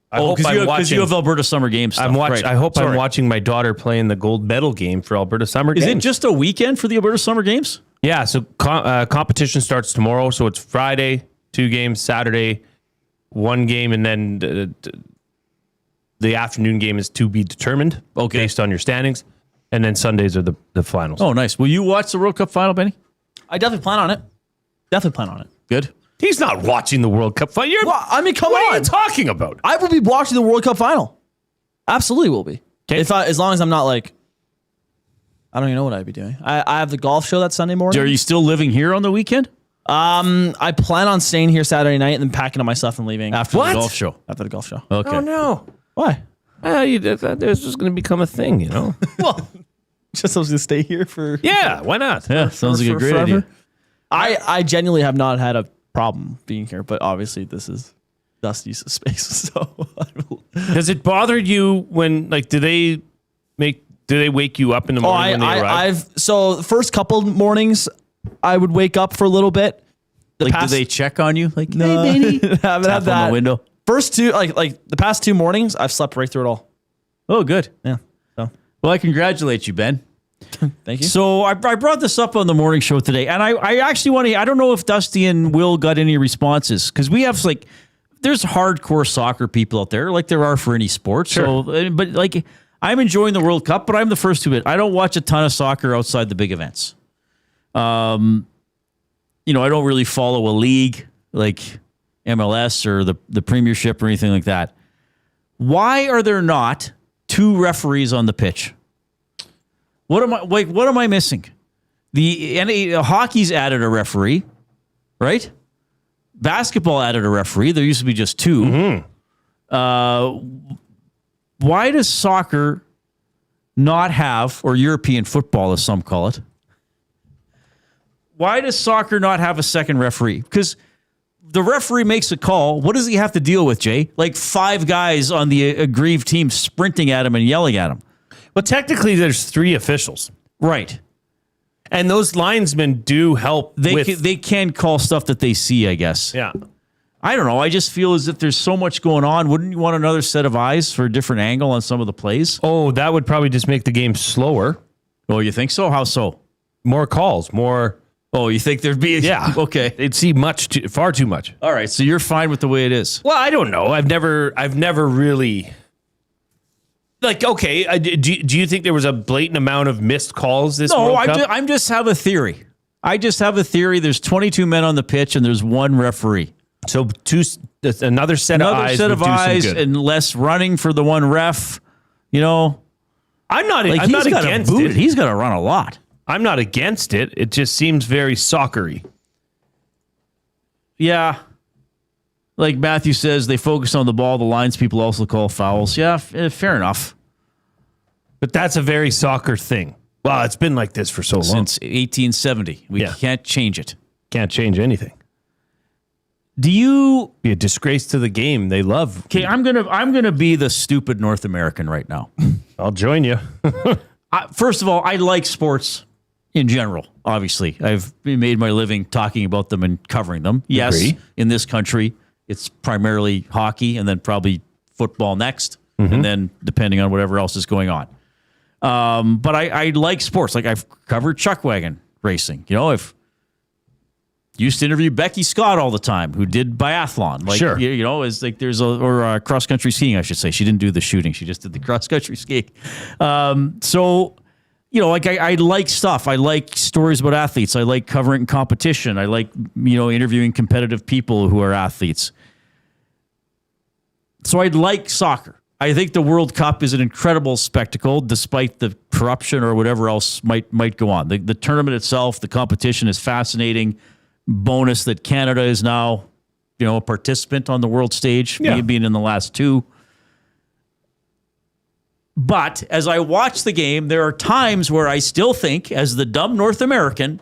Because you have Alberta Summer Games stuff. Right. I hope I'm watching my daughter playing the gold medal game for Alberta Summer Games. Is it just a weekend for the Alberta Summer Games? Yeah, so competition starts tomorrow. So it's Friday, 2 games, Saturday, 1 game, and then the afternoon game is to be determined based on your standings. And then Sundays are the finals. Oh, nice. Will you watch the World Cup Final, Benny? I definitely plan on it. Definitely plan on it. Good. He's not watching the World Cup final. Well, I mean, come on. What are you talking about? I will be watching the World Cup final. Absolutely will be. As long as I'm not like, I don't even know what I'd be doing. I have the golf show that Sunday morning. Are you still living here on the weekend? I plan on staying here Saturday night and then packing up my stuff and leaving. After the golf show? After the golf show. Okay. Oh, no. Why? There's just going to become a thing, you know? Well, just supposed to stay here for... Yeah, why not? Yeah, sounds like a great idea. I genuinely have not had a problem being here, but obviously this is Dusty's space. So Does it bother you when, like, do they wake you up in the morning when they arrive? So the first couple mornings, I would wake up for a little bit. Do they check on you? Like, No, hey, baby. haven't had Tap that. on the window. First two, like the past 2 mornings, I've slept right through it all. Oh, good. Yeah. So. Well, I congratulate you, Ben. Thank you. So I brought this up on the morning show today, and I actually want to. I don't know if Dusty and Will got any responses because we have there's hardcore soccer people out there, like there are for any sport. Sure. So, but like I'm enjoying the World Cup, but I'm the first to admit I don't watch a ton of soccer outside the big events. I don't really follow a league like MLS or the Premiership or anything like that. Why are there not 2 referees on the pitch? What am I missing? Hockey's added a referee, right? Basketball added a referee. There used to be just 2. Mm-hmm. Why does soccer not have, or European football as some call it, why does soccer not have a second referee? Because the referee makes a call. What does he have to deal with, Jay? Like 5 guys on the aggrieved team sprinting at him and yelling at him. Well, technically, there's 3 officials. Right. And those linesmen do help. They can call stuff that they see, I guess. Yeah. I don't know. I just feel as if there's so much going on. Wouldn't you want another set of eyes for a different angle on some of the plays? Oh, that would probably just make the game slower. Oh, you think so? How so? More calls, more... Oh, you think there'd be... Yeah. Okay. They'd see far too much. All right, so you're fine with the way it is. Well, I don't know. I've never really... Like, okay, do you think there was a blatant amount of missed calls this World Cup? No, I just have a theory. There's 22 men on the pitch and there's 1 referee. So another set of eyes and less running for the 1 ref. I'm not against it. He's got to run a lot. I'm not against it. It just seems very soccer-y. Yeah. Like Matthew says, they focus on the ball. The lines people also call fouls. Yeah, fair enough. But that's a very soccer thing. Well, it's been like this for so long. Since 1870. We can't change it. Can't change anything. Do you... Be a disgrace to the game. They love... Okay, I'm gonna be the stupid North American right now. I'll join you. First of all, I like sports in general, obviously. I've made my living talking about them and covering them. Yes, Agree. In this country, it's primarily hockey and then probably football next, and then depending on whatever else is going on. But I like sports. Like I've covered chuck wagon racing. I've used to interview Becky Scott all the time, who did biathlon. Like, sure. It's like or cross country skiing, I should say. She didn't do the shooting. She just did the cross country skiing. I like stuff. I like stories about athletes. I like covering competition. I like, interviewing competitive people who are athletes. So I like soccer. I think the World Cup is an incredible spectacle, despite the corruption or whatever else might go on. The tournament itself, the competition is fascinating. Bonus that Canada is now, a participant on the world stage, being in the last 2. But as I watch the game, there are times where I still think, as the dumb North American,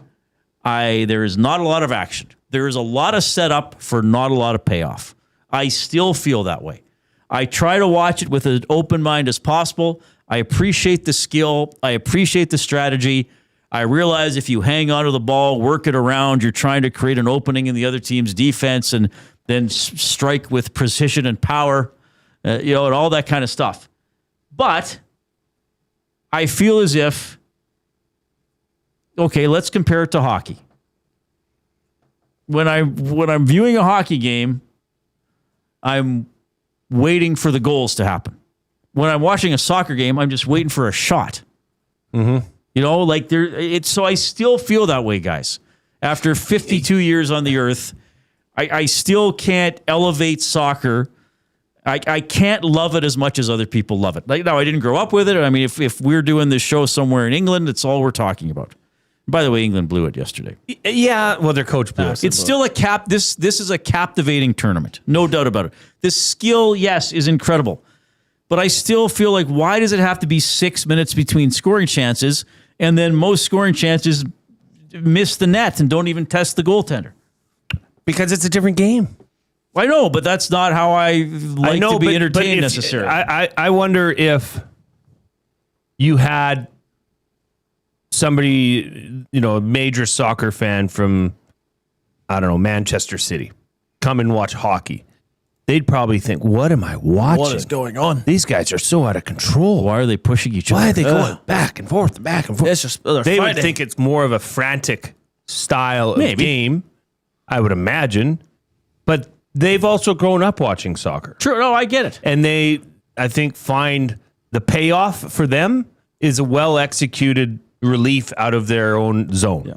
there is not a lot of action. There is a lot of setup for not a lot of payoff. I still feel that way. I try to watch it with an open mind as possible. I appreciate the skill. I appreciate the strategy. I realize if you hang onto the ball, work it around, you're trying to create an opening in the other team's defense and then strike with precision and power, and all that kind of stuff. But I feel as if, okay, let's compare it to hockey. When I'm viewing a hockey game, I'm waiting for the goals to happen. When I'm watching a soccer game, I'm just waiting for a shot. Mm-hmm. So I still feel that way, guys. After 52 years on the earth, I still can't elevate soccer. I can't love it as much as other people love it. Like, no, I didn't grow up with it. I mean, if we're doing this show somewhere in England, it's all we're talking about. By the way, England blew it yesterday. Yeah, well, their coach blew it. It's still a This is a captivating tournament, no doubt about it. The skill, yes, is incredible, but I still feel like, why does it have to be 6 minutes between scoring chances, and then most scoring chances miss the net and don't even test the goaltender? Because it's a different game. I know, but that's not how I like to be entertained necessarily. I wonder if you had somebody, a major soccer fan from, I don't know, Manchester City, come and watch hockey. They'd probably think, what am I watching? What is going on? These guys are so out of control. Why are they pushing each other? Why are they going back and forth and back and forth? It's just, they would think it's more of a frantic style of game, I would imagine. But they've also grown up watching soccer. True. No, I get it. And they, I think, find the payoff for them is a well-executed relief out of their own zone. Yeah.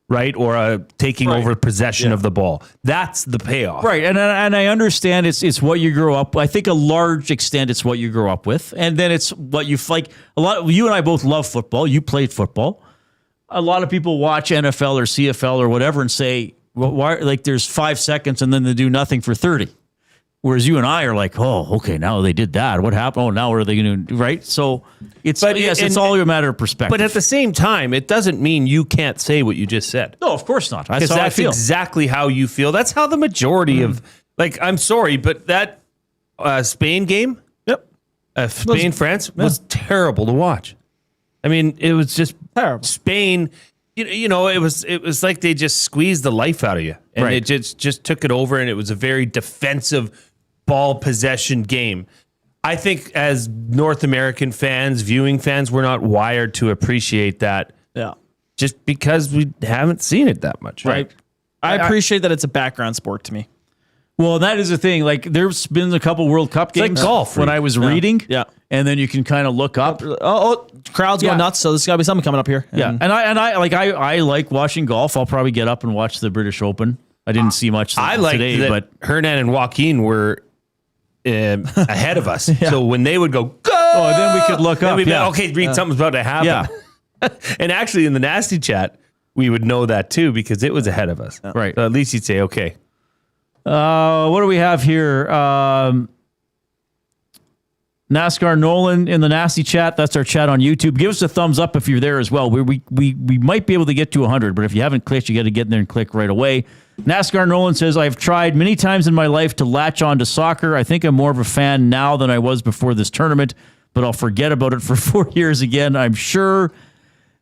Right? Or taking over possession of the ball. That's the payoff. Right. And I understand it's what you grow up. I think a large extent it's what you grow up with. And then it's what you like. You and I both love football. You played football. A lot of people watch NFL or CFL or whatever and say, well, why? Like, there's 5 seconds and then they do nothing for 30. Whereas you and I are like, oh, okay, now they did that. What happened? Oh, now what are they going to do? Right? So it's all a matter of perspective. But at the same time, it doesn't mean you can't say what you just said. No, of course not. Because that's exactly how you feel. That's how the majority of, I'm sorry, but that Spain game, Spain-France, was terrible to watch. I mean, it was just terrible. Spain, it was like they just squeezed the life out of you. And it just took it over, and it was a very defensive ball possession game. I think as North American fans, viewing fans, we're not wired to appreciate that. Yeah. Just because we haven't seen it that much. Right. I appreciate that it's a background sport to me. Well, that is the thing. Like, there's been a couple World Cup games like golf when I was reading. Yeah. And then you can kind of look up. Crowd's going nuts, so there's got to be something coming up here. Yeah. And I like watching golf. I'll probably get up and watch the British Open. I didn't see much today, that but Hernan and Joaquin were ahead of us. So when they would go, go! Oh, then we could look up. Okay, Reid, something's about to happen. Yeah. And actually in the Nasty Chat, we would know that too because it was ahead of us. Right. So at least you'd say, okay. What do we have here? NASCAR Nolan in the Nasty Chat. That's our chat on YouTube. Give us a thumbs up if you're there as well. We might be able to get to 100, but if you haven't clicked, you got to get in there and click right away. NASCAR Nolan says, I've tried many times in my life to latch on to soccer. I think I'm more of a fan now than I was before this tournament, but I'll forget about it for 4 years again, I'm sure.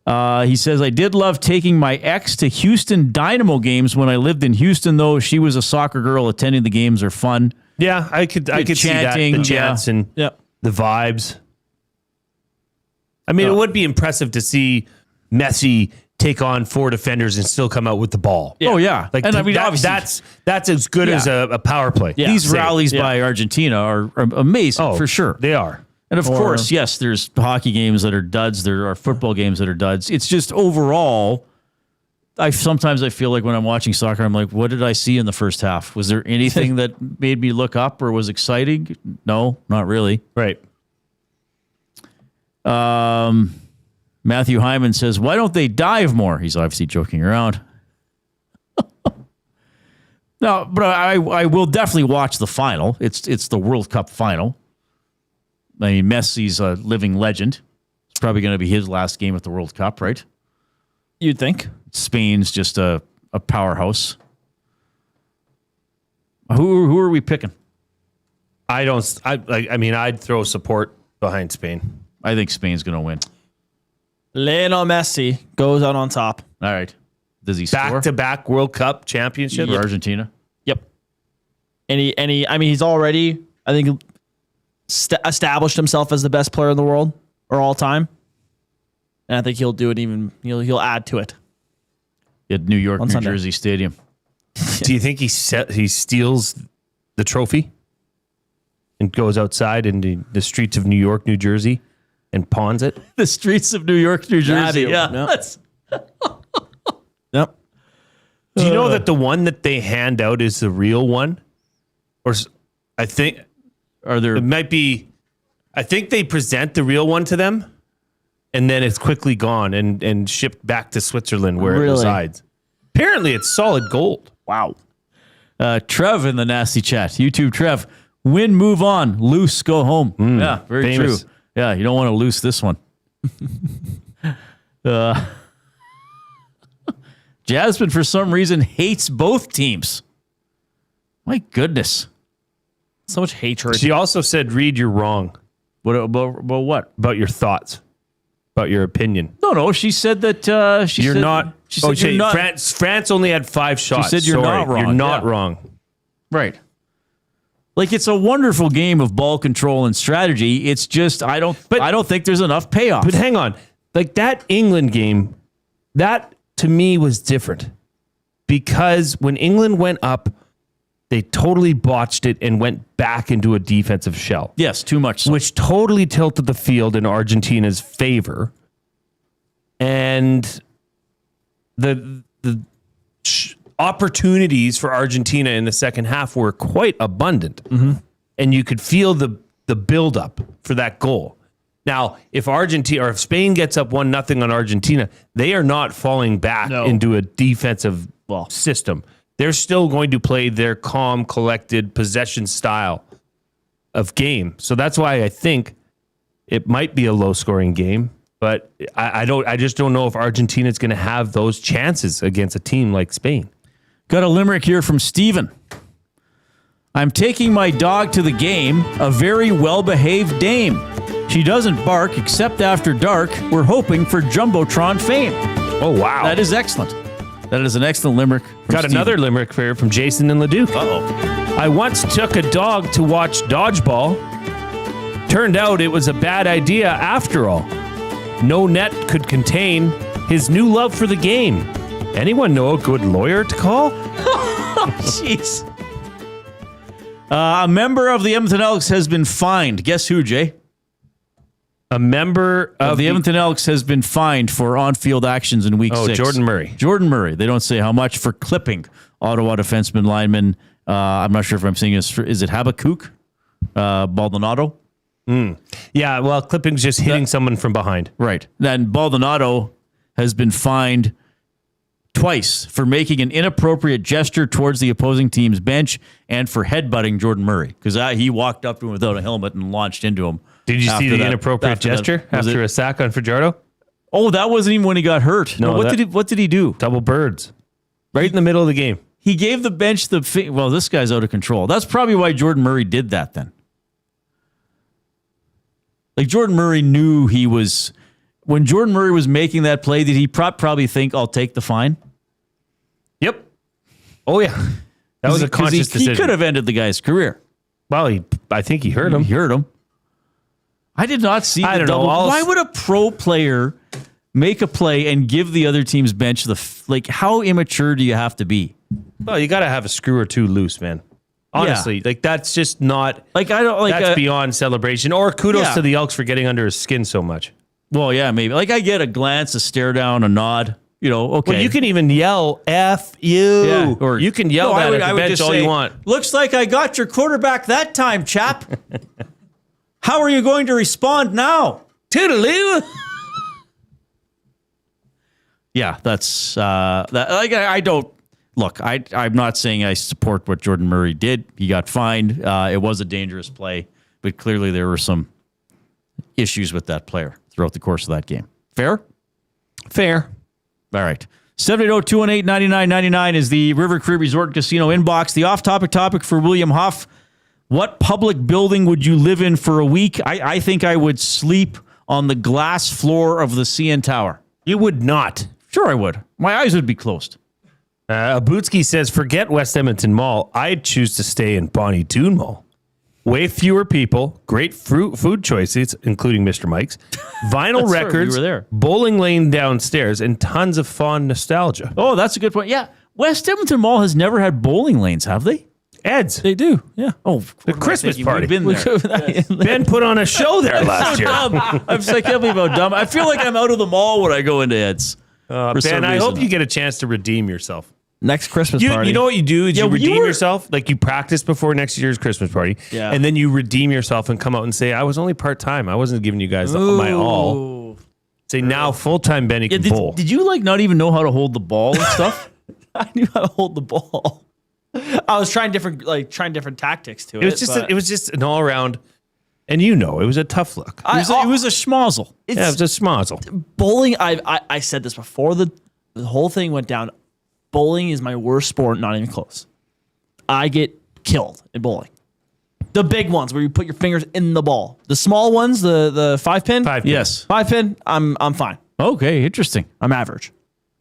He says, I did love taking my ex to Houston Dynamo games when I lived in Houston, though. She was a soccer girl. Attending the games are fun. Yeah, I could see that. The chants and the vibes. I mean, it would be impressive to see Messi take on 4 defenders and still come out with the ball. Yeah. Oh, yeah. Like, and I mean, obviously, that's as good as a power play. Yeah. These rallies by Argentina are amazing, for sure. They are. And of course, yes, there's hockey games that are duds. There are football games that are duds. It's just overall, sometimes I feel like when I'm watching soccer, I'm like, what did I see in the first half? Was there anything that made me look up or was exciting? No, not really. Right. Matthew Hyman says, why don't they dive more? He's obviously joking around. No, but I will definitely watch the final. It's the World Cup final. I mean, Messi's a living legend. It's probably going to be his last game at the World Cup, right? You'd think. Spain's just a powerhouse. Who are we picking? I mean, I'd throw support behind Spain. I think Spain's going to win. Lionel Messi goes out on top. All right. Does he score? Back-to-back World Cup championship? For Argentina? Yep. And he's already, I think, established himself as the best player in the world or all time. And I think he'll do it he'll add to it. At New York, New Jersey Stadium. Do you think he steals the trophy and goes outside into the streets of New York, New Jersey and pawns it? The streets of New York, New Jersey. Yeah. Yep. Do you know that the one that they hand out is the real one? Or I think it might be. I think they present the real one to them, and then it's quickly gone and shipped back to Switzerland where it resides. Apparently, it's solid gold. Wow. Trev in the nasty chat. YouTube Trev. Win, move on. Loose, go home. Yeah, very famous. true. Yeah, you don't want to loose this one. Jasmine, for some reason, hates both teams. My goodness. So much hatred. She also said, Reid, you're wrong. About what? About your thoughts. About your opinion. No. She said that you're not. She said you're not. France only had 5 shots. She said you're not wrong. You're not wrong. Right. Like, it's a wonderful game of ball control and strategy. It's just I don't think there's enough payoff. But hang on. Like that England game, that to me was different. Because when England went up, they totally botched it and went back into a defensive shell. Yes, too much so. Which totally tilted the field in Argentina's favor. And the opportunities for Argentina in the second half were quite abundant. Mm-hmm. And you could feel the buildup for that goal. Now, if Spain gets up 1-0 on Argentina, they are not falling back into a defensive system. They're still going to play their calm, collected possession style of game. So that's why I think it might be a low-scoring game. But I just don't know if Argentina's going to have those chances against a team like Spain. Got a limerick here from Steven. I'm taking my dog to the game, a very well-behaved dame. She doesn't bark except after dark. We're hoping for Jumbotron fame. Oh, wow. That is excellent. That is an excellent limerick. Got Steven. another limerick here from Jason and Leduc. Uh-oh. I once took a dog to watch dodgeball. Turned out it was a bad idea after all. No net could contain his new love for the game. Anyone know a good lawyer to call? Jeez. A member of the Edmonton Elks has been fined. Guess who, Jay? A member of the Edmonton Elks has been fined for on-field actions in Week 6. Jordan Murray. Jordan Murray. They don't say how much for clipping Ottawa defenseman lineman. I'm not sure if I'm saying is it Habakkuk Baldonado? Yeah, well, clipping's just hitting someone from behind. Right. Then Baldonado has been fined twice for making an inappropriate gesture towards the opposing team's bench and for headbutting Jordan Murray because he walked up to him without a helmet and launched into him. Did you see the inappropriate gesture after a sack on Fajardo? Oh, that wasn't even when he got hurt. No, what did he do? Double birds. Right in the middle of the game. He gave the bench well, this guy's out of control. That's probably why Jordan Murray did that then. Like Jordan Murray knew when Jordan Murray was making that play, did he probably think, I'll take the fine? Yep. Oh, yeah. That was a conscious decision. He could have ended the guy's career. Well, I think he hurt him. He hurt him. I did not see I don't know. Why would a pro player make a play and give the other team's bench how immature do you have to be? Well, you got to have a screw or two loose, man. Honestly, that's just not that's beyond celebration or kudos to the Elks for getting under his skin so much. Well, yeah, maybe. I get a glance, a stare down, a nod. Okay. Well, you can even yell F you. Yeah, or you can yell that at the bench all you want. Looks like I got your quarterback that time, chap. How are you going to respond now? Toodaloo. Yeah, that's I don't look. I'm not saying I support what Jordan Murray did. He got fined. It was a dangerous play, but clearly there were some issues with that player throughout the course of that game. Fair? Fair. All right. 780-218-9999 is the River Cree Resort and Casino inbox. The off-topic topic for William Huff. What public building would you live in for a week? I think I would sleep on the glass floor of the CN Tower. You would not. Sure I would. My eyes would be closed. Abutsky says, forget West Edmonton Mall. I'd choose to stay in Bonnie Doon Mall. Way fewer people, great food choices, including Mr. Mike's, vinyl records, we were there. bowling lane downstairs, and tons of fond nostalgia. Oh, that's a good point. Yeah, West Edmonton Mall has never had bowling lanes, have they? Ed's. They do, yeah. Oh, the Christmas party. Been there. Ben put on a show there last year. I can't believe how dumb. I feel like I'm out of the mall when I go into Ed's. Ben, I hope you get a chance to redeem yourself. next Christmas party. You know what you do is you redeem yourself. Like you practice before next year's Christmas party. Yeah. And then you redeem yourself and come out and say, I was only part-time. I wasn't giving you guys my all. Say now full-time Benny can bowl. Did you like not even know how to hold the ball and stuff? I knew how to hold the ball. I was trying different tactics to it. It was just an all-around, and it was a tough look. It was a schmozzle. It was a schmozzle. Bowling, I said this before the whole thing went down. Bowling is my worst sport, not even close. I get killed in bowling. The big ones where you put your fingers in the ball. The small ones, the 5-pin. 5-pin. Yes. 5-pin, I'm fine. Okay, interesting. I'm average.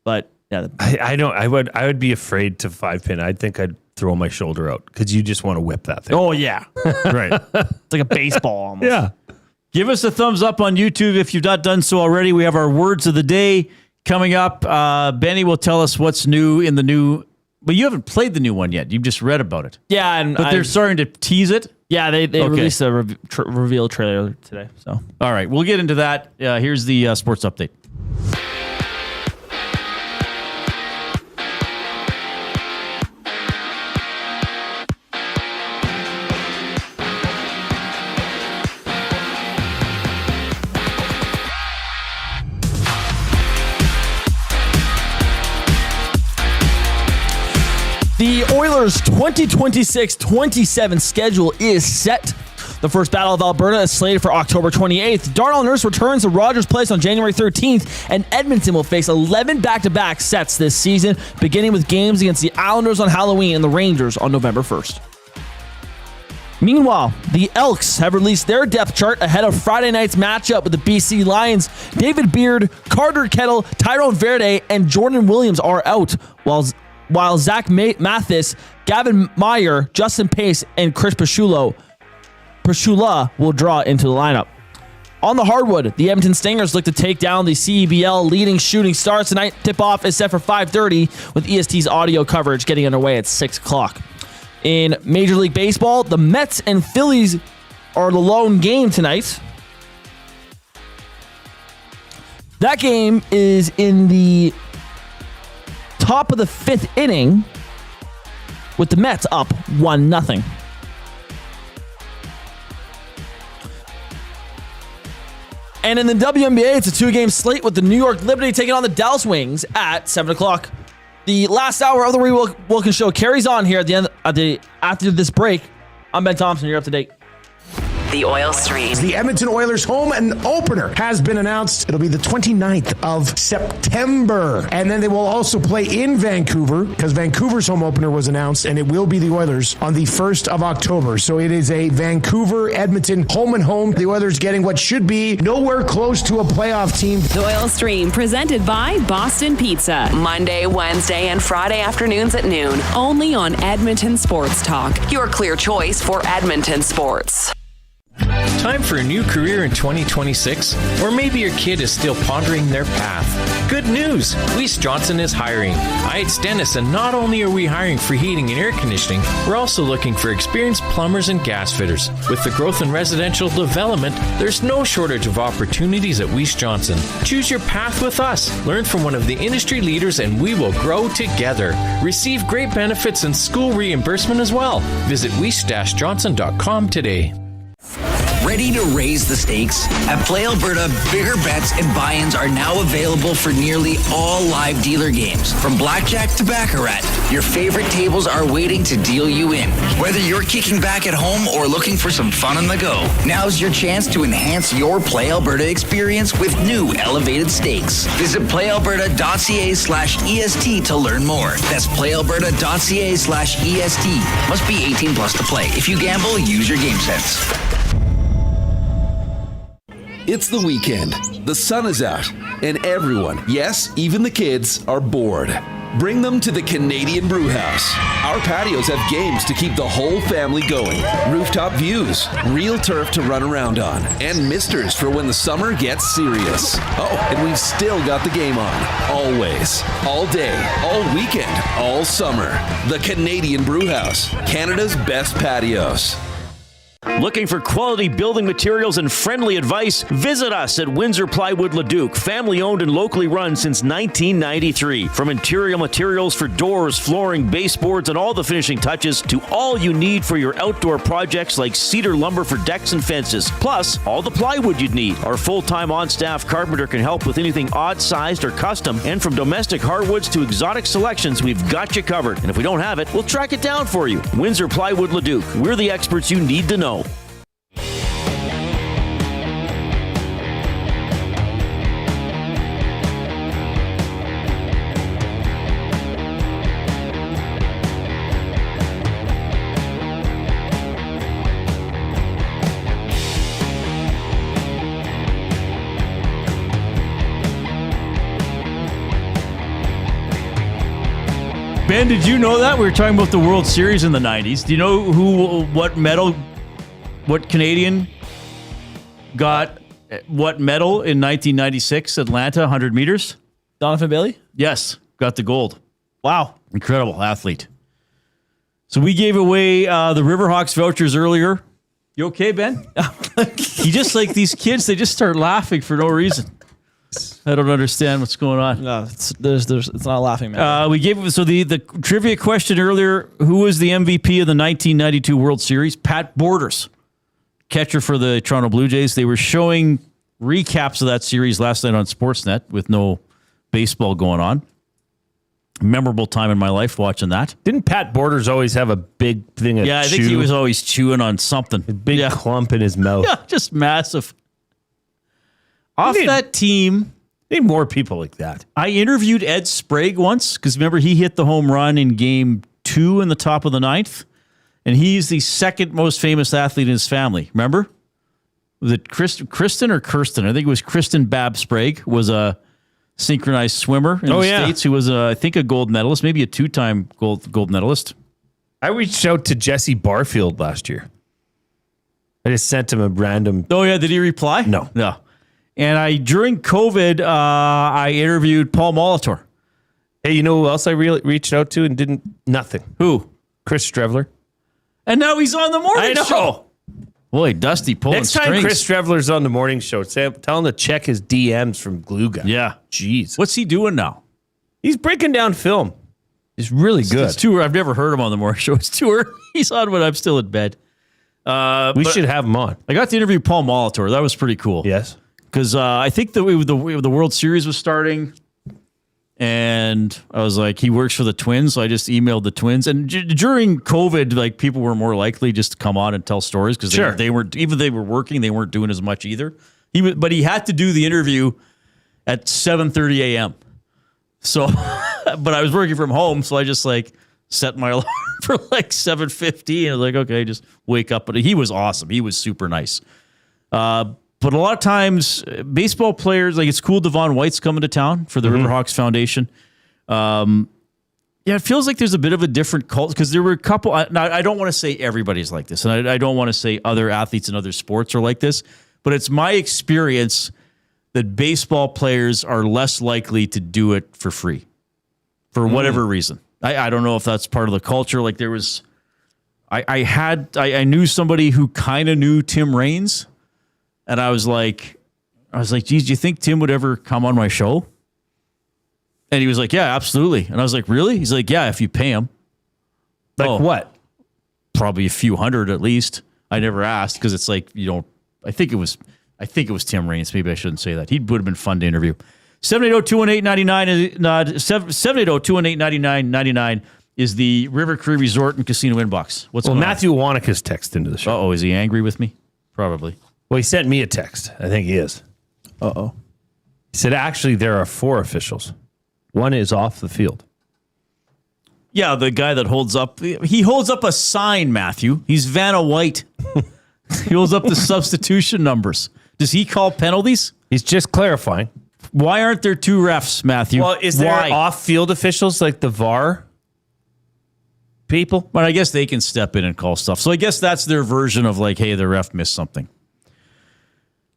But yeah. I don't. I would be afraid to 5-pin. I'd think I'd throw my shoulder out because you just want to whip that thing. Oh, yeah. Right. It's like a baseball almost. Yeah. Give us a thumbs up on YouTube if you've not done so already. We have our words of the day coming up. Benny will tell us what's new in the new. But you haven't played the new one yet. You've just read about it. Yeah, but they're starting to tease it. Yeah, they released a reveal trailer today. So all right, we'll get into that. Here's the sports update. The Oilers' 2026-27 schedule is set. The first Battle of Alberta is slated for October 28th. Darnell Nurse returns to Rogers Place on January 13th, and Edmonton will face 11 back-to-back sets this season, beginning with games against the Islanders on Halloween and the Rangers on November 1st. Meanwhile, the Elks have released their depth chart ahead of Friday night's matchup with the BC Lions. David Beard, Carter Kettle, Tyrone Verde, and Jordan Williams are out, while Zach Mathis, Gavin Meyer, Justin Pace, and Chris Pashula will draw into the lineup. On the hardwood, the Edmonton Stingers look to take down the CEBL leading shooting stars tonight. Tip-off is set for 5:30 with EST's audio coverage getting underway at 6 o'clock. In Major League Baseball, the Mets and Phillies are the lone game tonight. That game is in the top of the 5th inning with the Mets up 1-0. And in the WNBA, it's a 2-game slate with the New York Liberty taking on the Dallas Wings at 7 o'clock. The last hour of the Reid Wilkins Show carries on here after this break. I'm Ben Thompson. You're up to date. The Oil Stream. The Edmonton Oilers home and opener has been announced. It'll be the 29th of September. And then they will also play in Vancouver because Vancouver's home opener was announced, and it will be the Oilers on the 1st of October. So it is a Vancouver-Edmonton home and home. The Oilers getting what should be nowhere close to a playoff team. The Oil Stream presented by Boston Pizza. Monday, Wednesday, and Friday afternoons at noon. Only on Edmonton Sports Talk. Your clear choice for Edmonton sports. Time for a new career in 2026? Or maybe your kid is still pondering their path. Good news! Weiss Johnson is hiring. It's Dennis, and not only are we hiring for heating and air conditioning, we're also looking for experienced plumbers and gas fitters. With the growth in residential development, there's no shortage of opportunities at Weiss Johnson. Choose your path with us. Learn from one of the industry leaders, and we will grow together. Receive great benefits and school reimbursement as well. Visit weiss-johnson.com today. Ready to raise the stakes? At Play Alberta, bigger bets and buy-ins are now available for nearly all live dealer games. From blackjack to baccarat, your favorite tables are waiting to deal you in. Whether you're kicking back at home or looking for some fun on the go, now's your chance to enhance your Play Alberta experience with new elevated stakes. Visit playalberta.ca/EST to learn more. That's playalberta.ca/EST. Must be 18 plus to play. If you gamble, use your game sense. It's the weekend. The sun is out, and everyone, yes, even the kids, are bored. Bring them to the Canadian Brewhouse. Our patios have games to keep the whole family going. Rooftop views, real turf to run around on, and misters for when the summer gets serious. Oh, and we've still got the game on. Always. All day, all weekend, all summer. The Canadian Brewhouse. Canada's best patios. Looking for quality building materials and friendly advice? Visit us at Windsor Plywood Leduc, family owned and locally run since 1993. From interior materials for doors, flooring, baseboards, and all the finishing touches to all you need for your outdoor projects like cedar lumber for decks and fences. Plus, all the plywood you'd need. Our full-time on-staff carpenter can help with anything odd-sized or custom. And from domestic hardwoods to exotic selections, we've got you covered. And if we don't have it, we'll track it down for you. Windsor Plywood Leduc. We're the experts you need to know. Ben, did you know that? We were talking about the World Series in the 90s. Do you know what Canadian got what medal in 1996 Atlanta 100 meters? Donovan Bailey? Yes, got the gold. Wow. Incredible athlete. So we gave away the Riverhawks vouchers earlier. You okay, Ben? You just like these kids, they just start laughing for no reason. I don't understand what's going on. No, it's not laughing, man. We gave the trivia question earlier. Who was the MVP of the 1992 World Series? Pat Borders, catcher for the Toronto Blue Jays. They were showing recaps of that series last night on Sportsnet with no baseball going on. Memorable time in my life watching that. Didn't Pat Borders always have a big thing of I think he was always chewing on something. A big clump in his mouth. Yeah, just massive. Off that team, need more people like that. I interviewed Ed Sprague once because remember he hit the home run in Game 2 in the top of the 9th, and he's the second most famous athlete in his family. Remember, was it Kristen or Kirsten? I think it was Kristen Babb Sprague was a synchronized swimmer in the States who was I think a gold medalist, maybe a 2-time gold medalist. I reached out to Jesse Barfield last year. I just sent him a random. Oh yeah, did he reply? No. And during COVID, I interviewed Paul Molitor. Hey, you know who else I reached out to and didn't? Nothing. Who? Chris Strevler. And now he's on the morning show. Boy, Dusty pulling Next time strings. Chris Strevler's on the morning show, tell him to check his DMs from Glue Guy. Yeah. Jeez. What's he doing now? He's breaking down film. He's really good. It's too. I've never heard him on the morning show. It's too early. He's on when I'm still in bed. We should have him on. I got to interview Paul Molitor. That was pretty cool. Yes. Because I think the World Series was starting, and I was like, he works for the Twins, so I just emailed the Twins. And during COVID, like people were more likely just to come on and tell stories because they weren't, even though they were working, they weren't doing as much either. But he had to do the interview at 7:30 a.m. So, but I was working from home, so I just like set my alarm for like 7:50, and I was like, okay, just wake up. But he was awesome. He was super nice. But a lot of times, baseball players, like it's cool Devon White's coming to town for the Riverhawks Foundation. It feels like there's a bit of a different culture because there were a couple. Now, I don't want to say everybody's like this, and I don't want to say other athletes in other sports are like this, but it's my experience that baseball players are less likely to do it for free for whatever reason. I don't know if that's part of the culture. Like there was, I knew somebody who kind of knew Tim Raines. And I was like, geez, do you think Tim would ever come on my show? And he was like, yeah, absolutely. And I was like, really? He's like, yeah, if you pay him. Like what? Probably a few hundred at least. I never asked because it's like, I think it was Tim Raines. Maybe I shouldn't say that. He would have been fun to interview. 780-218-99, 780-218-9999 is the River Cree Resort and Casino inbox. What's going on? Matthew Wanaka's text into the show. Uh-oh, is he angry with me? Probably. Well, he sent me a text. I think he is. Uh-oh. He said, actually, there are 4 officials. One is off the field. Yeah, the guy that holds up a sign, Matthew. He's Vanna White. He holds up the substitution numbers. Does he call penalties? He's just clarifying. Why aren't there 2 refs, Matthew? Well, is there off-field officials like the VAR people? But I guess they can step in and call stuff. So I guess that's their version of like, hey, the ref missed something.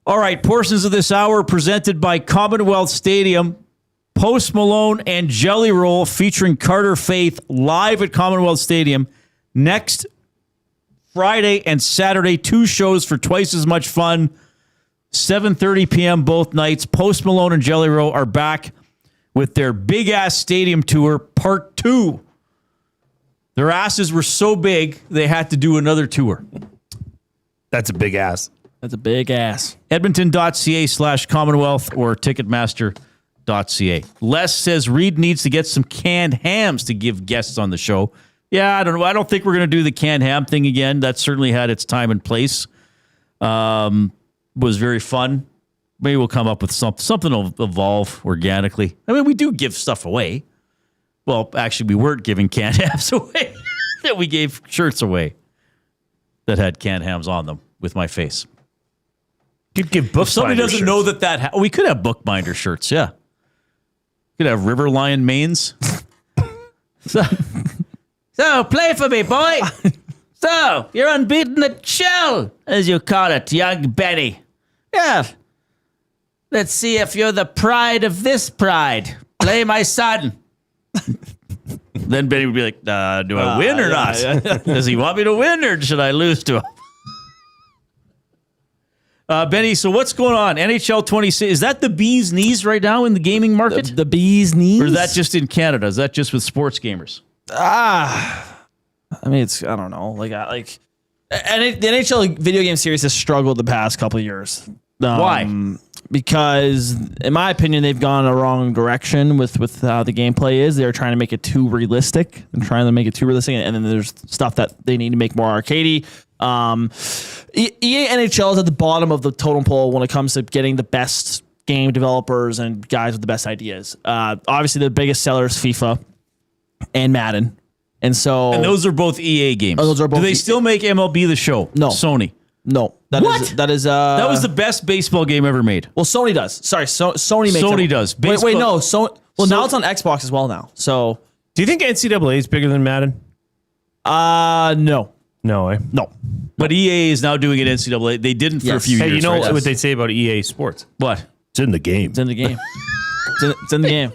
All right, portions of this hour presented by Commonwealth Stadium. Post Malone and Jelly Roll featuring Carter Faith live at Commonwealth Stadium next Friday and Saturday, 2 shows for twice as much fun. 7:30 p.m. both nights. Post Malone and Jelly Roll are back with their Big Ass Stadium Tour Part 2. Their asses were so big, they had to do another tour. That's a big ass. That's a big ass. Edmonton.ca/Commonwealth or Ticketmaster.ca. Les says Reid needs to get some canned hams to give guests on the show. Yeah, I don't know. I don't think we're going to do the canned ham thing again. That certainly had its time and place. Was very fun. Maybe we'll come up with something will evolve organically. I mean, we do give stuff away. Well, actually, we weren't giving canned hams away. We gave shirts away that had canned hams on them with my face. You'd give bookbinder. If somebody doesn't shirts. know that we could have bookbinder shirts. Yeah, could have River Lion mains. So play for me, boy. So you're unbeaten at Shell, as you call it, young Benny. Yeah. Let's see if you're the pride of this pride. Play my son. Then Benny would be like, do I win or not? Does he want me to win or should I lose to him? Benny, so what's going on? NHL 26, is that the bee's knees right now in the gaming market? The bee's knees? Or is that just in Canada? Is that just with sports gamers? I mean, I don't know. And the NHL video game series has struggled the past couple of years. Why? Because, in my opinion, they've gone a wrong direction with how the gameplay is. They're trying to make it too realistic and and then there's stuff that they need to make more arcadey. EA NHL is at the bottom of the totem pole when it comes to getting the best game developers and guys with the best ideas. Obviously, the biggest seller is FIFA and Madden. And those are both EA games. Those are both. Do they still make MLB The Show? No. Sony. No. That was the best baseball game ever made. Well, Sony does. Sorry, Sony makes Sony it. does. Wait, no. Now it's on Xbox as well now. So, do you think NCAA is bigger than Madden? No. No, eh? No. But EA is now doing it NCAA. They didn't for a few years. Hey, you know right? what they say about EA Sports? What? It's in the game. It's in the game. It's in the game.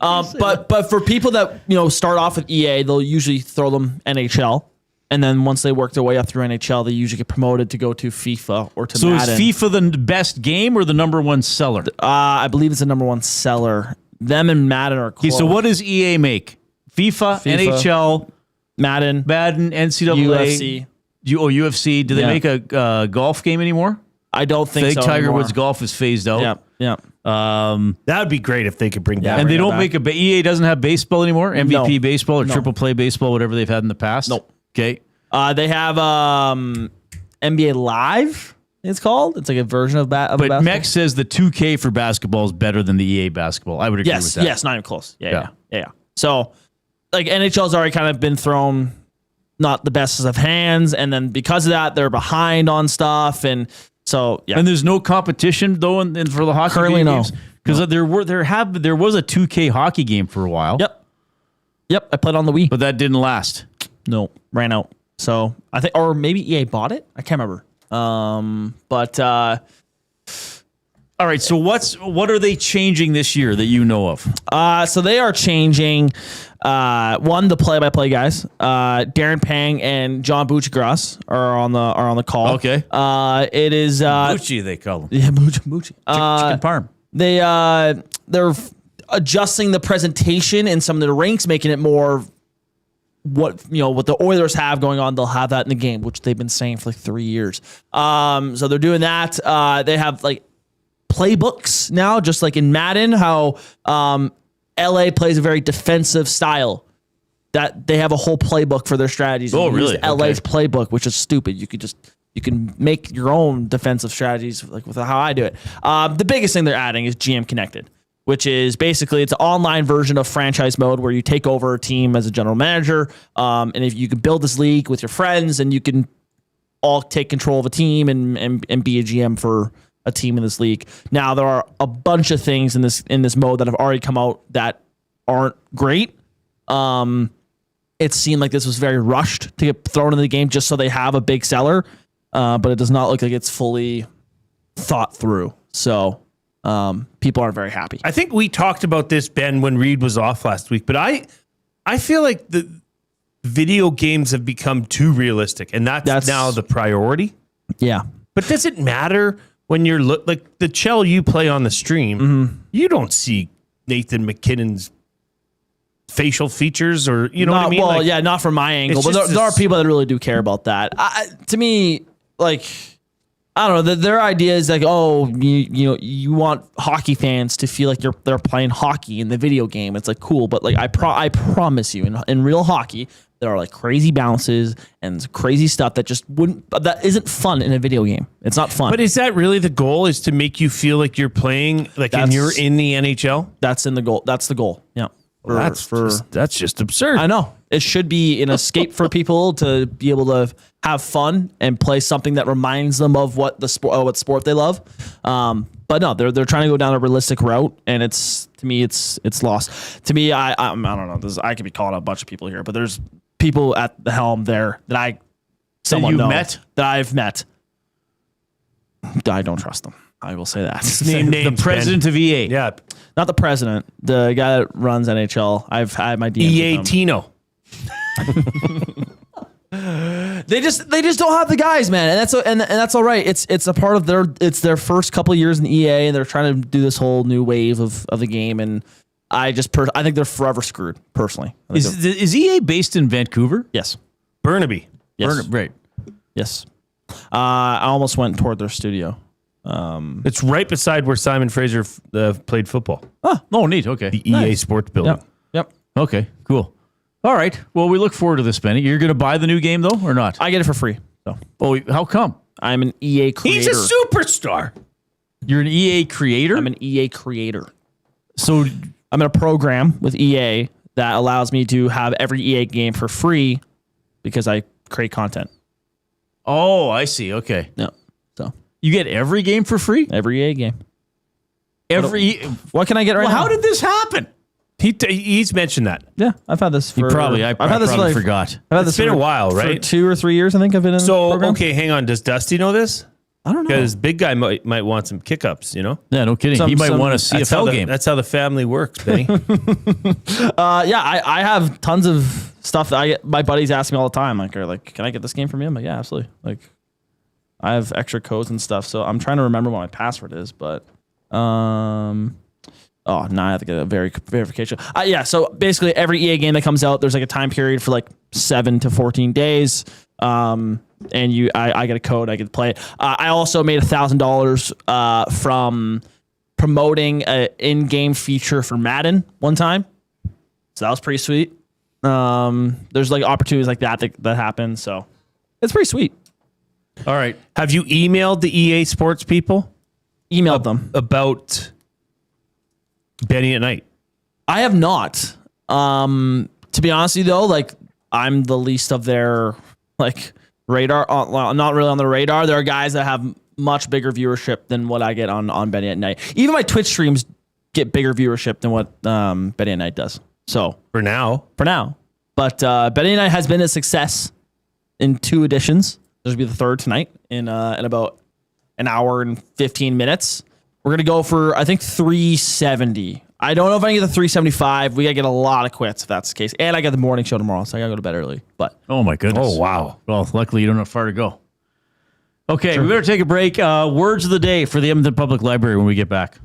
But for people that start off with EA, they'll usually throw them NHL, and then once they work their way up through NHL, they usually get promoted to go to FIFA or to Madden. So is FIFA the best game or the number one seller? I believe it's the number one seller. Them and Madden are close. Okay, so what does EA make? FIFA, NHL, Madden, NCAA, UFC. UFC. Do they make a golf game anymore? I don't think so. Tiger anymore. Woods golf is phased out. Yeah. That would be great if they could bring that. And they don't make EA doesn't have baseball anymore. MVP baseball or No. triple play baseball, whatever they've had in the past. Nope. Okay. They have NBA Live. It's called. It's like a version of that. But Mex says the 2K for basketball is better than the EA basketball. I would agree with that. Yes, not even close. Yeah. So, NHL's already kind of been thrown not the best of hands, and then because of that, they're behind on stuff, and so And there's no competition though, in for the hockey Currently, no. games because there was a 2K hockey game for a while. Yep. I played on the Wii, but that didn't last. No, ran out. So I think, or maybe EA bought it. I can't remember. All right. So what are they changing this year that you know of? So they are changing. One, the play-by-play guys, Darren Pang and John Buchgras are on the call. Okay. It is Bucci, they call them. Yeah, Bucci. Chicken parm. They're adjusting the presentation in some of the ranks, making it more what the Oilers have going on. They'll have that in the game, which they've been saying for like 3 years. So they're doing that. They have like playbooks now, just like in Madden, how LA plays a very defensive style. That they have a whole playbook for their strategies. Oh, They use really? LA's playbook, which is stupid. You can make your own defensive strategies like with how I do it. The biggest thing they're adding is GM Connected, which is basically it's an online version of franchise mode where you take over a team as a general manager. And if you can build this league with your friends and you can all take control of a team and be a GM for a team in this league. Now there are a bunch of things in this mode that have already come out that aren't great. It seemed like this was very rushed to get thrown into the game just so they have a big seller. But it does not look like it's fully thought through. So people aren't very happy. I think we talked about this, Ben, when Reid was off last week, but I feel like video games have become too realistic, and that's now the priority. Yeah. But does it matter when you're like the Chell you play on the stream? You don't see Nathan McKinnon's facial features, or you know what I mean? Well, yeah, not from my angle, but there are people that really do care about that. To me, like, I don't know. Their idea is like, oh, you want hockey fans to feel like they're playing hockey in the video game. It's like cool, but like I promise you, in real hockey, there are like crazy bounces and crazy stuff that that isn't fun in a video game. It's not fun. But is that really the goal? Is to make you feel like you're playing, like you're in the NHL? That's in the goal. That's the goal. Yeah. That's just absurd. I know. It should be an escape for people to be able to have fun and play something that reminds them of what sport they love. But no, they're trying to go down a realistic route, and it's lost. To me, I don't know. I could be calling out a bunch of people here, but there's people at the helm there that I've met. I don't trust them. I will say that. The president of EA. Yeah. Not the president. The guy that runs NHL. I've had my DMs EA with him. Tino. They just don't have the guys, man, and that's all right. It's a part of their first couple of years in EA, and they're trying to do this whole new wave of the game, and I think they're forever screwed. Personally, is EA based in Vancouver? Yes, Burnaby. Yes, right. Yes, I almost went toward their studio. It's right beside where Simon Fraser played football. Oh, neat. Okay, the EA Sports Building. Yep. Okay, cool. All right. Well, we look forward to this, Benny. You're going to buy the new game, though, or not? I get it for free. So. Oh, how come? I'm an EA creator. He's a superstar. You're an EA creator? I'm an EA creator. So I'm in a program with EA that allows me to have every EA game for free because I create content. Oh, I see. Okay. Yeah. So you get every game for free? Every EA game. What can I get right now? How did this happen? He's mentioned that. Yeah, I've had this for... I probably forgot. I've had this been a while, right? For 2 or 3 years, I think I've been in the program. Okay, hang on. Does Dusty know this? I don't know. Because big guy might want some kick-ups, you know? Yeah, no kidding. He might want a CFL game. That's how the family works, Benny. I have tons of stuff that my buddies ask me all the time. Like, can I get this game from you? I'm like, yeah, absolutely. Like, I have extra codes and stuff, so I'm trying to remember what my password is, but... Oh, now I have to get a verification. Yeah, so basically every EA game that comes out, there's like a time period for like 7 to 14 days. And I get a code, I get to play it. I also made $1,000 from promoting an in-game feature for Madden one time. So that was pretty sweet. There's like opportunities like that happen. So it's pretty sweet. All right. Have you emailed the EA Sports people? Emailed them. About Benny at Night? I have not. To be honest with you though, like I'm the least of their like radar. Well, not really on the radar. There are guys that have much bigger viewership than what I get on Benny at Night. Even my Twitch streams get bigger viewership than what Benny at Night does. So for now. But Benny at Night has been a success in 2 editions. There's gonna be the 3rd tonight in about an hour and 15 minutes. We're going to go for, I think, 370. I don't know if I can get the 375. We got to get a lot of quits if that's the case. And I got the morning show tomorrow, so I got to go to bed early. But oh, my goodness. Oh, wow. Well, luckily you don't have far to go. Okay, we better take a break. Words of the day for the Edmonton Public Library when we get back.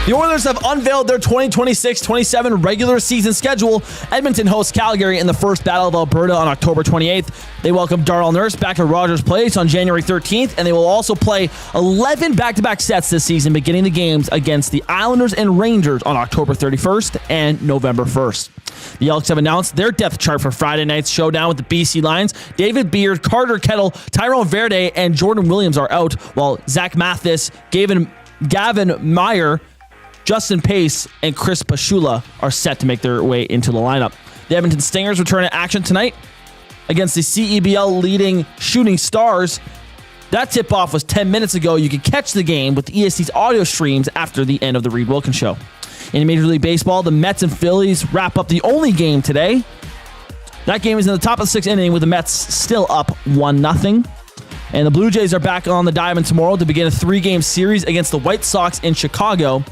The Oilers have unveiled their 2026-27 regular season schedule. Edmonton hosts Calgary in the first Battle of Alberta on October 28th. They welcome Darrell Nurse back to Rogers Place on January 13th, and they will also play 11 back-to-back sets this season, beginning the games against the Islanders and Rangers on October 31st and November 1st. The Elks have announced their depth chart for Friday night's showdown with the BC Lions. David Beard, Carter Kettle, Tyrone Verde, and Jordan Williams are out, while Zach Mathis, Gavin Meyer, Justin Pace, and Chris Pashula are set to make their way into the lineup. The Edmonton Stingers return to action tonight against the CEBL leading Shooting Stars. That tip-off was 10 minutes ago. You can catch the game with EST's audio streams after the end of the Reid Wilkins Show. In Major League Baseball, the Mets and Phillies wrap up the only game today. That game is in the top of the 6th inning with the Mets still up 1-0. And the Blue Jays are back on the diamond tomorrow to begin a 3-game series against the White Sox in Chicago.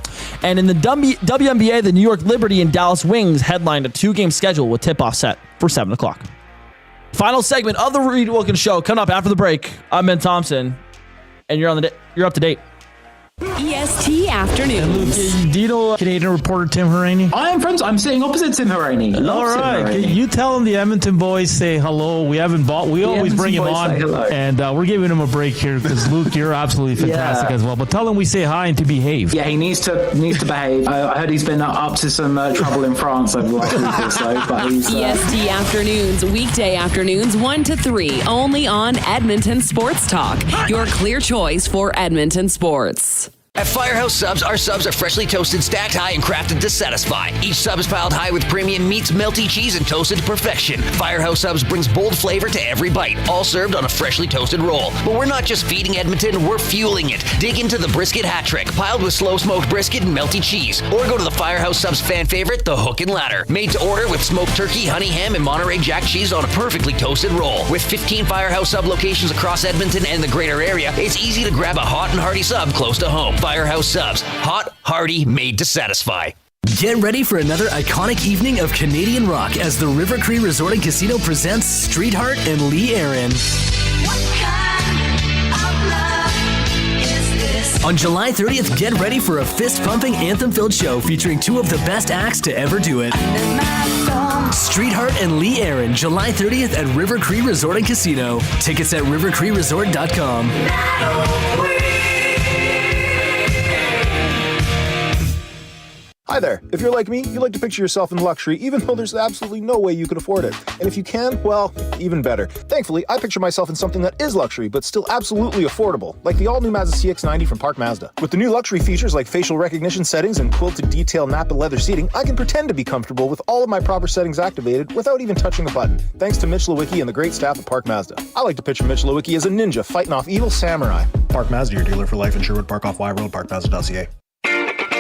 And in the WNBA, the New York Liberty and Dallas Wings headlined a 2-game schedule with tip-off set for 7 o'clock. Final segment of the Reid Wilkins Show coming up after the break. I'm Ben Thompson, and you're up to date. EST Afternoons. Do you know Canadian reporter Tim Haraini? I'm sitting opposite Tim Haraini. All right. You tell him the Edmonton boys say hello. We always bring him on, and we're giving him a break here because Luke, you're absolutely fantastic as well. But tell him we say hi and to behave. Yeah, he needs to behave. I heard he's been up to some trouble in France over the last week or so. But he's EST Afternoons, weekday afternoons 1 to 3, only on Edmonton Sports Talk. Your clear choice for Edmonton sports. At Firehouse Subs, our subs are freshly toasted, stacked high, and crafted to satisfy. Each sub is piled high with premium meats, melty cheese, and toasted to perfection. Firehouse Subs brings bold flavor to every bite, all served on a freshly toasted roll. But we're not just feeding Edmonton, we're fueling it. Dig into the brisket hat trick, piled with slow-smoked brisket and melty cheese. Or go to the Firehouse Subs fan favorite, the Hook and Ladder. Made to order with smoked turkey, honey ham, and Monterey Jack cheese on a perfectly toasted roll. With 15 Firehouse Sub locations across Edmonton and the greater area, it's easy to grab a hot and hearty sub close to home. Firehouse Subs. Hot, hearty, made to satisfy. Get ready for another iconic evening of Canadian rock as the River Cree Resort and Casino presents Streetheart and Lee Aaron. On July 30th, get ready for a fist-pumping, anthem-filled show featuring 2 of the best acts to ever do it. Streetheart and Lee Aaron, July 30th at River Cree Resort and Casino. Tickets at rivercreeresort.com. Hi there. If you're like me, you like to picture yourself in luxury, even though there's absolutely no way you could afford it. And if you can, well, even better. Thankfully, I picture myself in something that is luxury, but still absolutely affordable, like the all-new Mazda CX-90 from Park Mazda. With the new luxury features like facial recognition settings and quilted detail Napa leather seating, I can pretend to be comfortable with all of my proper settings activated without even touching a button, thanks to Mitch Lewicki and the great staff at Park Mazda. I like to picture Mitch Lewicki as a ninja fighting off evil samurai. Park Mazda, your dealer for life in Sherwood Park off Y Road, parkmazda.ca.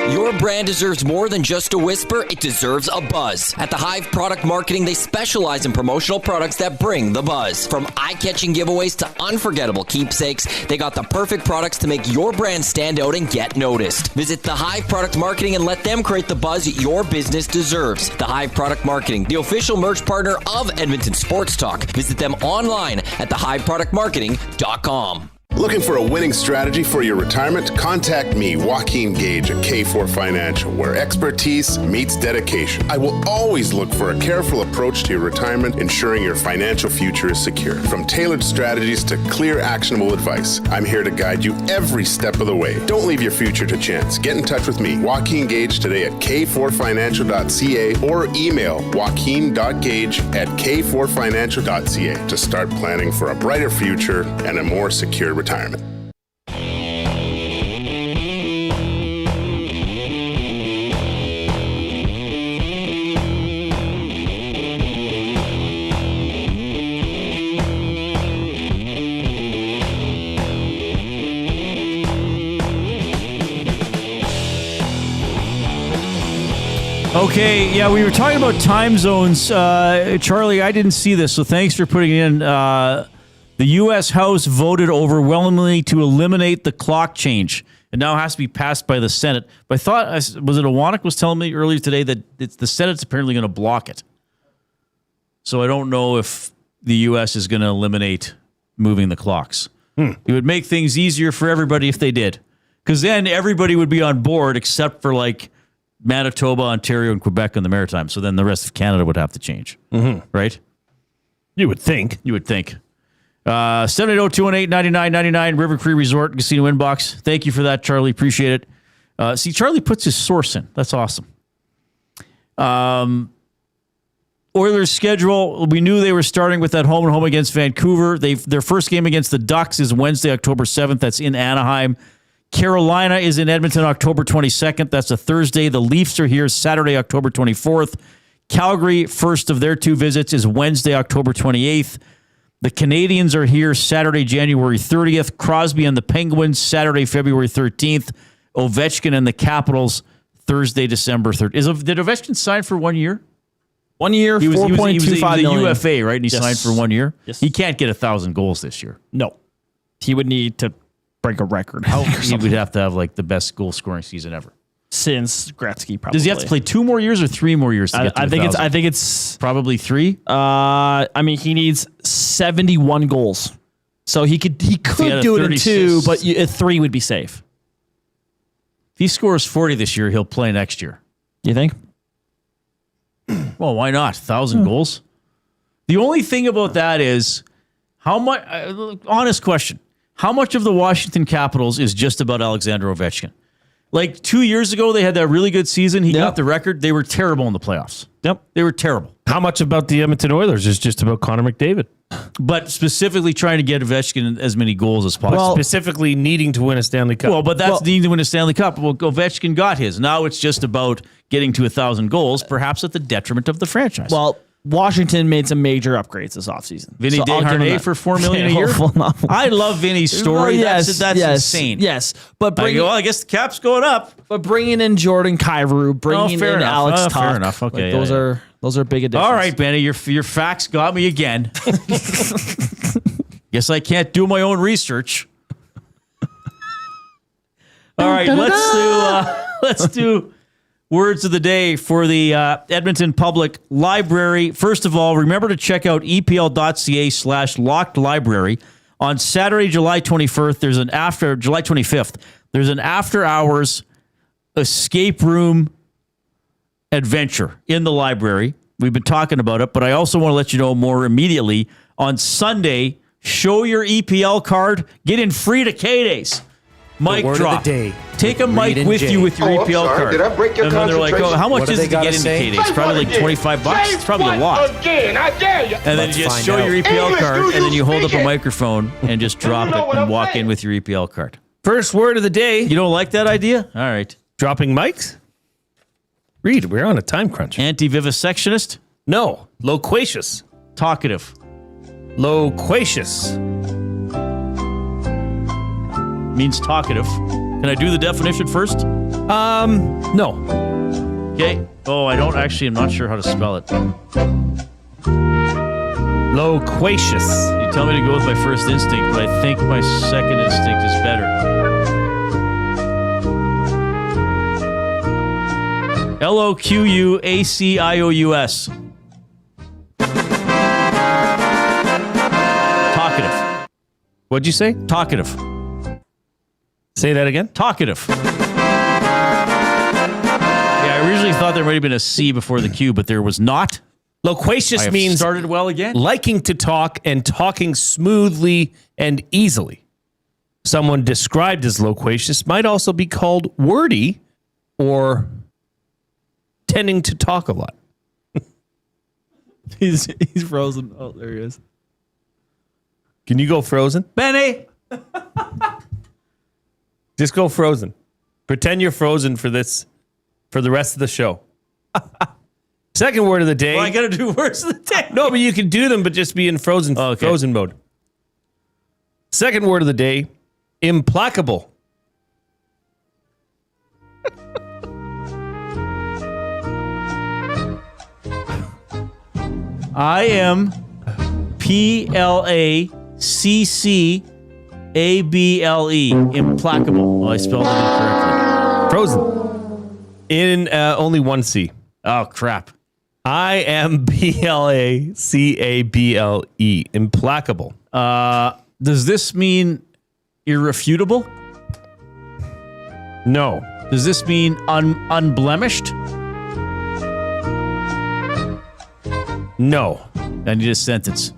Your brand deserves more than just a whisper, it deserves a buzz. At the Hive Product Marketing, they specialize in promotional products that bring the buzz. From eye-catching giveaways to unforgettable keepsakes, they got the perfect products to make your brand stand out and get noticed. Visit the Hive Product Marketing and let them create the buzz your business deserves. The Hive Product Marketing, the official merch partner of Edmonton Sports Talk. Visit them online at thehiveproductmarketing.com. Looking for a winning strategy for your retirement? Contact me, Joaquin Gage at K4 Financial, where expertise meets dedication. I will always look for a careful approach to your retirement, ensuring your financial future is secure. From tailored strategies to clear, actionable advice, I'm here to guide you every step of the way. Don't leave your future to chance. Get in touch with me, Joaquin Gage, today at k4financial.ca or email joaquin.gage@k4financial.ca to start planning for a brighter future and a more secure retirement. Okay, yeah, we were talking about time zones. Charlie, I didn't see this, so thanks for putting it in. The U.S. House voted overwhelmingly to eliminate the clock change. It now has to be passed by the Senate. But I thought, was it Awanik was telling me earlier today that the Senate's apparently going to block it. So I don't know if the U.S. is going to eliminate moving the clocks. It would make things easier for everybody if they did. Because then everybody would be on board except for like Manitoba, Ontario, and Quebec and the Maritime. So then the rest of Canada would have to change. Right? You would think. 780-218-9999 River Cree Resort Casino inbox. Thank you for that, Charlie. Appreciate it. See, Charlie puts his source in. That's awesome. Oilers schedule. We knew they were starting with that home and home against Vancouver. Their first game against the Ducks is Wednesday, October 7th. That's in Anaheim. Carolina is in Edmonton, October 22nd. That's a Thursday. The Leafs are here Saturday, October 24th. Calgary, first of their 2 visits, is Wednesday, October 28th. The Canadians are here Saturday, January 30th. Crosby and the Penguins, Saturday, February 13th. Ovechkin and the Capitals, Thursday, December 3rd. Did Ovechkin sign for 1 year? 1 year, He was a $4.25 million. UFA, right? And he signed for 1 year? Yes. He can't get 1,000 goals this year. No. He would need to break a record. He would have to have like the best goal scoring season ever. Since Gretzky, probably. Does he have to play 2 more years or 3 more years to get to I think 1,000? I think it's probably 3. I mean, he needs 71 goals, so he could had do a it in 2, but 3 would be safe. If he scores 40 this year, he'll play next year. You think? Well, why not? 1,000 goals. The only thing about that is how much. Honest question: how much of the Washington Capitals is just about Alexander Ovechkin? Like 2 years ago, they had that really good season. He got the record. They were terrible in the playoffs. Yep. They were terrible. How much about the Edmonton Oilers is just about Connor McDavid? But specifically trying to get Ovechkin as many goals as possible. Well, specifically needing to win a Stanley Cup. Well, but that's needing to win a Stanley Cup. Well, Ovechkin got his. Now it's just about getting to 1,000 goals, perhaps at the detriment of the franchise. Well, Washington made some major upgrades this offseason. Vinny So I'll give him Desharnais that. for $4 million a year. I love Vinny's story. Well, yes, that's yes, insane. Yes, but I guess the cap's going up. But bringing in Jordan Kyrou, bringing fair in enough. Alex Tuch, Fair enough. Okay, like, those are big additions. All right, Benny, your facts got me again. Guess I can't do my own research. All right, let's do words of the day for the Edmonton Public Library. First of all, remember to check out epl.ca/locked library. On Saturday, July 25th, there's an after hours escape room adventure in the library. We've been talking about it, but I also want to let you know more immediately. On Sunday, show your EPL card, get in free to K-Days. Mic word drop. of the day. Take a Reid mic and with Jay. you with your Oh, I'm EPL sorry. card. Did I break your and then they're like, concentration? how much What do is they it to get gotta into say? K-Days? It's probably like $25. It's probably a lot. Again, I dare you. And then Let's you just find show your out. EPL English, card, do and you then you hold up speak a it? microphone and just drop it and walk in with your EPL card. First word of the day. You don't like that idea? All right. Dropping mics? Reid, we're on a time crunch. Anti-vivisectionist? No. Loquacious. Talkative. Loquacious. Means talkative. Can I do the definition first? No. Okay. Oh, I'm not sure how to spell it. Loquacious. You tell me to go with my first instinct, but I think my second instinct is better. Loquacious. Talkative. What'd you say? Talkative. Say that again? Talkative. Yeah, I originally thought there might have been a C before the Q, but there was not. Loquacious I have means started well again. liking to talk and talking smoothly and easily. Someone described as loquacious might also be called wordy or tending to talk a lot. He's frozen. Oh, there he is. Can you go Frozen? Benny! Just go Frozen. Pretend you're frozen for the rest of the show. Second word of the day. Well, I got to do words of the day. No, but you can do them, but just be in frozen mode. Second word of the day, implacable. I am PLACCABLE. Implacable. Oh, I spelled it incorrectly. Frozen. In only one C. Oh, crap. I am PLACABLE. Implacable. Does this mean irrefutable? No. Does this mean unblemished? No. I need a sentence.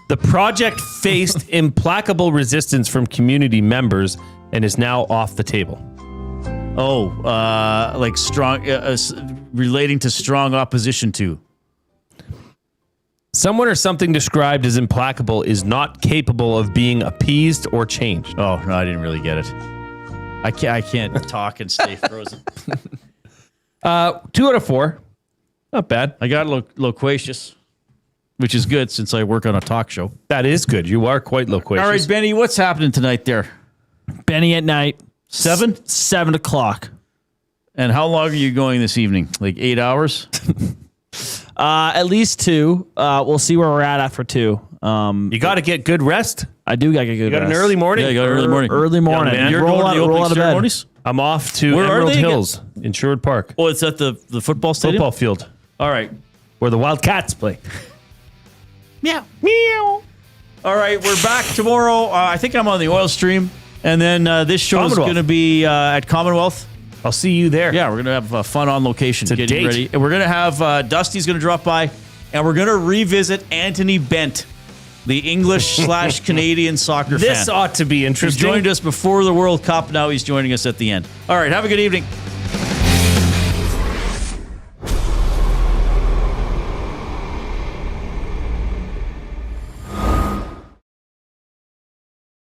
The project faced implacable resistance from community members and is now off the table. Oh, like strong, relating to strong opposition to. Someone or something described as implacable is not capable of being appeased or changed. Oh, no, I didn't really get it. I can't talk and stay frozen. 2 out of 4. Not bad. I got loquacious, which is good since I work on a talk show. That is good. You are quite loquacious. All right, Benny, what's happening tonight there? Benny at night. 7? 7 o'clock. And how long are you going this evening? Like 8 hours? At least 2. We'll see where we're at after 2. You got to get good rest. I do got to get good rest. You got an early morning? Yeah, you got an early morning. Early morning. Yeah, man. You're going to the opening ceremonies? I'm off to Where are Emerald they again? Hills in Sherwood Park. Oh, it's at the football stadium? Football field. All right. Where the Wildcats play. Meow. Meow. All right, we're back tomorrow. I think I'm on the oil stream. And then this show is going to be at Commonwealth. I'll see you there. Yeah, we're going to have fun on location. It's a getting date. ready. And we're going to have Dusty's going to drop by. And we're going to revisit Anthony Bent, the English/Canadian soccer fan. This ought to be interesting. He joined us before the World Cup. Now he's joining us at the end. All right, have a good evening.